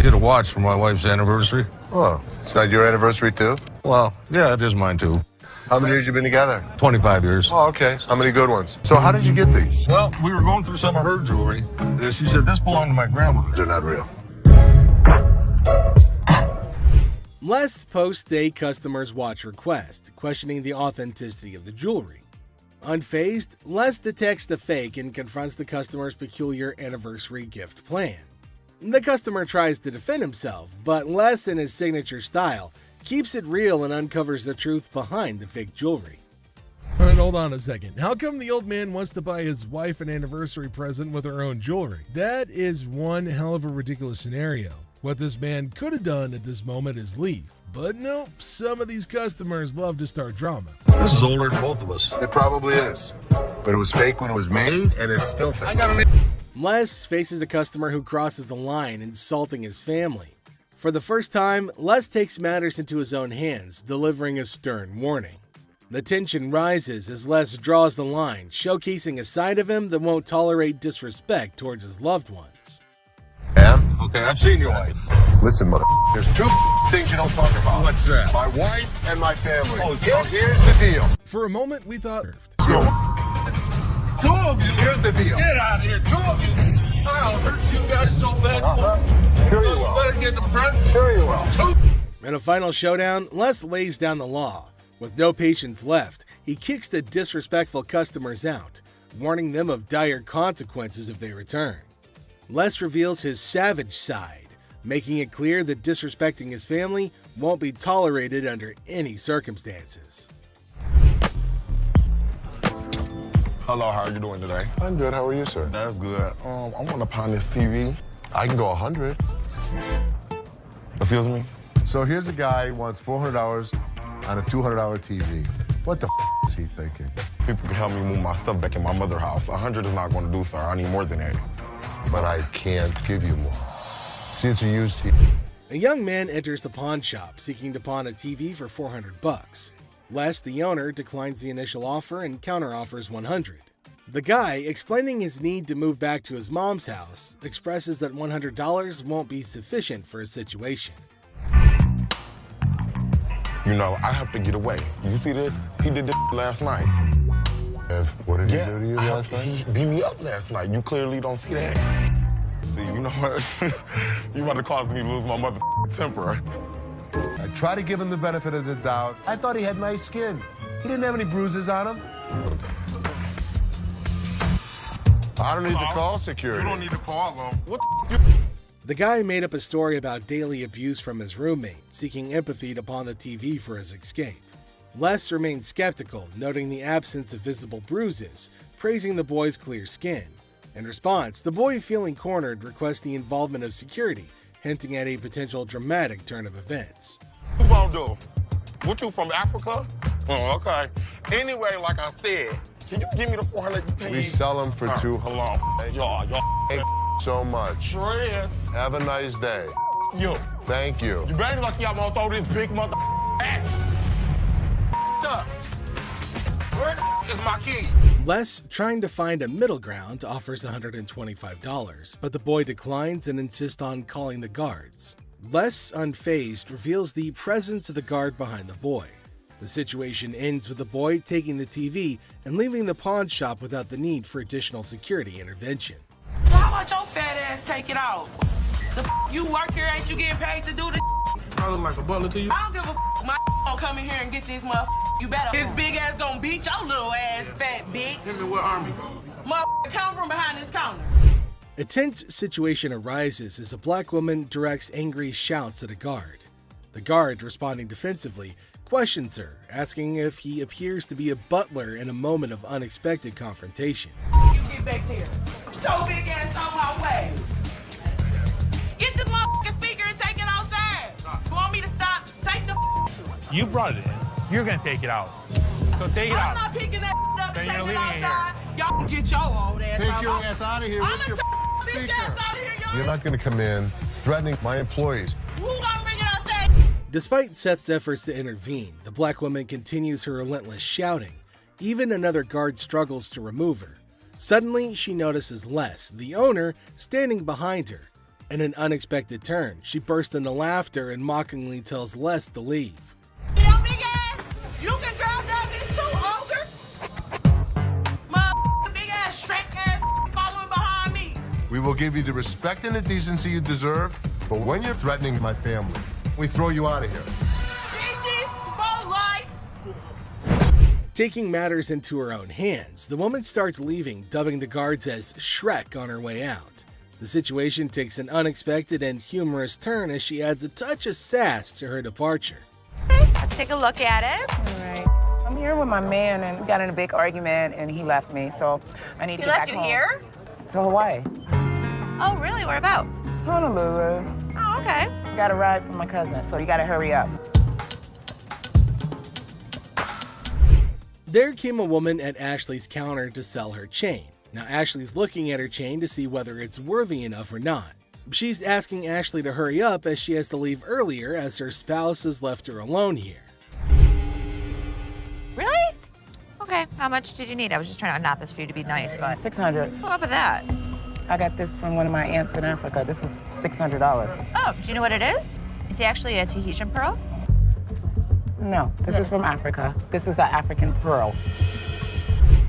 Get a watch for my wife's anniversary. Oh, it's not your anniversary too? Well, yeah, it is mine too. How many years you been together? 25 years. Oh, okay. How many good ones? So how did you get these? Well, we were going through some of her jewelry. She said this belonged to my grandmother. They're not real. Les posts a customer's watch request, questioning the authenticity of the jewelry. Unfazed, Les detects the fake and confronts the customer's peculiar anniversary gift plan. The customer tries to defend himself, but Les, in his signature style, keeps it real and uncovers the truth behind the fake jewelry. And hold on a second. How come the old man wants to buy his wife an anniversary present with her own jewelry? That is one hell of a ridiculous scenario. What this man could have done at this moment is leave. But nope, some of these customers love to start drama. This is older than both of us. It probably is. But it was fake when it was made, and it's still fake. Les faces a customer who crosses the line, insulting his family. For the first time, Les takes matters into his own hands, delivering a stern warning. The tension rises as Les draws the line, showcasing a side of him that won't tolerate disrespect towards his loved ones. Yeah? Okay, I've seen your wife. Listen, mother, there's two things you don't talk about. What's that? My wife and my family. Oh, so here's the deal. For a moment, we thought... Two of you. Here's the deal. Get out of here, two of you. I'll hurt you guys so bad. Sure you will. Better get in the front. Sure you will. In a final showdown, Les lays down the law. With no patience left, he kicks the disrespectful customers out, warning them of dire consequences if they return. Les reveals his savage side, making it clear that disrespecting his family won't be tolerated under any circumstances. Hello, how are you doing today? I'm good. How are you, sir? That's good. I want to pawn this TV. I can go 100. Excuse me? So here's a guy who wants $400 on a $200 TV. What the is he thinking? People can help me move my stuff back in my mother's house. 100 is not going to do, sir. I need more than that. But I can't give you more. See, it's a used TV. A young man enters the pawn shop, seeking to pawn a TV for $400. Les, the owner, declines the initial offer and counteroffers $100. The guy, explaining his need to move back to his mom's house, expresses that $100 won't be sufficient for his situation. You know, I have to get away. You see this? He did this last night. What did he do to you last night? He beat me up last night. You clearly don't see that. See, you know what? You about to cause me to lose my mother temper. I try to give him the benefit of the doubt. I thought he had nice skin. He didn't have any bruises on him. I don't need to call security. You don't need to call them. What The guy made up a story about daily abuse from his roommate, seeking empathy to pawn the TV for his escape. Les remained skeptical, noting the absence of visible bruises, praising the boy's clear skin. In response, the boy, feeling cornered, requests the involvement of security, hinting at a potential dramatic turn of events. What you gonna do? What, you from Africa? Oh, okay. Anyway, like I said, can you give me the 400 you paid? We sell them for $200. Hold on. Y'all. Thank so much. Sure is. Have a nice day. You. Thank you. You better lucky I'm gonna throw this big mother ass. Up. Where is my key? Les, trying to find a middle ground, offers $125, but the boy declines and insists on calling the guards. Les, unfazed, reveals the presence of the guard behind the boy. The situation ends with the boy taking the TV and leaving the pawn shop without the need for additional security intervention. How about your fat ass take it out? You work here, ain't you getting paid to do this? I look like a butler to you. I don't give a my gonna come in here and get this motherfucker. You better. His big ass gonna beat your little ass, fat bitch. Him in what army? Motherfucker, come from behind this counter. A tense situation arises as a black woman directs angry shouts at a guard. The guard, responding defensively, questions her, asking if he appears to be a butler in a moment of unexpected confrontation. You get back here. Your big ass on my way. Get this motherfucking speaker and take it outside. You want me to stop? Take the You brought it in. You're gonna take it out. So take it out. I'm not picking that up Then and you're taking it leaving it outside. Y'all can get your old ass Take out. your ass out of here. I'm What's your gonna bitch ass out of here, y'all. You're not going to come in threatening my employees. Who gonna bring it outside? Despite Seth's efforts to intervene, the black woman continues her relentless shouting. Even another guard struggles to remove her. Suddenly, she notices Les, the owner, standing behind her. In an unexpected turn, she bursts into laughter and mockingly tells Les to leave. You know, big ass, you can drive that bitch too, ogre. My big ass, Shrek ass following behind me. We will give you the respect and the decency you deserve, but when you're threatening my family, we throw you out of here. Bitches, for life. Taking matters into her own hands, the woman starts leaving, dubbing the guards as Shrek on her way out. The situation takes an unexpected and humorous turn as she adds a touch of sass to her departure. Let's take a look at it. All right. I'm here with my man, and we got in a big argument, and he left me, so I need to get back home. He left you here? To Hawaii. Oh, really? Where about? Honolulu. Oh, okay. Got a ride from my cousin, so you gotta hurry up. There came a woman at Ashley's counter to sell her chain. Now Ashley's looking at her chain to see whether it's worthy enough or not. She's asking Ashley to hurry up as she has to leave earlier as her spouse has left her alone here. Really? Okay, how much did you need? I was just trying to knot this for you to be nice, but... $600. What up with that? I got this from one of my aunts in Africa. This is $600. Oh, do you know what it is? It's actually a Tahitian pearl. No, this is from Africa. This is an African pearl.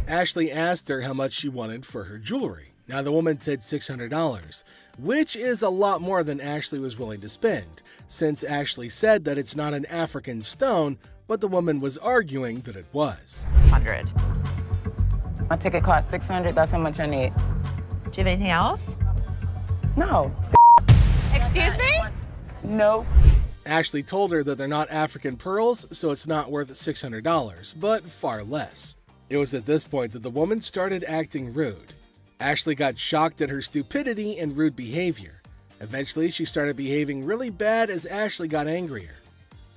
Ashley asked her how much she wanted for her jewelry. Now the woman said $600, which is a lot more than Ashley was willing to spend, since Ashley said that it's not an African stone, but the woman was arguing that it was. 600. My ticket cost $600. That's how much I need. Do you have anything else? No. Excuse me? No. Ashley told her that they're not African pearls, so it's not worth $600, but far less. It was at this point that the woman started acting rude. Ashley got shocked at her stupidity and rude behavior. Eventually, she started behaving really bad as Ashley got angrier.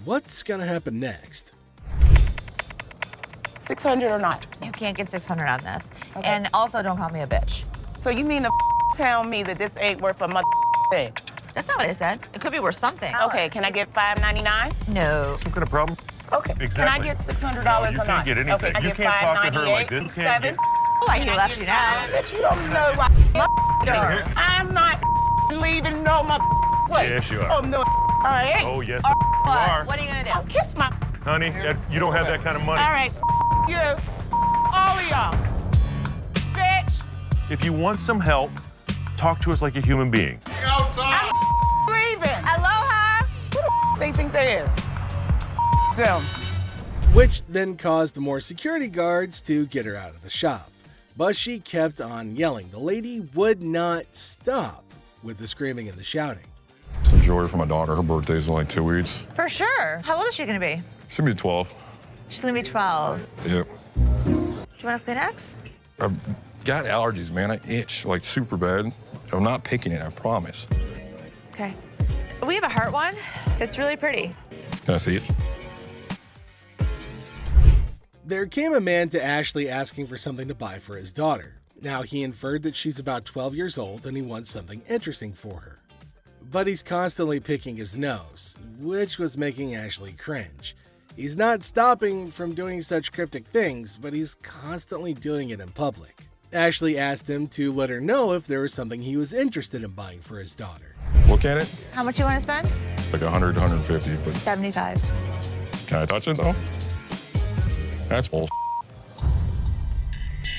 What's gonna happen next? $600 or not? You can't get 600 on this. Okay. And also, don't call me a bitch. So you mean to tell me that this ain't worth a mother thing? That's not what I said. It could be worth something. Okay, can I get $5.99? No. Some kind of problem? Okay. Exactly. Can I get $600 or not? You can't get anything. Okay, I You get can't talk to her like this. You can't $7. Oh, I can left you now. Bitch, you don't know what I'm not leaving no place. Yes, you are. Oh, no. All right. Oh, yes, What? you are. What are you gonna do? I'll kiss my... Honey, you don't have that kind of money. All right. You. All of y'all. Bitch. If you want some help, talk to us like a human being. I'm leaving. Aloha. Who the they think they is? Them. Which then caused the more security guards to get her out of the shop. But she kept on yelling. The lady would not stop with the screaming and the shouting. Some jewelry for my daughter. Her birthday's in like 2 weeks. For sure. How old is she gonna be? She's gonna be 12. She's gonna be 12. Yep. Do you want a Kleenex? I've got allergies, man. I itch like super bad. I'm not picking it, I promise. Okay. We have a heart one that's really pretty. Can I see it? There came a man to Ashley asking for something to buy for his daughter. Now, he inferred that she's about 12 years old and he wants something interesting for her. But he's constantly picking his nose, which was making Ashley cringe. He's not stopping from doing such cryptic things, but he's constantly doing it in public. Ashley asked him to let her know if there was something he was interested in buying for his daughter. Look at it. How much you want to spend? Like 100, 150, but 75. can I touch it though? That's bull.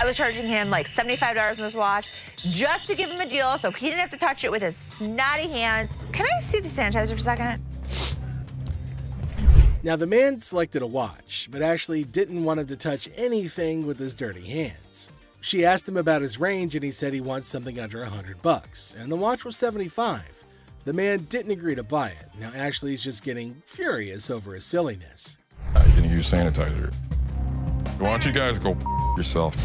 I was charging him like $75 on this watch just to give him a deal so he didn't have to touch it with his snotty hands. Can I see the sanitizer for a second? Now, the man selected a watch, but Ashley didn't want him to touch anything with his dirty hands. She asked him about his range and he said he wants something under $100, and the watch was $75. The man didn't agree to buy it. Now Ashley's just getting furious over his silliness. I'm gonna use sanitizer. Why don't you guys go yourself?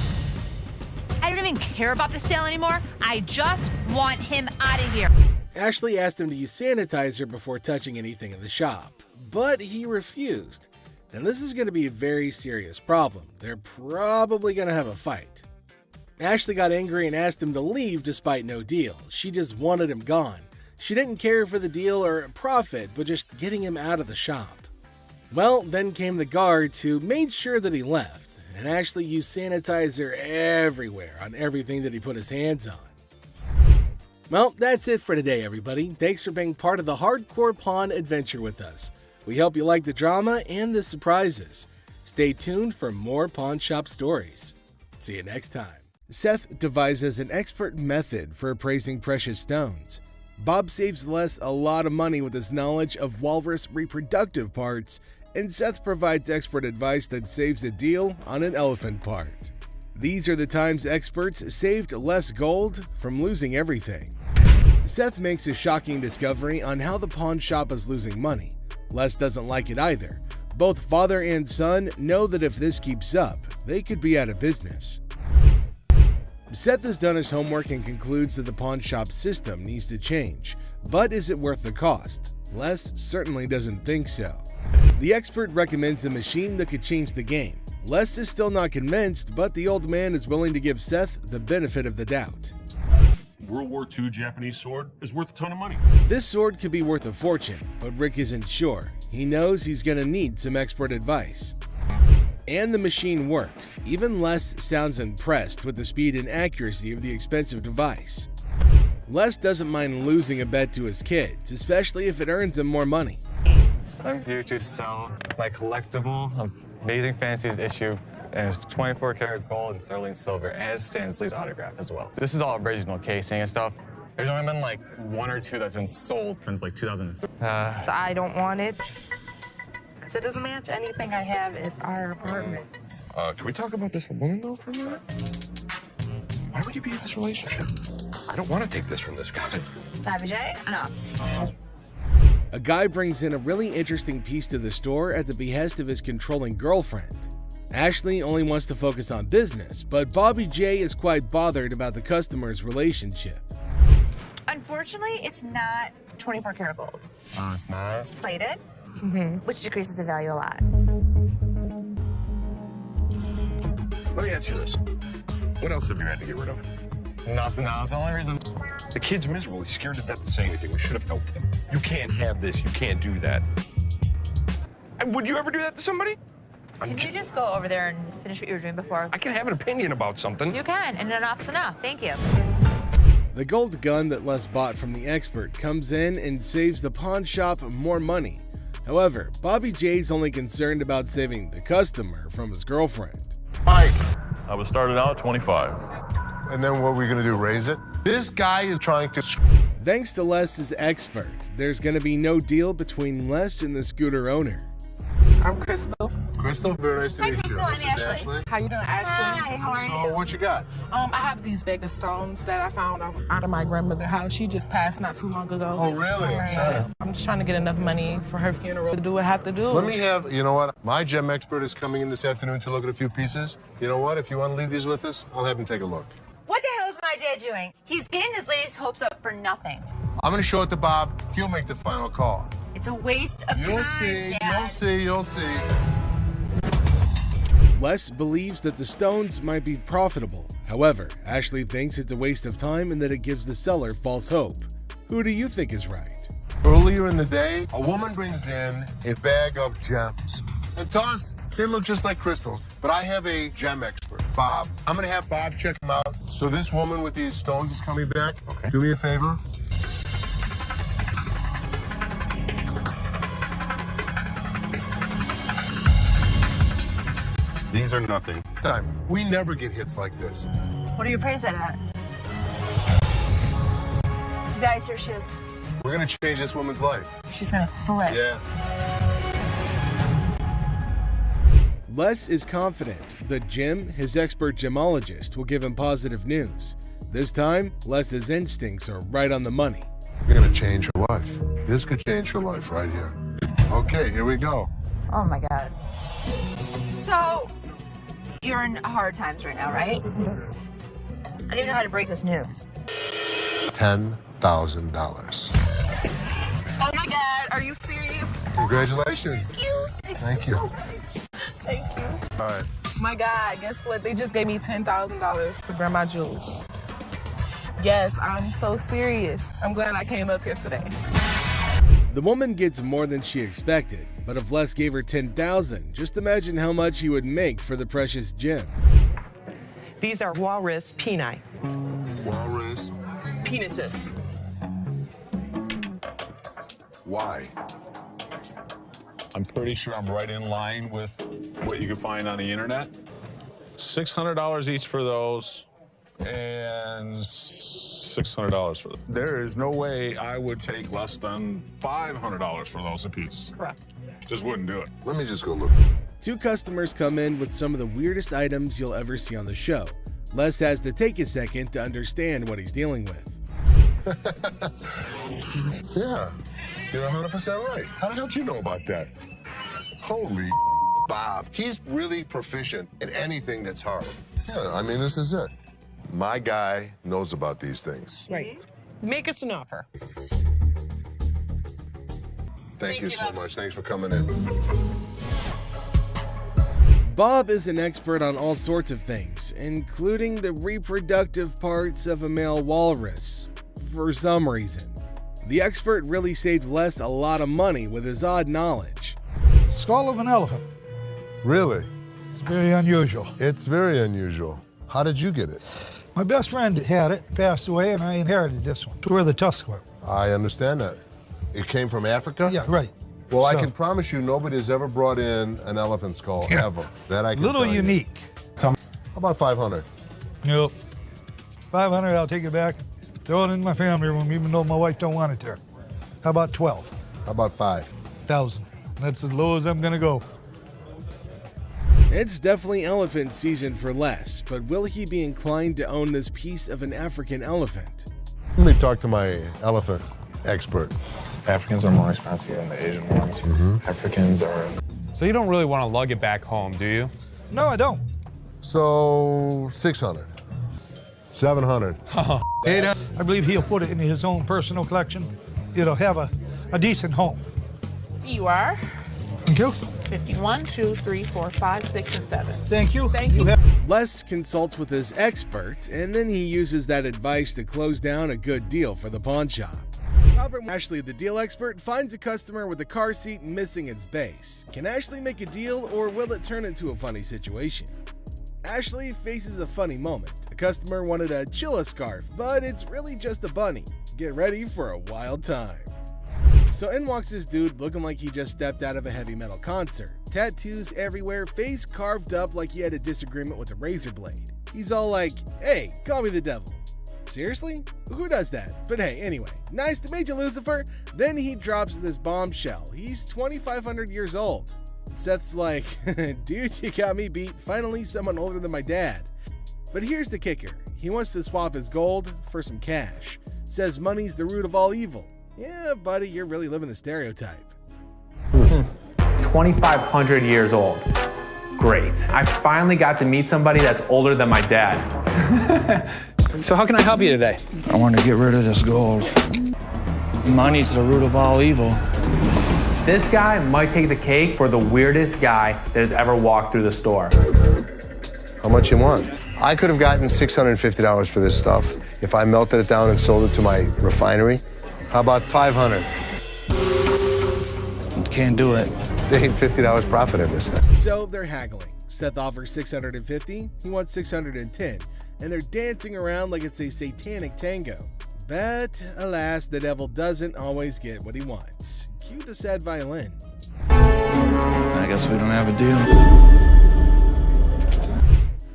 I don't even care about the sale anymore. I just want him out of here. Ashley asked him to use sanitizer before touching anything in the shop, but he refused. Now this is going to be a very serious problem. They're probably going to have a fight. Ashley got angry and asked him to leave despite no deal. She just wanted him gone. She didn't care for the deal or profit, but just getting him out of the shop. Well, then came the guards who made sure that he left, and Ashley used sanitizer everywhere on everything that he put his hands on. Well, that's it for today, everybody. Thanks for being part of the hardcore pawn adventure with us. We hope you like the drama and the surprises. Stay tuned for more pawn shop stories. See you next time. Seth devises an expert method for appraising precious stones. Bob saves Les a lot of money with his knowledge of walrus reproductive parts, and Seth provides expert advice that saves a deal on an elephant part. These are the times experts saved Les gold from losing everything. Seth makes a shocking discovery on how the pawn shop is losing money. Les doesn't like it either. Both father and son know that if this keeps up, they could be out of business. Seth has done his homework and concludes that the pawn shop system needs to change. But is it worth the cost? Les certainly doesn't think so. The expert recommends a machine that could change the game. Les is still not convinced, but the old man is willing to give Seth the benefit of the doubt. World War II Japanese sword is worth a ton of money. This sword could be worth a fortune, but Rick isn't sure. He knows he's gonna need some expert advice. And the machine works. Even Les sounds impressed with the speed and accuracy of the expensive device. Les doesn't mind losing a bet to his kids, especially if it earns him more money. I'm here to sell my collectible Amazing Fantasies issue, and it's 24 karat gold and sterling silver, as Stan Lee's autograph as well. This is all original casing and stuff. There's only been like 1 or 2 that's been sold since like 2000. So I don't want it, because it doesn't match anything I have at our apartment. Can we talk about this woman though for a minute? Why would you be in this relationship? I don't want to take this from this guy. Bobby J? No. A guy brings in a really interesting piece to the store at the behest of his controlling girlfriend. Ashley only wants to focus on business, but Bobby J is quite bothered about the customer's relationship. Unfortunately, it's not 24 karat gold. Oh, it's not? It's plated, which decreases the value a lot. Let me ask you this. What else have you had to get rid of? Nothing else. The only reason... The kid's miserable. He's scared to death to say anything. We should have helped him. You can't have this. You can't do that. Would you ever do that to somebody? Can you just go over there and finish what you were doing before? I can have an opinion about something. You can, and enough's enough. Thank you. The gold gun that Les bought from the expert comes in and saves the pawn shop more money. However, Bobby J's only concerned about saving the customer from his girlfriend. Mike. I was started out at 25. And then what are we gonna do, raise it? This guy is trying to... Thanks to Les' expert, there's gonna be no deal between Les and the scooter owner. I'm Crystal. Crystal, very nice to meet you. This is Ashley. How you doing, Ashley? Hi, how are you? So what you got? I have these bag of stones that I found out of my grandmother's house. She just passed not too long ago. Oh, really? I'm just trying to get enough money for her funeral to do what I have to do. Let me have, you know what? My gem expert is coming in this afternoon to look at a few pieces. You know what? If you want to leave these with us, I'll have him take a look. What the hell is my dad doing? He's getting this lady's hopes up for nothing. I'm going to show it to Bob. He'll make the final call. It's a waste of You'll time, see, Dad. you'll see. Les believes that the stones might be profitable. However, Ashley thinks it's a waste of time and that it gives the seller false hope. Who do you think is right? Earlier in the day, a woman brings in a bag of gems. And to us, they look just like crystals. But I have a gem expert, Bob. I'm going to have Bob check them out. So this woman with these stones is coming back. Okay. Do me a favor. These are nothing. We never get hits like this. What do you appraise that at? Guys, here she is. We're going to change this woman's life. She's gonna threat. Yeah. Les is confident that Jim, his expert gemologist, will give him positive news. This time, Les's instincts are right on the money. You're going to change her life. This could change her life right here. Okay, here we go. Oh my God. So, you're in hard times right now, right? I don't even know how to break this news. $10,000. Oh my God, are you serious? Congratulations. Thank you. Thank you. Thank you. All right. My God, guess what? They just gave me $10,000 for grandma jewels. Yes, I'm so serious. I'm glad I came up here today. The woman gets more than she expected, but if Les gave her $10,000, just imagine how much he would make for the precious gem. These are walrus peni. Walrus penises. Why? I'm pretty sure I'm right in line with what you can find on the internet. $600 each for those, and $600 for them. There is no way I would take less than $500 for those apiece. Correct. Just wouldn't do it. Let me just go look. Two customers come in with some of the weirdest items you'll ever see on the show. Les has to take a second to understand what he's dealing with. Yeah, you're 100% right. How the hell did you know about that? Holy Bob, he's really proficient in anything that's hard. Yeah, I mean, this is it. My guy knows about these things. Right. Make us an offer. Thank you so much. Thanks for coming in. Bob is an expert on all sorts of things, including the reproductive parts of a male walrus, for some reason. The expert really saved Les a lot of money with his odd knowledge. Skull of an elephant. Really? It's very unusual. It's very unusual. How did you get it? My best friend had it, passed away, and I inherited this one. It's where the tusks were. I understand that. It came from Africa? Yeah, right. Well, I So- can promise you nobody's ever brought in an elephant skull, ever. That I can Little tell you. unique. How about 500? Nope. 500, I'll take it back. Throw it in my family room, even though my wife don't want it there. How about 12? How about 5,000? That's as low as I'm gonna go. It's definitely elephant season for Les, but will he be inclined to own this piece of an African elephant? Let me talk to my elephant expert. Africans are more expensive than the Asian ones. Africans are... So you don't really want to lug it back home, do you? No, I don't. So 600, 700. I believe he'll put it in his own personal collection. It'll have a decent home. You are? Thank you. 51, 2, 3, 4, 5, 6, and 7. Thank you. Thank you. Les consults with his expert, and then he uses that advice to close down a good deal for the pawn shop. Ashley, the deal expert, finds a customer with a car seat missing its base. Can Ashley make a deal, or will it turn into a funny situation? Ashley faces a funny moment. A customer wanted a Chilla scarf, but it's really just a bunny. Get ready for a wild time. So in walks this dude looking like he just stepped out of a heavy metal concert. Tattoos everywhere, face carved up like he had a disagreement with a razor blade. He's all like, "Hey, call me the devil." Seriously? Who does that? But hey, anyway, nice to meet you, Lucifer. Then he drops this bombshell. He's 2,500 years old. Seth's like, "Dude, you got me beat. Finally, someone older than my dad." But here's the kicker. He wants to swap his gold for some cash. Says money's the root of all evil. Yeah, buddy, you're really living the stereotype. 2,500 years old. Great. I finally got to meet somebody that's older than my dad. So how can I help you today? I want to get rid of this gold. Money's the root of all evil. This guy might take the cake for the weirdest guy that has ever walked through the store. How much you want? I could have gotten $650 for this stuff if I melted it down and sold it to my refinery. How about 500? Can't do it. It's $50 profit in this thing. So they're haggling. Seth offers $650, he wants $610, and they're dancing around like it's a satanic tango. But alas, the devil doesn't always get what he wants. Cue the sad violin. I guess we don't have a deal.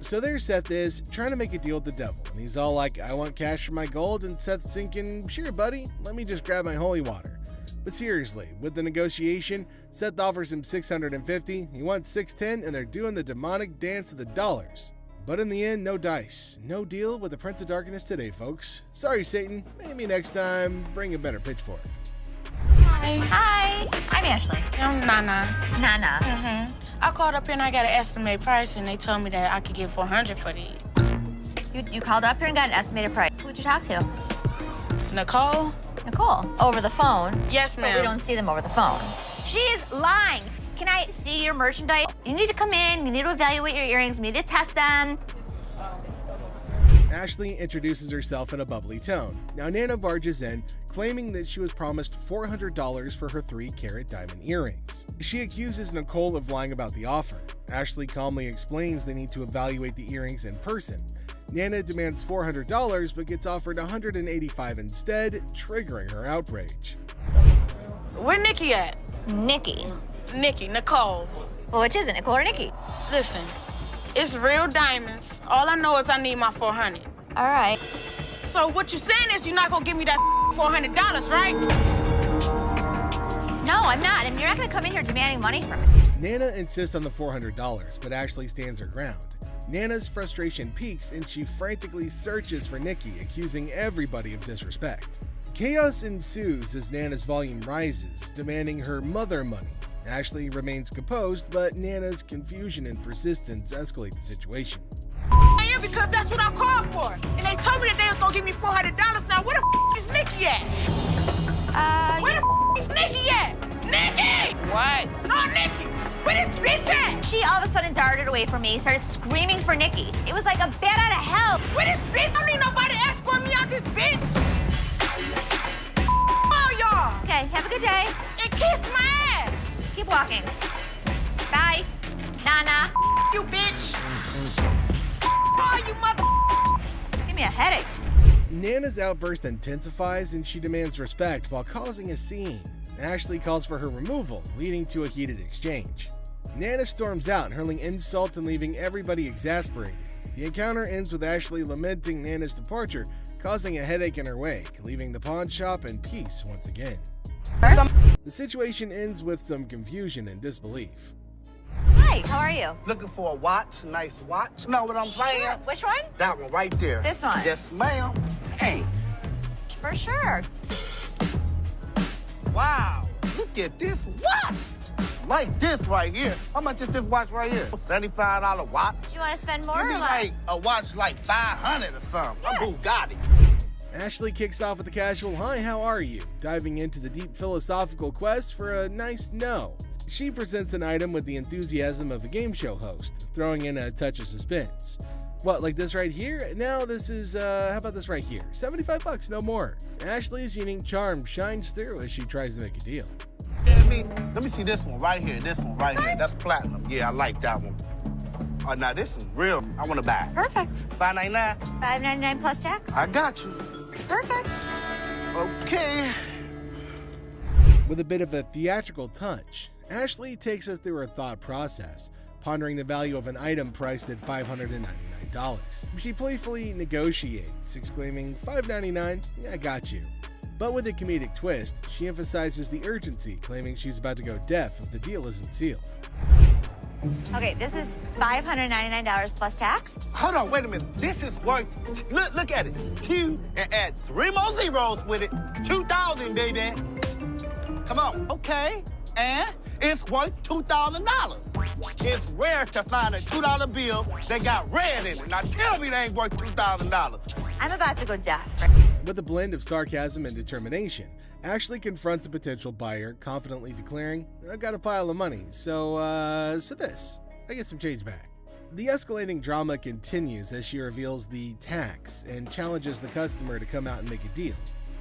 So there Seth is, trying to make a deal with the devil, and he's all like, "I want cash for my gold," and Seth's thinking, "Sure, buddy, let me just grab my holy water." But seriously, with the negotiation, Seth offers him $650, he wants $610, and they're doing the demonic dance of the dollars. But in the end, no dice. No deal with the Prince of Darkness today, folks. Sorry, Satan. Maybe next time, bring a better pitchfork. Hi. Hi. I'm Ashley. I'm Nana. Nana. I called up here and I got an estimate price, and they told me that I could get $400 for these. You called up here and got an estimated price. Who'd you talk to? Nicole? Nicole. Over the phone? Yes, But ma'am. we don't see them over the phone. She's lying. Can I see your merchandise? You need to come in. You need to evaluate your earrings. We need to test them. Ashley introduces herself in a bubbly tone. Now Nana barges in, claiming that she was promised $400 for her 3-carat diamond earrings. She accuses Nicole of lying about the offer. Ashley calmly explains they need to evaluate the earrings in person. Nana demands $400 but gets offered $185 instead, triggering her outrage. Where Nikki at? Nikki. Nicole. Well, which is it, Nicole or Nikki? Listen, it's real diamonds. All I know is I need my 400. All right. So what you're saying is you're not gonna give me that $400, right? No, I'm not. And you're not gonna come in here demanding money from me. Nana insists on the $400, but Ashley stands her ground. Nana's frustration peaks and she frantically searches for Nikki, accusing everybody of disrespect. Chaos ensues as Nana's volume rises, demanding her mother money. Ashley remains composed, but Nana's confusion and persistence escalate the situation. I am because that's what I called for. And they told me that they was gonna give me $400. Now where the is Nikki at? Where the is Nikki at? Nikki! What? No, Nikki! Where this bitch at? She all of a sudden darted away from me, started screaming for Nikki. It was like a bat out of hell. Where this bitch? I don't need nobody to escort me out this bitch. Oh, y'all. Okay, have a good day. And kiss my ass. Keep walking. Bye. Nana. You bitch. Oh, you mother. Give me a headache. Nana's outburst intensifies and she demands respect while causing a scene. Ashley calls for her removal, leading to a heated exchange. Nana storms out, hurling insults and leaving everybody exasperated. The encounter ends with Ashley lamenting Nana's departure, causing a headache in her wake, leaving the pawn shop in peace once again. The situation ends with some confusion and disbelief. Hi, how are you? Looking for a watch, a nice watch. Know what I'm saying? Sure. Which one? That one right there. This one? Yes, ma'am. Hey. For sure. Wow, look at this watch. Like this right here. How much is this watch right here? $75 watch. Do you want to spend more Give me or less? like a watch like 500 or something. Yeah. A Bugatti. Ashley kicks off with a casual "Hi, how are you?" diving into the deep philosophical quest for a nice no. She presents an item with the enthusiasm of a game show host, throwing in a touch of suspense. What, like this right here? Now this is, how about this right here? $75, no more. Ashley's unique charm shines through as she tries to make a deal. Let me see this one right here. This one right here. That's platinum. Yeah, I like that one. Oh, now this is real. I want to buy it. Perfect. $5.99? $5.99 plus tax. I got you. Perfect. Okay. With a bit of a theatrical touch, Ashley takes us through her thought process, pondering the value of an item priced at $599. She playfully negotiates, exclaiming, $5.99? Yeah, I got you. But with a comedic twist, she emphasizes the urgency, claiming she's about to go deaf if the deal isn't sealed. Okay, this is $599 plus tax. Hold on, wait a minute. This is worth, look at it. 2 and add 3 more zeros with it. 2,000, baby. Come on, okay. And it's worth $2,000. It's rare to find a $2 bill that got red in it. Now tell me they ain't worth $2,000. I'm about to go deaf. With a blend of sarcasm and determination, Ashley confronts a potential buyer, confidently declaring, "I've got a pile of money, so this. I get some change back." The escalating drama continues as she reveals the tax and challenges the customer to come out and make a deal.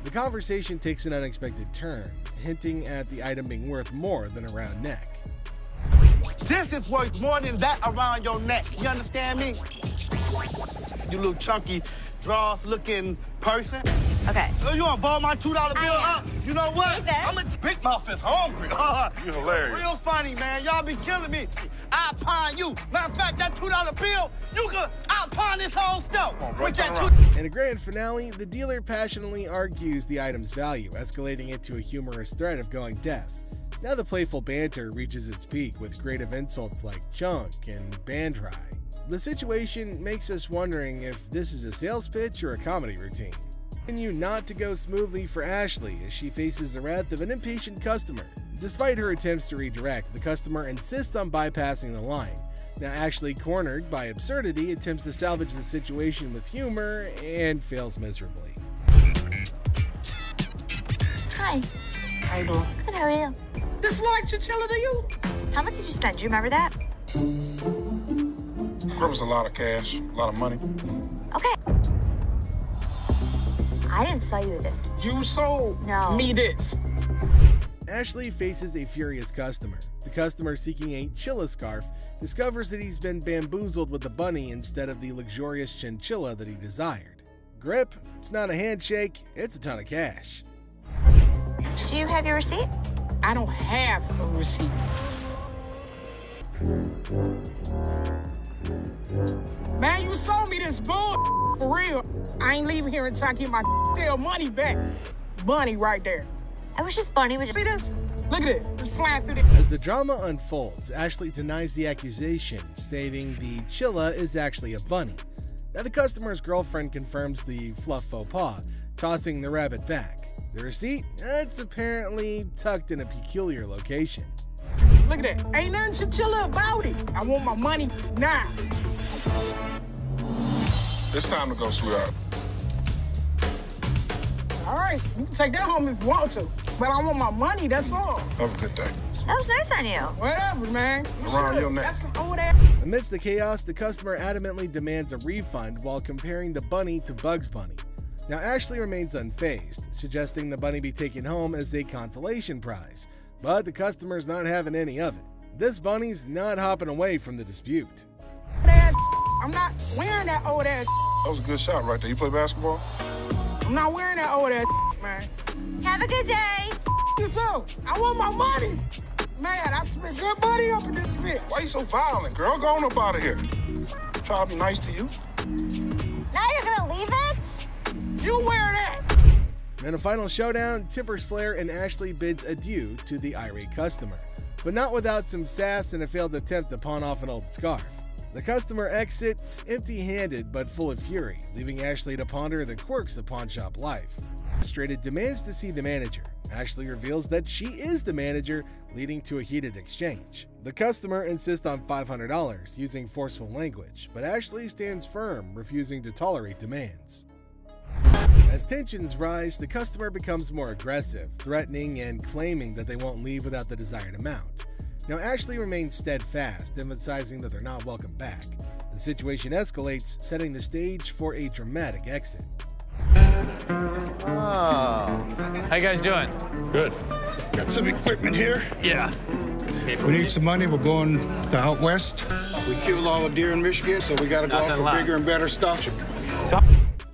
The conversation takes an unexpected turn, hinting at the item being worth more than a round neck. This is worth more than that around your neck. You understand me? You little chunky, draws-looking person. Okay. Oh, you want to ball my $2 bill up? You know what? I'm a Big Mouth is hungry. You're hilarious. Real funny, man. Y'all be killing me. I'll pawn you. Matter of fact, that $2 bill, you could out-pawn this whole stuff. With that In a grand finale, the dealer passionately argues the item's value, escalating it to a humorous threat of going deaf. Now the playful banter reaches its peak with creative insults like chunk and band try. The situation makes us wondering if this is a sales pitch or a comedy routine. Continue not to go smoothly for Ashley as she faces the wrath of an impatient customer. Despite her attempts to redirect, the customer insists on bypassing the line. Now Ashley, cornered by absurdity, attempts to salvage the situation with humor and fails miserably. Hi. How you doing? Good, how are you? This like chinchilla to you? How much did you spend? Do you remember that? That was a lot of cash, a lot of money. Okay. I didn't sell you this. You sold No. me this. Ashley faces a furious customer. The customer seeking a chilla scarf discovers that he's been bamboozled with the bunny instead of the luxurious chinchilla that he desired. Grip, it's not a handshake, it's a ton of cash. Do you have your receipt? I don't have a receipt. Man, you sold me this bull for real. I ain't leaving here until I get my damn money back. Bunny right there. I wish this bunny would just... See this? Look at it. It's flying through the... As the drama unfolds, Ashley denies the accusation, stating the chilla is actually a bunny. Now the customer's girlfriend confirms the fluff faux pas, tossing the rabbit back. The receipt? It's apparently tucked in a peculiar location. Look at that. Ain't nothing chinchilla about it. I want my money now. It's time to go, sweetheart. All right, you can take that home if you want to. But I want my money, that's all. Have a good day. That was nice on you. Whatever, man. Around your neck. That's some old ass. Amidst the chaos, the customer adamantly demands a refund while comparing the bunny to Bugs Bunny. Now, Ashley remains unfazed, suggesting the bunny be taken home as a consolation prize. But the customer's not having any of it. This bunny's not hopping away from the dispute. I'm not wearing that old ass. That was a good shot right there. You play basketball? I'm not wearing that old ass, man. Have a good day. You too. I want my money. Man, I spent good money up in this bitch. Why you so violent, girl? Go on up out of here. Try to be nice to you. Now you're gonna leave it? You wear that. In a final showdown, Tippers Flair and Ashley bids adieu to the irate customer, but not without some sass and a failed attempt to pawn off an old scarf. The customer exits empty-handed but full of fury, leaving Ashley to ponder the quirks of pawnshop life. Frustrated, demands to see the manager. Ashley reveals that she is the manager, leading to a heated exchange. The customer insists on $500, using forceful language, but Ashley stands firm, refusing to tolerate demands. As tensions rise, the customer becomes more aggressive, threatening and claiming that they won't leave without the desired amount. Now, Ashley remains steadfast, emphasizing that they're not welcome back. The situation escalates, setting the stage for a dramatic exit. How you guys doing? Good. Got some equipment here. Yeah. We need some money. We're going to out west. We killed all the deer in Michigan, so we got to go out for bigger and better stuff.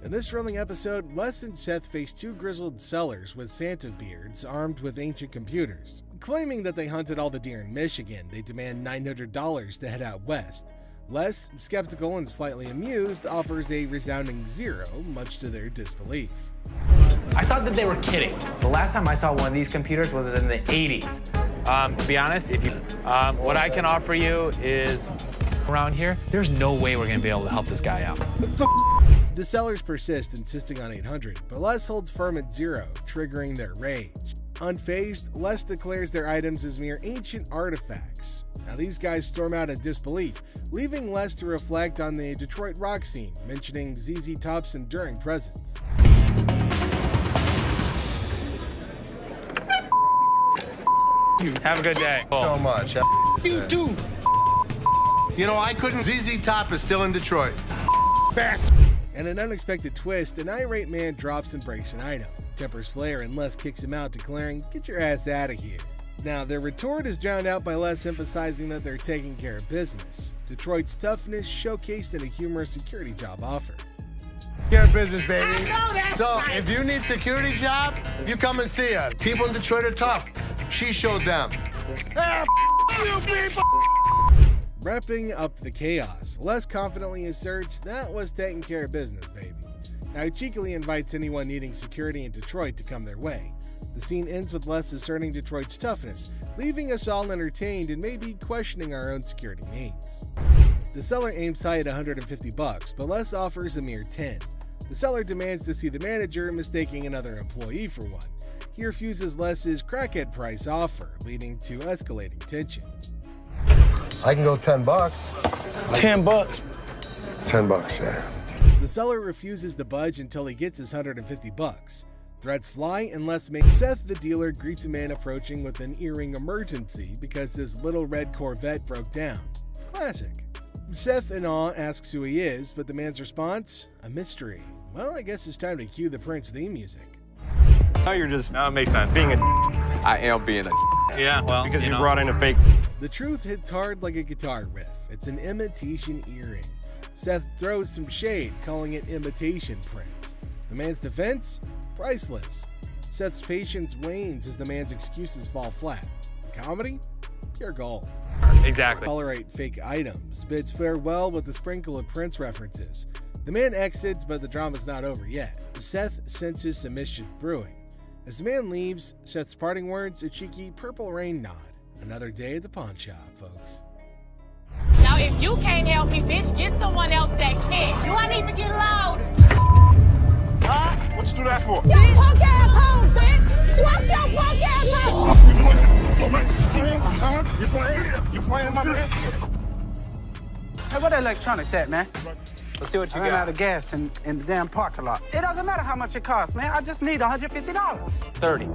In this thrilling episode, Les and Seth face two grizzled sellers with Santa beards armed with ancient computers. Claiming that they hunted all the deer in Michigan, they demand $900 to head out west. Les, skeptical and slightly amused, offers a resounding zero, much to their disbelief. I thought that they were kidding. The last time I saw one of these computers was in the 80s. To be honest, what I can offer you is around here, there's no way we're gonna be able to help this guy out. The sellers persist, insisting on $800, but Les holds firm at zero, triggering their rage. Unfazed, Les declares their items as mere ancient artifacts. Now these guys storm out in disbelief, leaving Les to reflect on the Detroit rock scene, mentioning ZZ Top's enduring presence. Have a good day. So much. You too. You know, I couldn't. ZZ Top is still in Detroit. Bastard. And an unexpected twist, an irate man drops and breaks an item. Tempers flare and Les kicks him out, declaring, "Get your ass out of here." Now, their retort is drowned out by Les emphasizing that they're taking care of business. Detroit's toughness showcased in a humorous security job offer. Care of business, baby. I know that's So, right. if you need security job, you come and see us. People in Detroit are tough. She showed them. Ah, you people. Wrapping up the chaos, Les confidently asserts that was taking care of business, baby. Now he cheekily invites anyone needing security in Detroit to come their way. The scene ends with Les asserting Detroit's toughness, leaving us all entertained and maybe questioning our own security needs. The seller aims high at $150, but Les offers a mere $10. The seller demands to see the manager, mistaking another employee for one. He refuses Les's crackhead price offer, leading to escalating tension. I can go $10. $10. $10, yeah. The seller refuses to budge until he gets his $150. Threats fly and Les makes Seth, the dealer, greets a man approaching with an earring emergency because his little red Corvette broke down. Classic. Seth, in awe, asks who he is, but the man's response? A mystery. Well, I guess it's time to cue the Prince theme music. Now you're just No, it makes sense. being a I am being a yeah, well, because you know. brought in a fake The truth hits hard like a guitar riff. It's an imitation earring. Seth throws some shade, calling it imitation prints. The man's defense? Priceless. Seth's patience wanes as the man's excuses fall flat. Comedy? Pure gold. Exactly. Tolerate fake items, bids farewell with a sprinkle of Prince references. The man exits, but the drama's not over yet. Seth senses some mischief brewing. As the man leaves, Seth's parting words a cheeky purple rain nod. Another day at the pawn shop, folks. Now, if you can't help me, bitch, get someone else that can. Do I need to get loud? What you do that for? Your punk ass home, bitch! Watch your punk ass home! You playing my man? Hey, where that electronics at, man? Let's see what you I ran got. out of gas in the damn parking lot. It doesn't matter how much it costs, man. I just need $150. 30.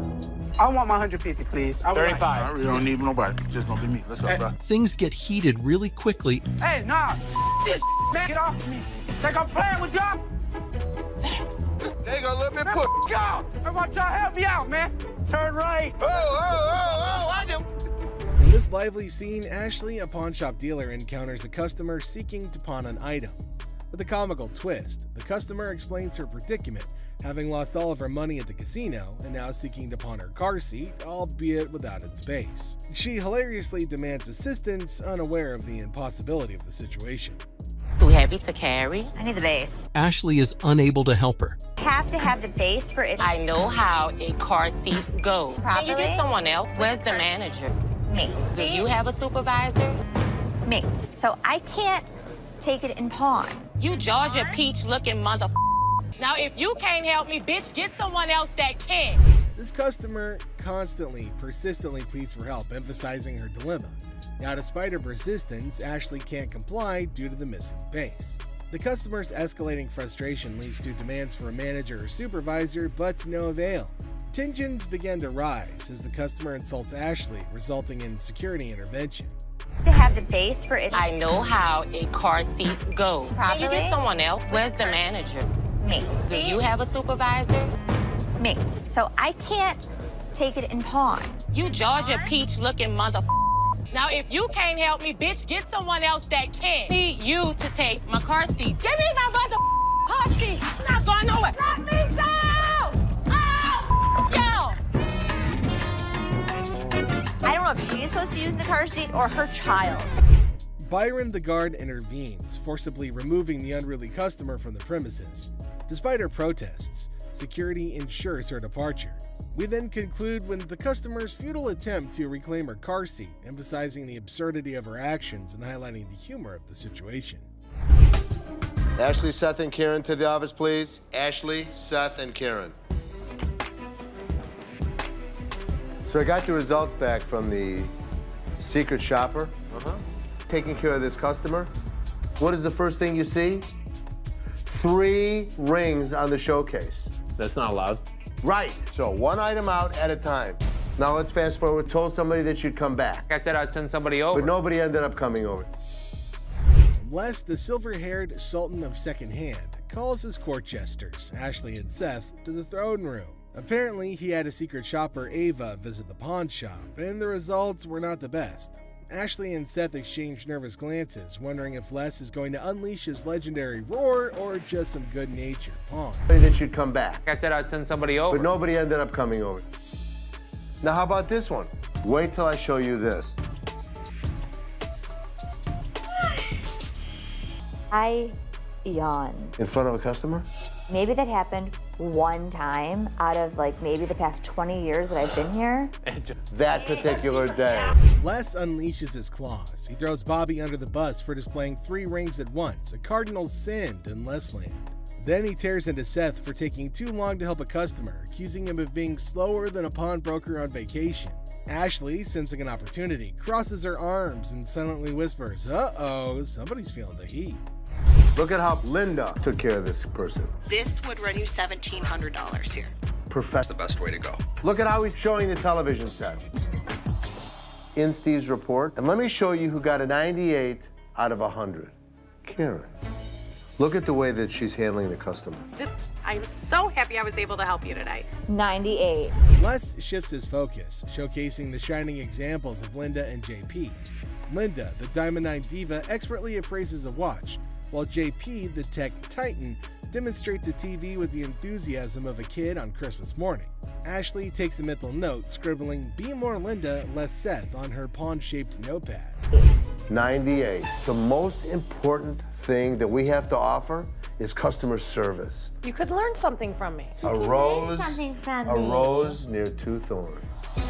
I want my $150, please. 35. I really don't need nobody. It's just gonna be me. Let's go, bro. Things get heated really quickly. Hey, nah. This man, get off me. Think I'm playing with y'all? There you go, a little bit Man, put. y'all. I want y'all to help me out, man. Turn right. I just. In this lively scene, Ashley, a pawn shop dealer, encounters a customer seeking to pawn an item. With a comical twist, the customer explains her predicament, having lost all of her money at the casino and now seeking to pawn her car seat, albeit without its base. She hilariously demands assistance, unaware of the impossibility of the situation. Too heavy to carry? I need the base. Ashley is unable to help her. Have to have the base for it. I know how a car seat goes. Can you Properly? get someone else? Where's the manager? Me. Do you have a supervisor? Me. So I can't take it in pawn. You Georgia Peach looking mother. Now, if you can't help me, bitch, get someone else that can. This customer constantly, persistently pleads for help, emphasizing her dilemma. Now, despite her persistence, Ashley can't comply due to the missing base. The customer's escalating frustration leads to demands for a manager or supervisor, but to no avail. Tensions begin to rise as the customer insults Ashley, resulting in security intervention. To have the base for it. I know how a car seat goes. Can you Properly? get someone else? Where's the manager? Me. Do you have a supervisor? Me. So I can't take it in pawn. You Georgia Peach looking mother. Now, if you can't help me, bitch, get someone else that can. Need you to take my car seat. Give me my mother car seat. I'm not going nowhere. Let me go! Oh! Go! I don't know if she's supposed to be using the car seat or her child. Byron the guard intervenes, forcibly removing the unruly customer from the premises. Despite her protests, security ensures her departure. We then conclude with the customer's futile attempt to reclaim her car seat, emphasizing the absurdity of her actions and highlighting the humor of the situation. Ashley, Seth, and Karen to the office, please. Ashley, Seth, and Karen. So I got the results back from the secret shopper. Taking care of this customer. What is the first thing you see? 3 rings on the showcase. That's not allowed. Right. So one item out at a time. Now let's fast forward. Told somebody that you'd come back. I said I'd send somebody over. But nobody ended up coming over. Les, the silver-haired sultan of secondhand, calls his court jesters, Ashley and Seth, to the throne room. Apparently, he had a secret shopper, Ava, visit the pawn shop, and the results were not the best. Ashley and Seth exchange nervous glances, wondering if Les is going to unleash his legendary roar or just some good-natured pawn. That you'd come back. I said I'd send somebody over. But nobody ended up coming over. Now, how about this one? Wait till I show you this. I yawn. In front of a customer? Maybe that happened one time out of like maybe the past 20 years that I've been here. That particular day. Les unleashes his claws. He throws Bobby under the bus for displaying 3 rings at once, a cardinal sin in Lesland. Then he tears into Seth for taking too long to help a customer, accusing him of being slower than a pawnbroker on vacation. Ashley, sensing an opportunity, crosses her arms and silently whispers, "Uh-oh, somebody's feeling the heat." Look at how Linda took care of this person. This would run you $1,700 here. That's the best way to go. Look at how he's showing the television set. In Steve's report. And let me show you who got a 98 out of 100. Karen. Look at the way that she's handling the customer. I'm so happy I was able to help you today. 98. Les shifts his focus, showcasing the shining examples of Linda and JP. Linda, the Diamond 9 diva, expertly appraises a watch, while JP, the tech titan, demonstrates a TV with the enthusiasm of a kid on Christmas morning. Ashley takes a mental note, scribbling, "Be more Linda, less Seth," on her pawn-shaped notepad. 98. The most important thing that we have to offer is customer service. You could learn something from me. A rose near two thorns.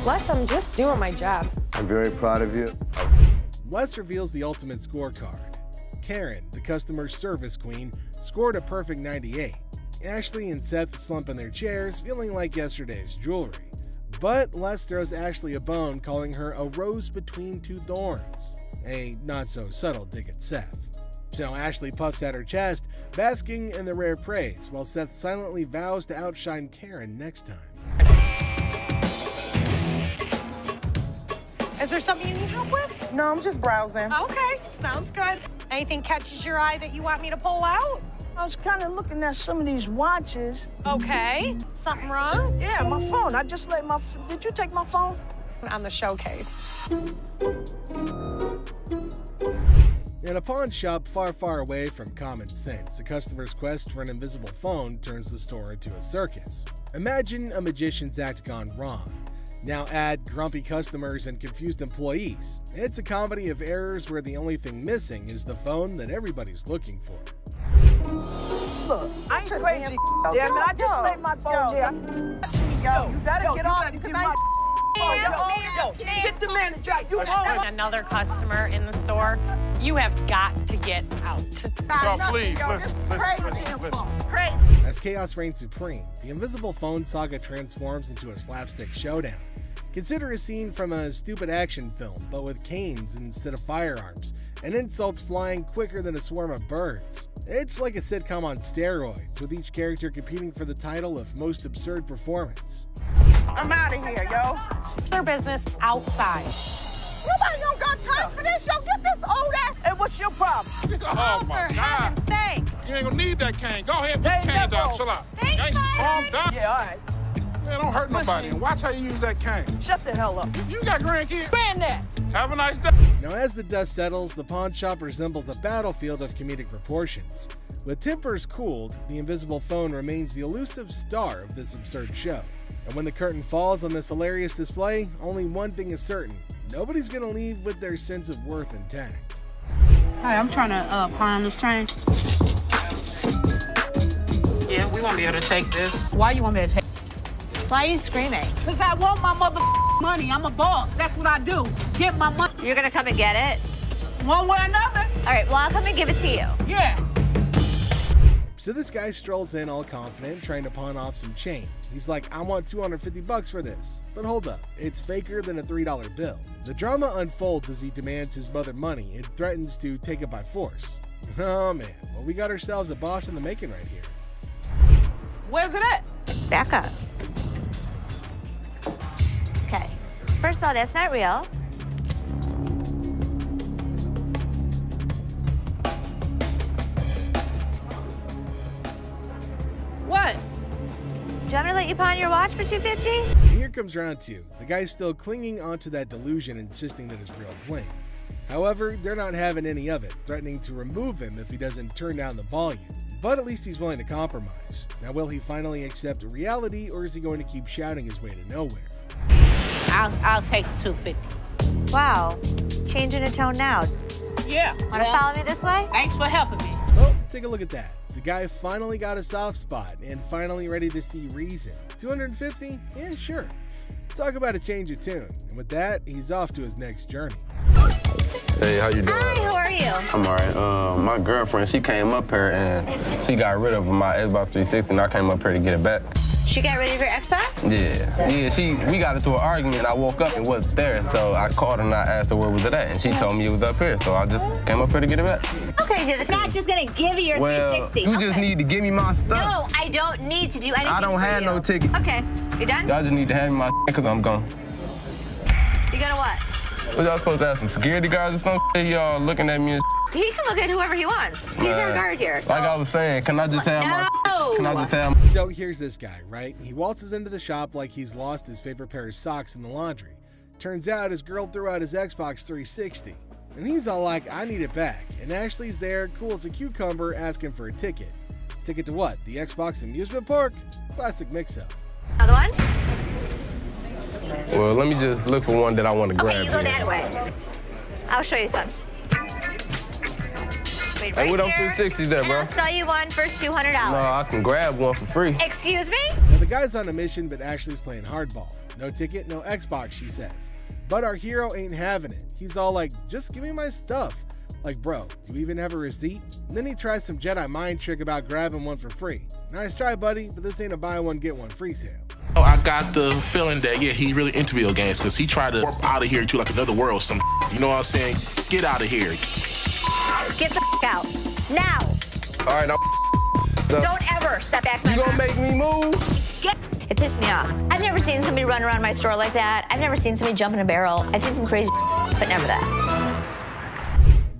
Les, I'm just doing my job. I'm very proud of you. Wes reveals the ultimate scorecard. Karen, the customer service queen, scored a perfect 98. Ashley and Seth slump in their chairs, feeling like yesterday's jewelry. But Les throws Ashley a bone, calling her a rose between two thorns. A not-so-subtle dig at Seth. So Ashley puffs at her chest, basking in the rare praise, while Seth silently vows to outshine Karen next time. Is there something you need help with? No, I'm just browsing. Okay, sounds good. Anything catches your eye that you want me to pull out? I was kind of looking at some of these watches. Okay. Something wrong? Yeah, my phone. I just let my... Did you take my phone? On the showcase. In a pawn shop far, far away from common sense, a customer's quest for an invisible phone turns the store into a circus. Imagine a magician's act gone wrong. Now add grumpy customers and confused employees. It's a comedy of errors where the only thing missing is the phone that everybody's looking for. Look, I ain't crazy. Damn it, I just let my phone there. Yo, you better get off because get the manager. You Another customer in the store. You have got to get out. Y'all, please, listen. Crazy. As chaos reigns supreme, the invisible phone saga transforms into a slapstick showdown. Consider a scene from a stupid action film, but with canes instead of firearms, and insults flying quicker than a swarm of birds. It's like a sitcom on steroids, with each character competing for the title of most absurd performance. I'm out of here, yo. Their business outside. Nobody don't got time for this. Yo, get this old ass. Hey, what's your problem? Oh, my For God. heaven's sake. You ain't gonna need that cane. Go ahead, put the cane down. Chill out. Gangsta, calm down. Yeah, all right. Man, don't hurt nobody. And watch how you use that cane. Shut the hell up. You got grandkids? Granddad. Have a nice day. Now, as the dust settles, the pawn shop resembles a battlefield of comedic proportions. With tempers cooled, the invisible phone remains the elusive star of this absurd show. And when the curtain falls on this hilarious display, only one thing is certain: nobody's gonna leave with their sense of worth intact. Hi, I'm trying to pawn this train. Yeah, we won't be able to take this. Why you want me to take? Why are you screaming? Because I want my mother money. I'm a boss. That's what I do. Get my money. You're gonna come and get it? One way or another. All right, well, I'll come and give it to you. Yeah. So this guy strolls in all confident, trying to pawn off some chain. He's like, "I want $250 for this." But hold up, it's faker than a $3 bill. The drama unfolds as he demands his mother money and threatens to take it by force. Oh man, well, we got ourselves a boss in the making right here. Where's it at? Back up. Okay. First of all, that's not real. What? Do you want me to let you pawn your watch for $250? And here comes round two. The guy's still clinging onto that delusion, insisting that it's real bling. However, they're not having any of it, threatening to remove him if he doesn't turn down the volume. But at least he's willing to compromise. Now, will he finally accept reality, or is he going to keep shouting his way to nowhere? I'll take the $250. Wow. Changing a tone now. Yeah. Want to follow me this way? Thanks for helping me. Well, take a look at that. The guy finally got a soft spot and finally ready to see reason. $250? Yeah, sure. Talk about a change of tune. And with that, he's off to his next journey. Hey, how you doing? Hi, how are you? I'm all right. My girlfriend, she came up here and she got rid of my Xbox 360 and I came up here to get it back. She got rid of your Xbox? Yeah, we got into an argument and I woke up and wasn't there. So I called her and I asked her where was it at and she told me it was up here. So I just came up here to get it back. Okay, it's not just gonna give you your 360. You just need to give me my stuff. No, I don't need to do anything I don't have no ticket. Okay, you done? Y'all just need to hand me my because I'm gone. You gonna what? What y'all supposed to have some security guards or something? Y'all looking at me and He can look at whoever he wants. He's our guard here. So. Like I was saying, can I just have No. Can I just have So here's this guy, right? He waltzes into the shop like he's lost his favorite pair of socks in the laundry. Turns out his girl threw out his Xbox 360. And he's all like, I need it back. And Ashley's there, cool as a cucumber, asking for a ticket. Ticket to what? The Xbox amusement park? Classic mix-up. Another one? Well, let me just look for one that I want to grab. Okay, you go that way. I'll show you some. Wait, right Hey, what them here, 360s there, and bro? I'll sell you one for $200. No, I can grab one for free. Excuse me? Now the guy's on a mission, but Ashley's playing hardball. No ticket, no Xbox, she says. But our hero ain't having it. He's all like, just give me my stuff. Like, bro, do you even have a receipt? And then he tries some Jedi mind trick about grabbing one for free. Nice try, buddy, but this ain't a buy one, get one free sale. Oh, I got the feeling that, yeah, he really into video games because he tried to warp out of here to like another world. You know what I'm saying? Get out of here. Get the out. Now. All right, Don't ever step back. You gonna make me move? It pissed me off. I've never seen somebody run around my store like that. I've never seen somebody jump in a barrel. I've seen some crazy but never that.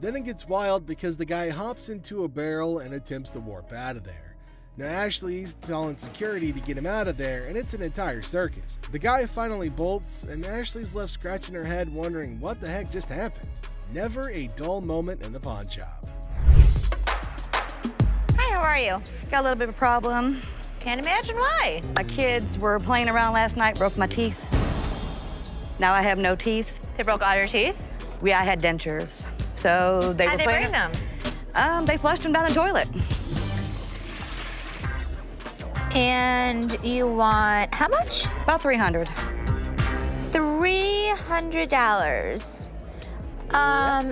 Then it gets wild because the guy hops into a barrel and attempts to warp out of there. Now Ashley's telling security to get him out of there, and it's an entire circus. The guy finally bolts, and Ashley's left scratching her head wondering what the heck just happened. Never a dull moment in the pawn shop. Hi, how are you? Got a little bit of a problem. Can't imagine why. My kids were playing around last night, broke my teeth. Now I have no teeth. They broke all your teeth? I had dentures. So they How'd were they playing. bring them? They flushed them down the toilet. And you want how much? About $300. $300.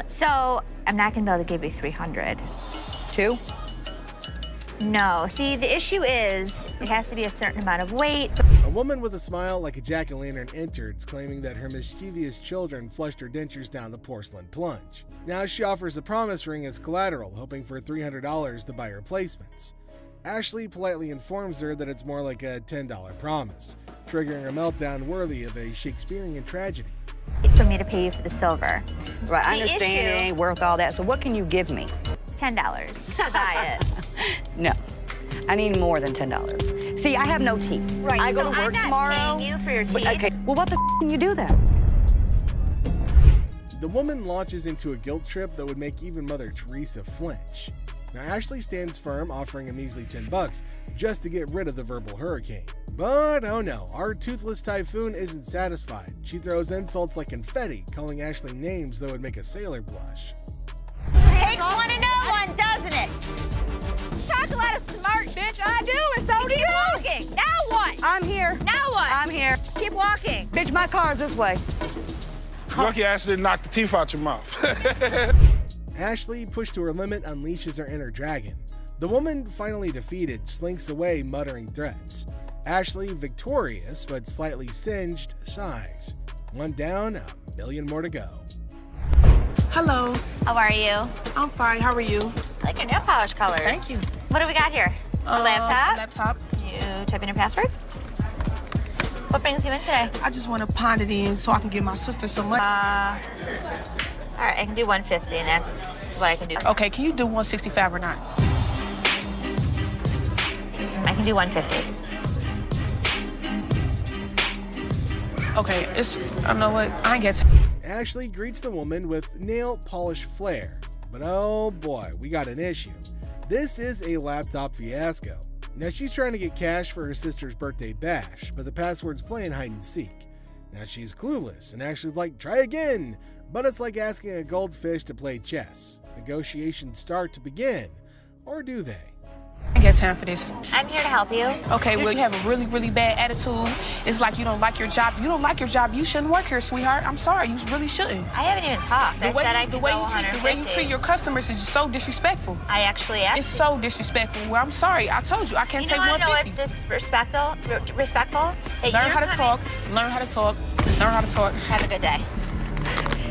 So I'm not gonna be able to give you $300. Two? No. See, the issue is it has to be a certain amount of weight. A woman with a smile like a jack-o'-lantern enters, claiming that her mischievous children flushed her dentures down the porcelain plunge. Now she offers a promise ring as collateral, hoping for $300 to buy replacements. Ashley politely informs her that it's more like a $10 promise, triggering a meltdown worthy of a Shakespearean tragedy. For me to pay you for the silver. Right, I understand it ain't worth all that, so what can you give me? $10 to buy it. No, I need more than $10. See, I have no teeth. Right, I go so to work I'm not tomorrow. paying you for your teeth. Okay, well, what the can you do then? The woman launches into a guilt trip that would make even Mother Teresa flinch. Now Ashley stands firm, offering a measly $10 just to get rid of the verbal hurricane. But oh no, our toothless typhoon isn't satisfied. She throws insults like confetti, calling Ashley names that would make a sailor blush. Takes one to know one, doesn't it? Talk a lot of smart, bitch. I do, and so do you. Keep walking. Now what? I'm here. Now what? I'm here. Keep walking. Bitch, my car's this way. Lucky Ashley didn't knock the teeth out your mouth. Ashley, pushed to her limit, unleashes her inner dragon. The woman, finally defeated, slinks away muttering threats. Ashley, victorious but slightly singed, sighs. One down, a million more to go. Hello. How are you? I'm fine. How are you? I like your nail polish colors. Thank you. What do we got here? A laptop? Laptop. You type in your password? What brings you in today? I just want to pound it in so I can give my sister some money. All right, I can do 150, and that's what I can do. Okay, can you do 165 or not? I can do 150. Okay, I know what, I ain't got time. Ashley greets the woman with nail polish flair. But oh boy, we got an issue. This is a laptop fiasco. Now she's trying to get cash for her sister's birthday bash, but the password's playing hide and seek. Now she's clueless, and Ashley's like, try again. But it's like asking a goldfish to play chess. Negotiations start to begin, or do they? I ain't got time for this. I'm here to help you. Okay, well, you have a really, really bad attitude. It's like you don't like your job. If you don't like your job, you shouldn't work here, sweetheart. I'm sorry, you really shouldn't. I haven't even talked. I said I could go 150. The way you treat your customers is just so disrespectful. I actually asked. It's so disrespectful. Well, I'm sorry. I told you, I can't take 150. You know what's disrespectful? Hey, learn how to talk. Learn how to talk. Learn how to talk. Have a good day.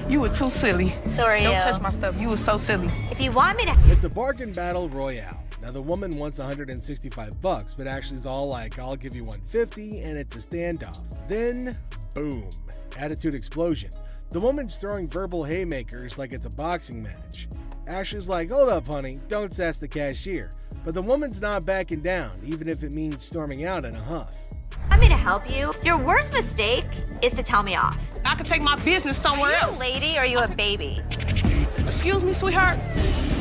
You were too silly. So are you. Don't touch my stuff. You were so silly. If you want me to... It's a bargain battle royale. Now the woman wants $165, but Ashley's all like, I'll give you $150, and it's a standoff. Then, boom, attitude explosion. The woman's throwing verbal haymakers like it's a boxing match. Ashley's like, hold up, honey, don't sass the cashier. But the woman's not backing down, even if it means storming out in a huff. I'm here to help you. Your worst mistake is to tell me off. I can take my business somewhere Are you else. a lady or are you a baby? Excuse me, sweetheart.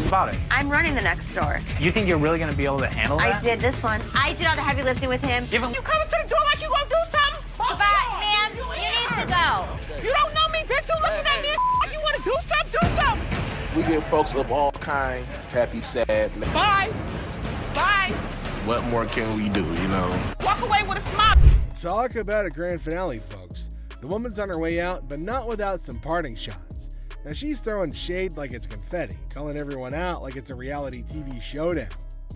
About it. I'm running the next store. You think you're really gonna be able to handle that? I did this one. I did all the heavy lifting with him. Give him. You coming to the door like you gonna do something? But, ma'am, you need to go. You don't know me, bitch. You looking at me like you wanna do something, do something. We give folks of all kind, happy, sad. Bye. Bye. What more can we do, you know? Walk away with a smile. Talk about a grand finale, folks. The woman's on her way out, but not without some parting shots. Now she's throwing shade like it's confetti, calling everyone out like it's a reality TV showdown.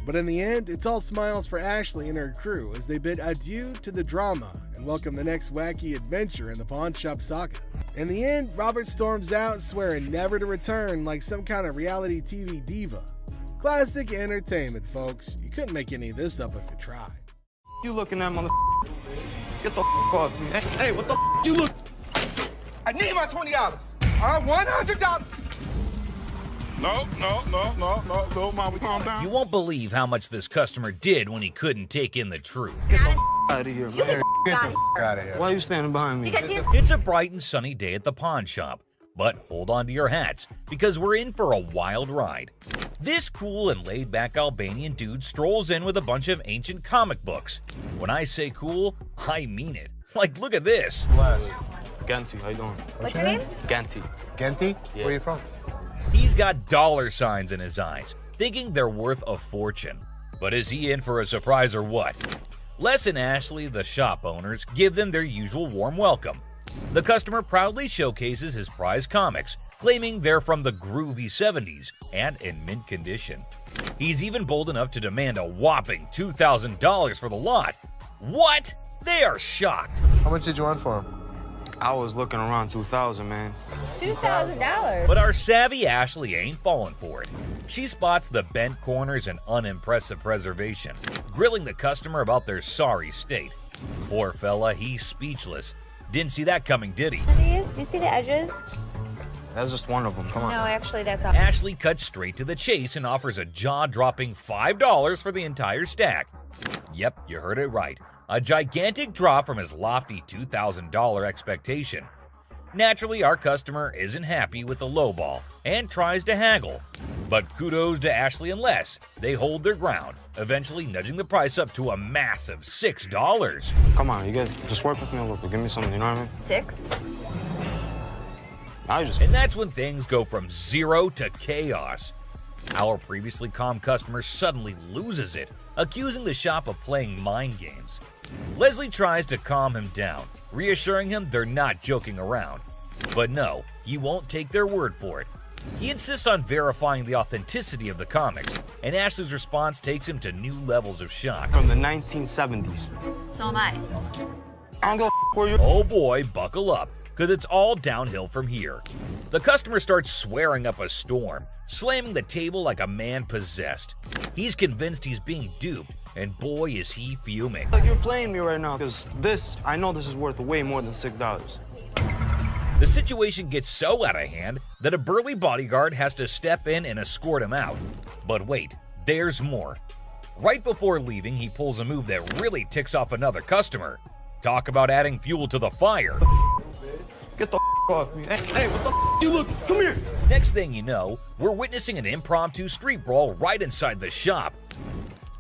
But in the end, it's all smiles for Ashley and her crew as they bid adieu to the drama and welcome the next wacky adventure in the pawn shop saga. In the end, Robert storms out, swearing never to return like some kind of reality TV diva. Classic entertainment, folks. You couldn't make any of this up if you tried. You looking at mother? Get the off me. Hey, what the you look? I need my $20. $100. No, little mama, calm down. You won't believe how much this customer did when he couldn't take in the truth. Get the out of here, man. Get out of here. Why are you standing behind me? It's a bright and sunny day at the pawn shop. But hold on to your hats, because we're in for a wild ride. This cool and laid-back Albanian dude strolls in with a bunch of ancient comic books. When I say cool, I mean it. Like, look at this. Les. Ganti, how you doing? What's your name? Ganti. Genti? Yeah. Where are you from? He's got dollar signs in his eyes, thinking they're worth a fortune. But is he in for a surprise or what? Les and Ashley, the shop owners, give them their usual warm welcome. The customer proudly showcases his prized comics, claiming they're from the groovy 70s and in mint condition. He's even bold enough to demand a whopping $2,000 for the lot. What? They are shocked. How much did you want for him? I was looking around 2,000, man. $2,000? But our savvy Ashley ain't falling for it. She spots the bent corners and unimpressive preservation, grilling the customer about their sorry state. Poor fella, he's speechless. Didn't see that coming, did he? Do you see the edges? That's just one of them. Come on. No, actually, that's all. Ashley cuts straight to the chase and offers a jaw-dropping $5 for the entire stack. Yep, you heard it right. A gigantic drop from his lofty $2,000 expectation. Naturally, our customer isn't happy with the lowball and tries to haggle. But kudos to Ashley and Les. They hold their ground, eventually nudging the price up to a massive $6. Come on, you guys just work with me a little bit. Give me something, you know what I mean? 6? And that's when things go from zero to chaos. Our previously calm customer suddenly loses it, accusing the shop of playing mind games. Leslie tries to calm him down, reassuring him they're not joking around. But no, he won't take their word for it. He insists on verifying the authenticity of the comics, and Ashley's response takes him to new levels of shock. From the 1970s. So am I. I don't go where you. Oh boy, buckle up, because it's all downhill from here. The customer starts swearing up a storm, slamming the table like a man possessed. He's convinced he's being duped, and boy is he fuming. Like you're playing me right now, because I know this is worth way more than $6. The situation gets so out of hand that a burly bodyguard has to step in and escort him out. But wait, there's more. Right before leaving, he pulls a move that really ticks off another customer. Talk about adding fuel to the fire. Get the off me. Hey, what the you look? Come here. Next thing you know, we're witnessing an impromptu street brawl right inside the shop.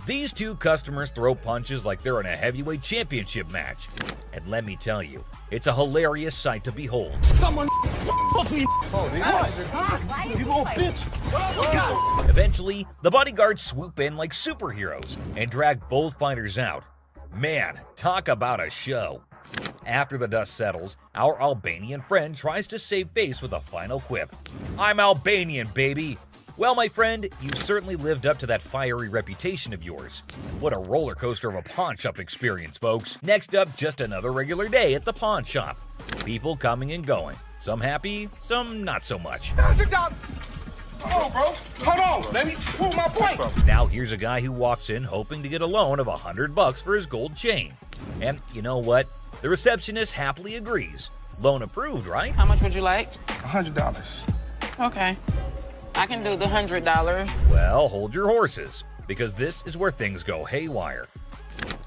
These two customers throw punches like they're in a heavyweight championship match. And let me tell you, it's a hilarious sight to behold. Someone fuck me. You little bitch. Eventually, the bodyguards swoop in like superheroes and drag both fighters out. Man, talk about a show. After the dust settles, our Albanian friend tries to save face with a final quip. I'm Albanian, baby! Well, my friend, you certainly lived up to that fiery reputation of yours. What a roller coaster of a pawn shop experience, folks. Next up, just another regular day at the pawn shop. People coming and going. Some happy, some not so much. Hold on, bro. Hold on. Let me prove my point. Now here's a guy who walks in hoping to get a loan of $100 for his gold chain. And you know what? The receptionist happily agrees. Loan approved, right? How much would you like? $100. Okay. I can do the $100. Well, hold your horses, because this is where things go haywire.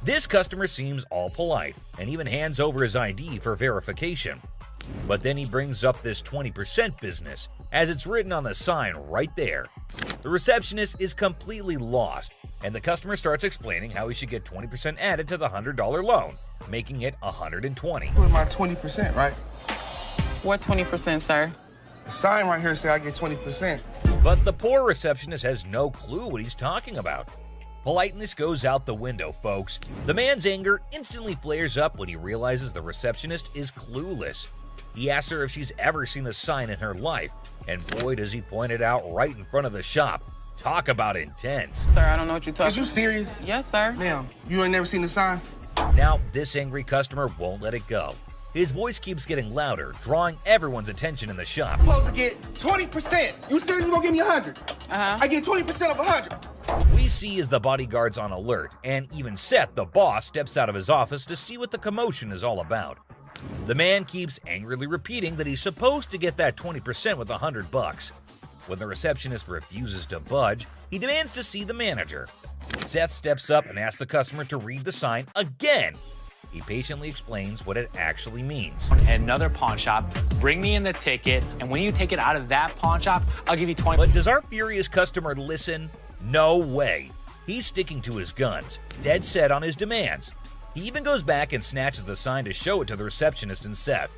This customer seems all polite and even hands over his ID for verification. But then he brings up this 20% business, as it's written on the sign right there. The receptionist is completely lost, and the customer starts explaining how he should get 20% added to the $100 loan, making it $120. With my 20%, right? What 20%, sir? The sign right here says I get 20%. But the poor receptionist has no clue what he's talking about. Politeness goes out the window, folks. The man's anger instantly flares up when he realizes the receptionist is clueless. He asks her if she's ever seen the sign in her life, and boy does he point it out right in front of the shop. Talk about intense. Sir, I don't know what you're talking about. Is you serious? Yes, sir. Ma'am, you ain't never seen the sign? Now, this angry customer won't let it go. His voice keeps getting louder, drawing everyone's attention in the shop. I'm supposed to get 20%. You said you gonna give me 100. I get 20% of 100. We see as the bodyguard's on alert, and even Seth, the boss, steps out of his office to see what the commotion is all about. The man keeps angrily repeating that he's supposed to get that 20% with $100. When the receptionist refuses to budge, he demands to see the manager. Seth steps up and asks the customer to read the sign again. He patiently explains what it actually means. At another pawn shop, bring me in the ticket, and when you take it out of that pawn shop, I'll give you 20. But does our furious customer listen? No way. He's sticking to his guns, dead set on his demands. He even goes back and snatches the sign to show it to the receptionist and Seth.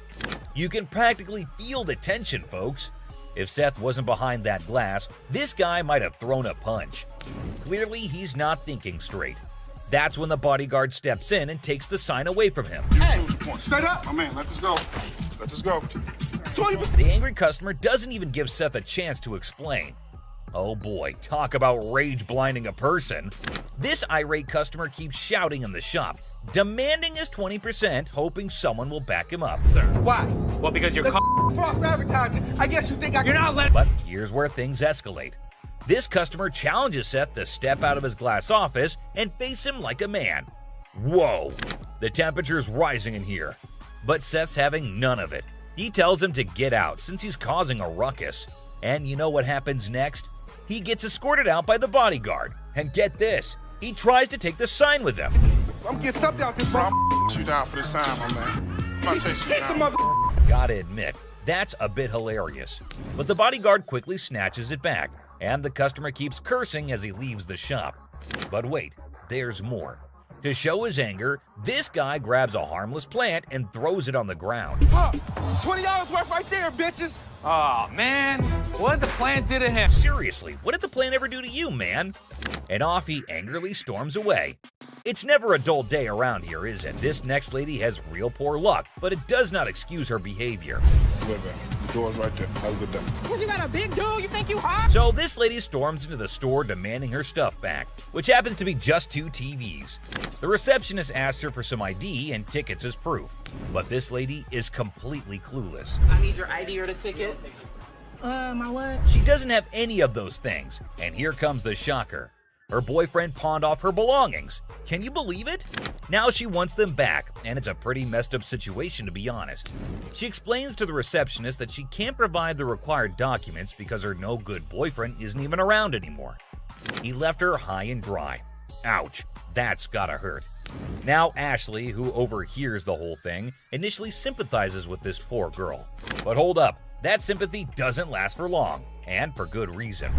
You can practically feel the tension, folks. If Seth wasn't behind that glass, this guy might have thrown a punch. Clearly, he's not thinking straight. That's when the bodyguard steps in and takes the sign away from him. Hey, straight up. My man, let this go. Let this go. 20%. The angry customer doesn't even give Seth a chance to explain. Oh boy, talk about rage blinding a person. This irate customer keeps shouting in the shop, demanding his 20%, hoping someone will back him up. Sir. Why? Well, because you're false advertising. I guess you think I can. You're not letting. But here's where things escalate. This customer challenges Seth to step out of his glass office and face him like a man. Whoa, the temperature's rising in here. But Seth's having none of it. He tells him to get out since he's causing a ruckus. And you know what happens next? He gets escorted out by the bodyguard. And get this, he tries to take the sign with him. I'm getting something out this, bro. You down for this time, my man. I'm chase you down. Gotta admit, that's a bit hilarious. But the bodyguard quickly snatches it back, and the customer keeps cursing as he leaves the shop. But wait, there's more. To show his anger, this guy grabs a harmless plant and throws it on the ground. $20 worth right there, bitches. Oh, man. What did the plant do to him? Seriously, what did the plant ever do to you, man? And off he angrily storms away. It's never a dull day around here, is it? This next lady has real poor luck, but it does not excuse her behavior. Wait, man. The door's right there. Have a good day. What, you got a big dude? You think you hot? So this lady storms into the store demanding her stuff back, which happens to be just 2 TVs. The receptionist asks her for some ID and tickets as proof, but this lady is completely clueless. I need your ID or the tickets. My what? She doesn't have any of those things, and here comes the shocker. Her boyfriend pawned off her belongings. Can you believe it? Now she wants them back, and it's a pretty messed up situation to be honest. She explains to the receptionist that she can't provide the required documents because her no-good boyfriend isn't even around anymore. He left her high and dry. Ouch, that's gotta hurt. Now Ashley, who overhears the whole thing, initially sympathizes with this poor girl. But hold up, that sympathy doesn't last for long, and for good reason.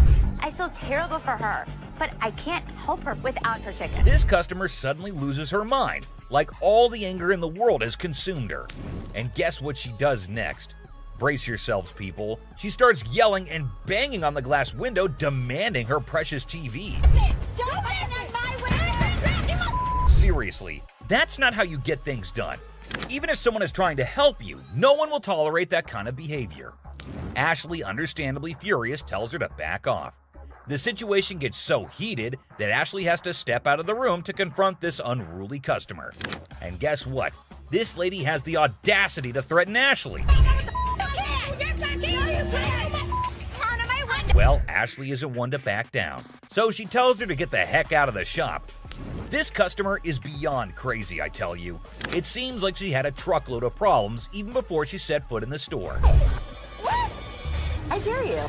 I feel terrible for her, but I can't help her without her ticket. This customer suddenly loses her mind, like all the anger in the world has consumed her. And guess what she does next? Brace yourselves, people. She starts yelling and banging on the glass window, demanding her precious TV. Seriously, that's not how you get things done. Even if someone is trying to help you, no one will tolerate that kind of behavior. Ashley, understandably furious, tells her to back off. The situation gets so heated that Ashley has to step out of the room to confront this unruly customer. And guess what? This lady has the audacity to threaten Ashley. Well, Ashley isn't one to back down, so she tells her to get the heck out of the shop. This customer is beyond crazy, I tell you. It seems like she had a truckload of problems even before she set foot in the store. What? I dare you.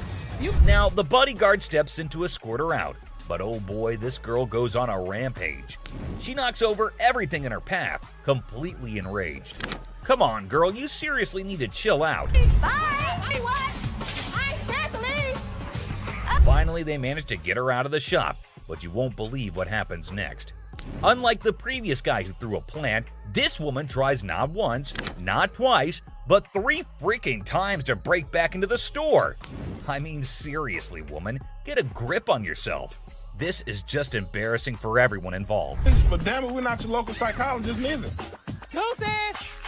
Now, the bodyguard steps in to escort her out. But oh boy, this girl goes on a rampage. She knocks over everything in her path, completely enraged. Come on, girl, you seriously need to chill out. Finally, they manage to get her out of the shop, but you won't believe what happens next. Unlike the previous guy who threw a plant, this woman tries not once, not twice, but 3 freaking times to break back into the store. I mean, seriously, woman, get a grip on yourself. This is just embarrassing for everyone involved. But damn it, we're not your local psychologist neither.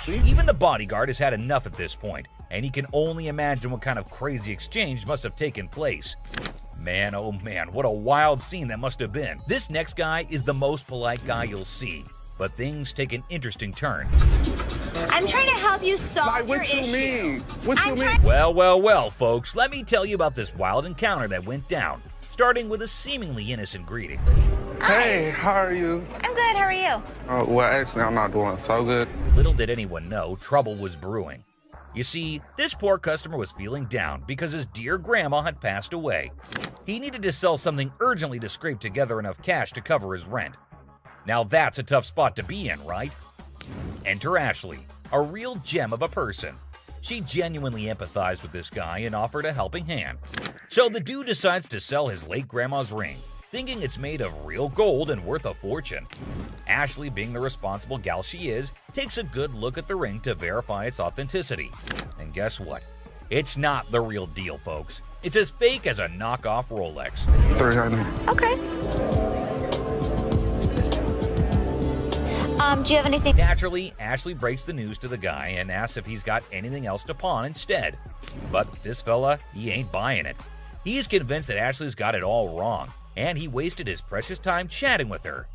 Even the bodyguard has had enough at this point, and he can only imagine what kind of crazy exchange must have taken place. Man, oh man, what a wild scene that must have been. This next guy is the most polite guy you'll see, but things take an interesting turn. I'm trying to help you solve your issue. What you mean? Well, folks, let me tell you about this wild encounter that went down, starting with a seemingly innocent greeting. Hey, how are you? I'm good, how are you? Well, actually, I'm not doing so good. Little did anyone know, trouble was brewing. You see, this poor customer was feeling down because his dear grandma had passed away. He needed to sell something urgently to scrape together enough cash to cover his rent. Now that's a tough spot to be in, right? Enter Ashley, a real gem of a person. She genuinely empathized with this guy and offered a helping hand. So the dude decides to sell his late grandma's ring, thinking it's made of real gold and worth a fortune. Ashley, being the responsible gal she is, takes a good look at the ring to verify its authenticity. And guess what? It's not the real deal, folks. It's as fake as a knockoff Rolex. 300. Okay. Do you have anything? Naturally, Ashley breaks the news to the guy and asks if he's got anything else to pawn instead. But this fella, he ain't buying it. He's convinced that Ashley's got it all wrong, and he wasted his precious time chatting with her.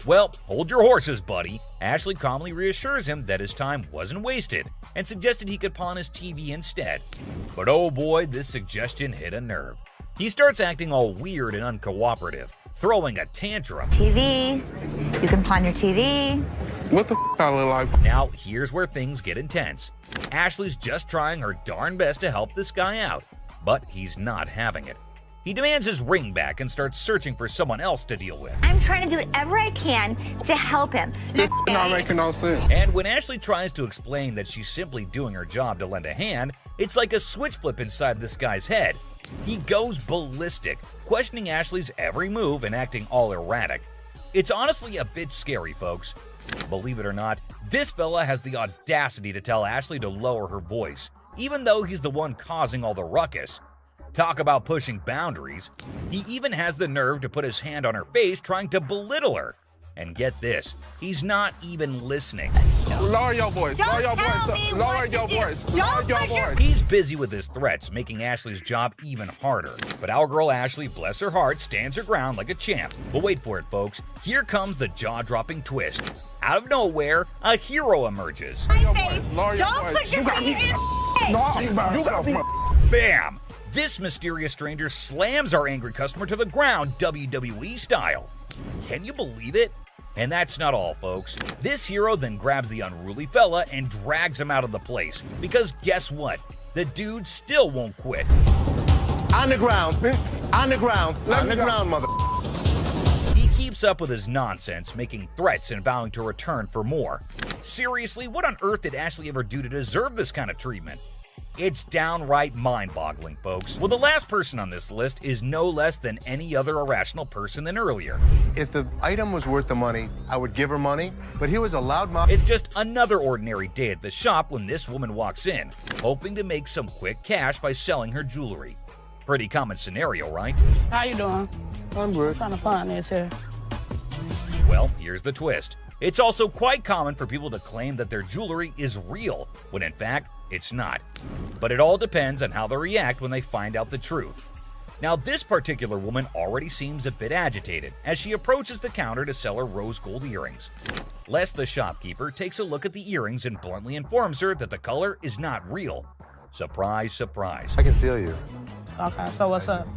Well, hold your horses, buddy. Ashley calmly reassures him that his time wasn't wasted and suggested he could pawn his TV instead. But oh boy, this suggestion hit a nerve. He starts acting all weird and uncooperative, throwing a tantrum. TV. You can pawn your TV. What the I look like? Now, here's where things get intense. Ashley's just trying her darn best to help this guy out, but he's not having it. He demands his ring back and starts searching for someone else to deal with. I'm trying to do whatever I can to help him. This not making no sense. And when Ashley tries to explain that she's simply doing her job to lend a hand, it's like a switch flip inside this guy's head. He goes ballistic, questioning Ashley's every move and acting all erratic. It's honestly a bit scary, folks. Believe it or not, this fella has the audacity to tell Ashley to lower her voice, even though he's the one causing all the ruckus. Talk about pushing boundaries. He even has the nerve to put his hand on her face trying to belittle her. And get this, he's not even listening. Lower your voice. Lower your voice. Lower your voice. Lower your voice. He's busy with his threats, making Ashley's job even harder. But our girl Ashley, bless her heart, stands her ground like a champ. But wait for it, folks. Here comes the jaw-dropping twist. Out of nowhere, a hero emerges. My face. Don't put your finger in my face. Bam! This mysterious stranger slams our angry customer to the ground, WWE style. Can you believe it? And that's not all, folks. This hero then grabs the unruly fella and drags him out of the place. Because guess what? The dude still won't quit. On the ground. On the ground. On the ground, mother. He keeps up with his nonsense, making threats and vowing to return for more. Seriously, what on earth did Ashley ever do to deserve this kind of treatment? It's downright mind-boggling, folks. Well, the last person on this list is no less than any other irrational person than earlier. If the item was worth the money, I would give her money, but he was a loudmouth. It's just another ordinary day at the shop when this woman walks in, hoping to make some quick cash by selling her jewelry. Pretty common scenario, right? How you doing? I'm good. Trying to find this here. Well, here's the twist. It's also quite common for people to claim that their jewelry is real, when in fact, it's not. But it all depends on how they react when they find out the truth. Now, this particular woman already seems a bit agitated as she approaches the counter to sell her rose gold earrings. Les, the shopkeeper, takes a look at the earrings and bluntly informs her that the color is not real. Surprise, surprise. I can feel you. Okay, so what's up?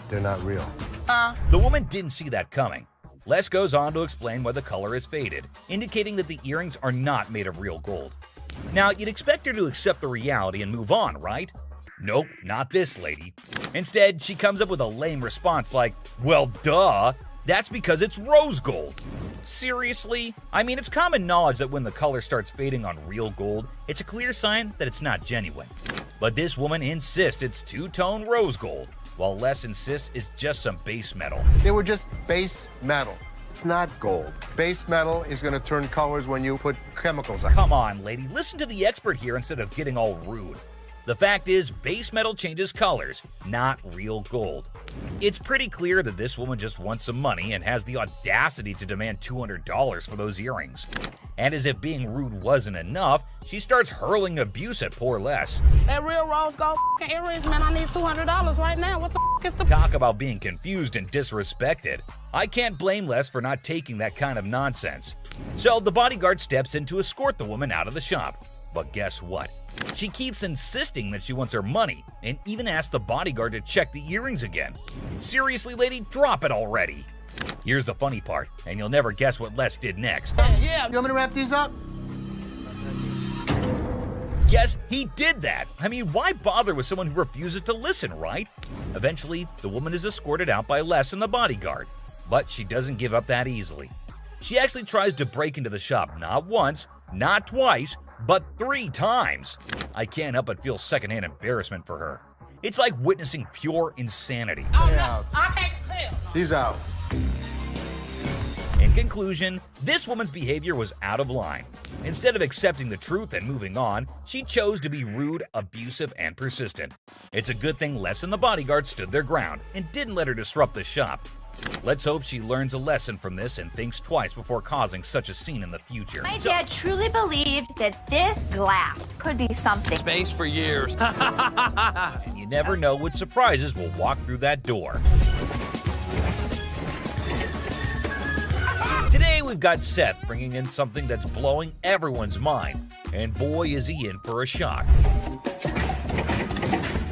They're not real. The woman didn't see that coming. Les goes on to explain why the color is faded, indicating that the earrings are not made of real gold. Now, you'd expect her to accept the reality and move on, right? Nope, not this lady. Instead, she comes up with a lame response like, well, duh, that's because it's rose gold. Seriously? I mean, it's common knowledge that when the color starts fading on real gold, it's a clear sign that it's not genuine. But this woman insists it's two-tone rose gold, while Les insists it's just some base metal. They were just base metal. It's not gold. Base metal is going to turn colors when you put chemicals on it. Come on, lady, listen to the expert here instead of getting all rude. The fact is, base metal changes colors, not real gold. It's pretty clear that this woman just wants some money and has the audacity to demand $200 for those earrings. And as if being rude wasn't enough, she starts hurling abuse at poor Les. That real rose gold earrings, man, I need $200 right now. What the is the... Talk about being confused and disrespected. I can't blame Les for not taking that kind of nonsense. So the bodyguard steps in to escort the woman out of the shop. But guess what? She keeps insisting that she wants her money and even asks the bodyguard to check the earrings again. Seriously, lady, drop it already. Here's the funny part, and you'll never guess what Les did next. Yeah. You want me to wrap these up? Yes, he did that. I mean, why bother with someone who refuses to listen, right? Eventually, the woman is escorted out by Les and the bodyguard. But she doesn't give up that easily. She actually tries to break into the shop not once, not twice, but 3 times. I can't help but feel secondhand embarrassment for her. It's like witnessing pure insanity. Oh, no. Okay, clear. He's out. In conclusion, this woman's behavior was out of line. Instead of accepting the truth and moving on, she chose to be rude, abusive, and persistent. It's a good thing Les and the bodyguard stood their ground and didn't let her disrupt the shop. Let's hope she learns a lesson from this and thinks twice before causing such a scene in the future. My dad truly believed that this glass could be something. Space for years. And you never know what surprises will walk through that door. Today we've got Seth bringing in something that's blowing everyone's mind, and boy is he in for a shock.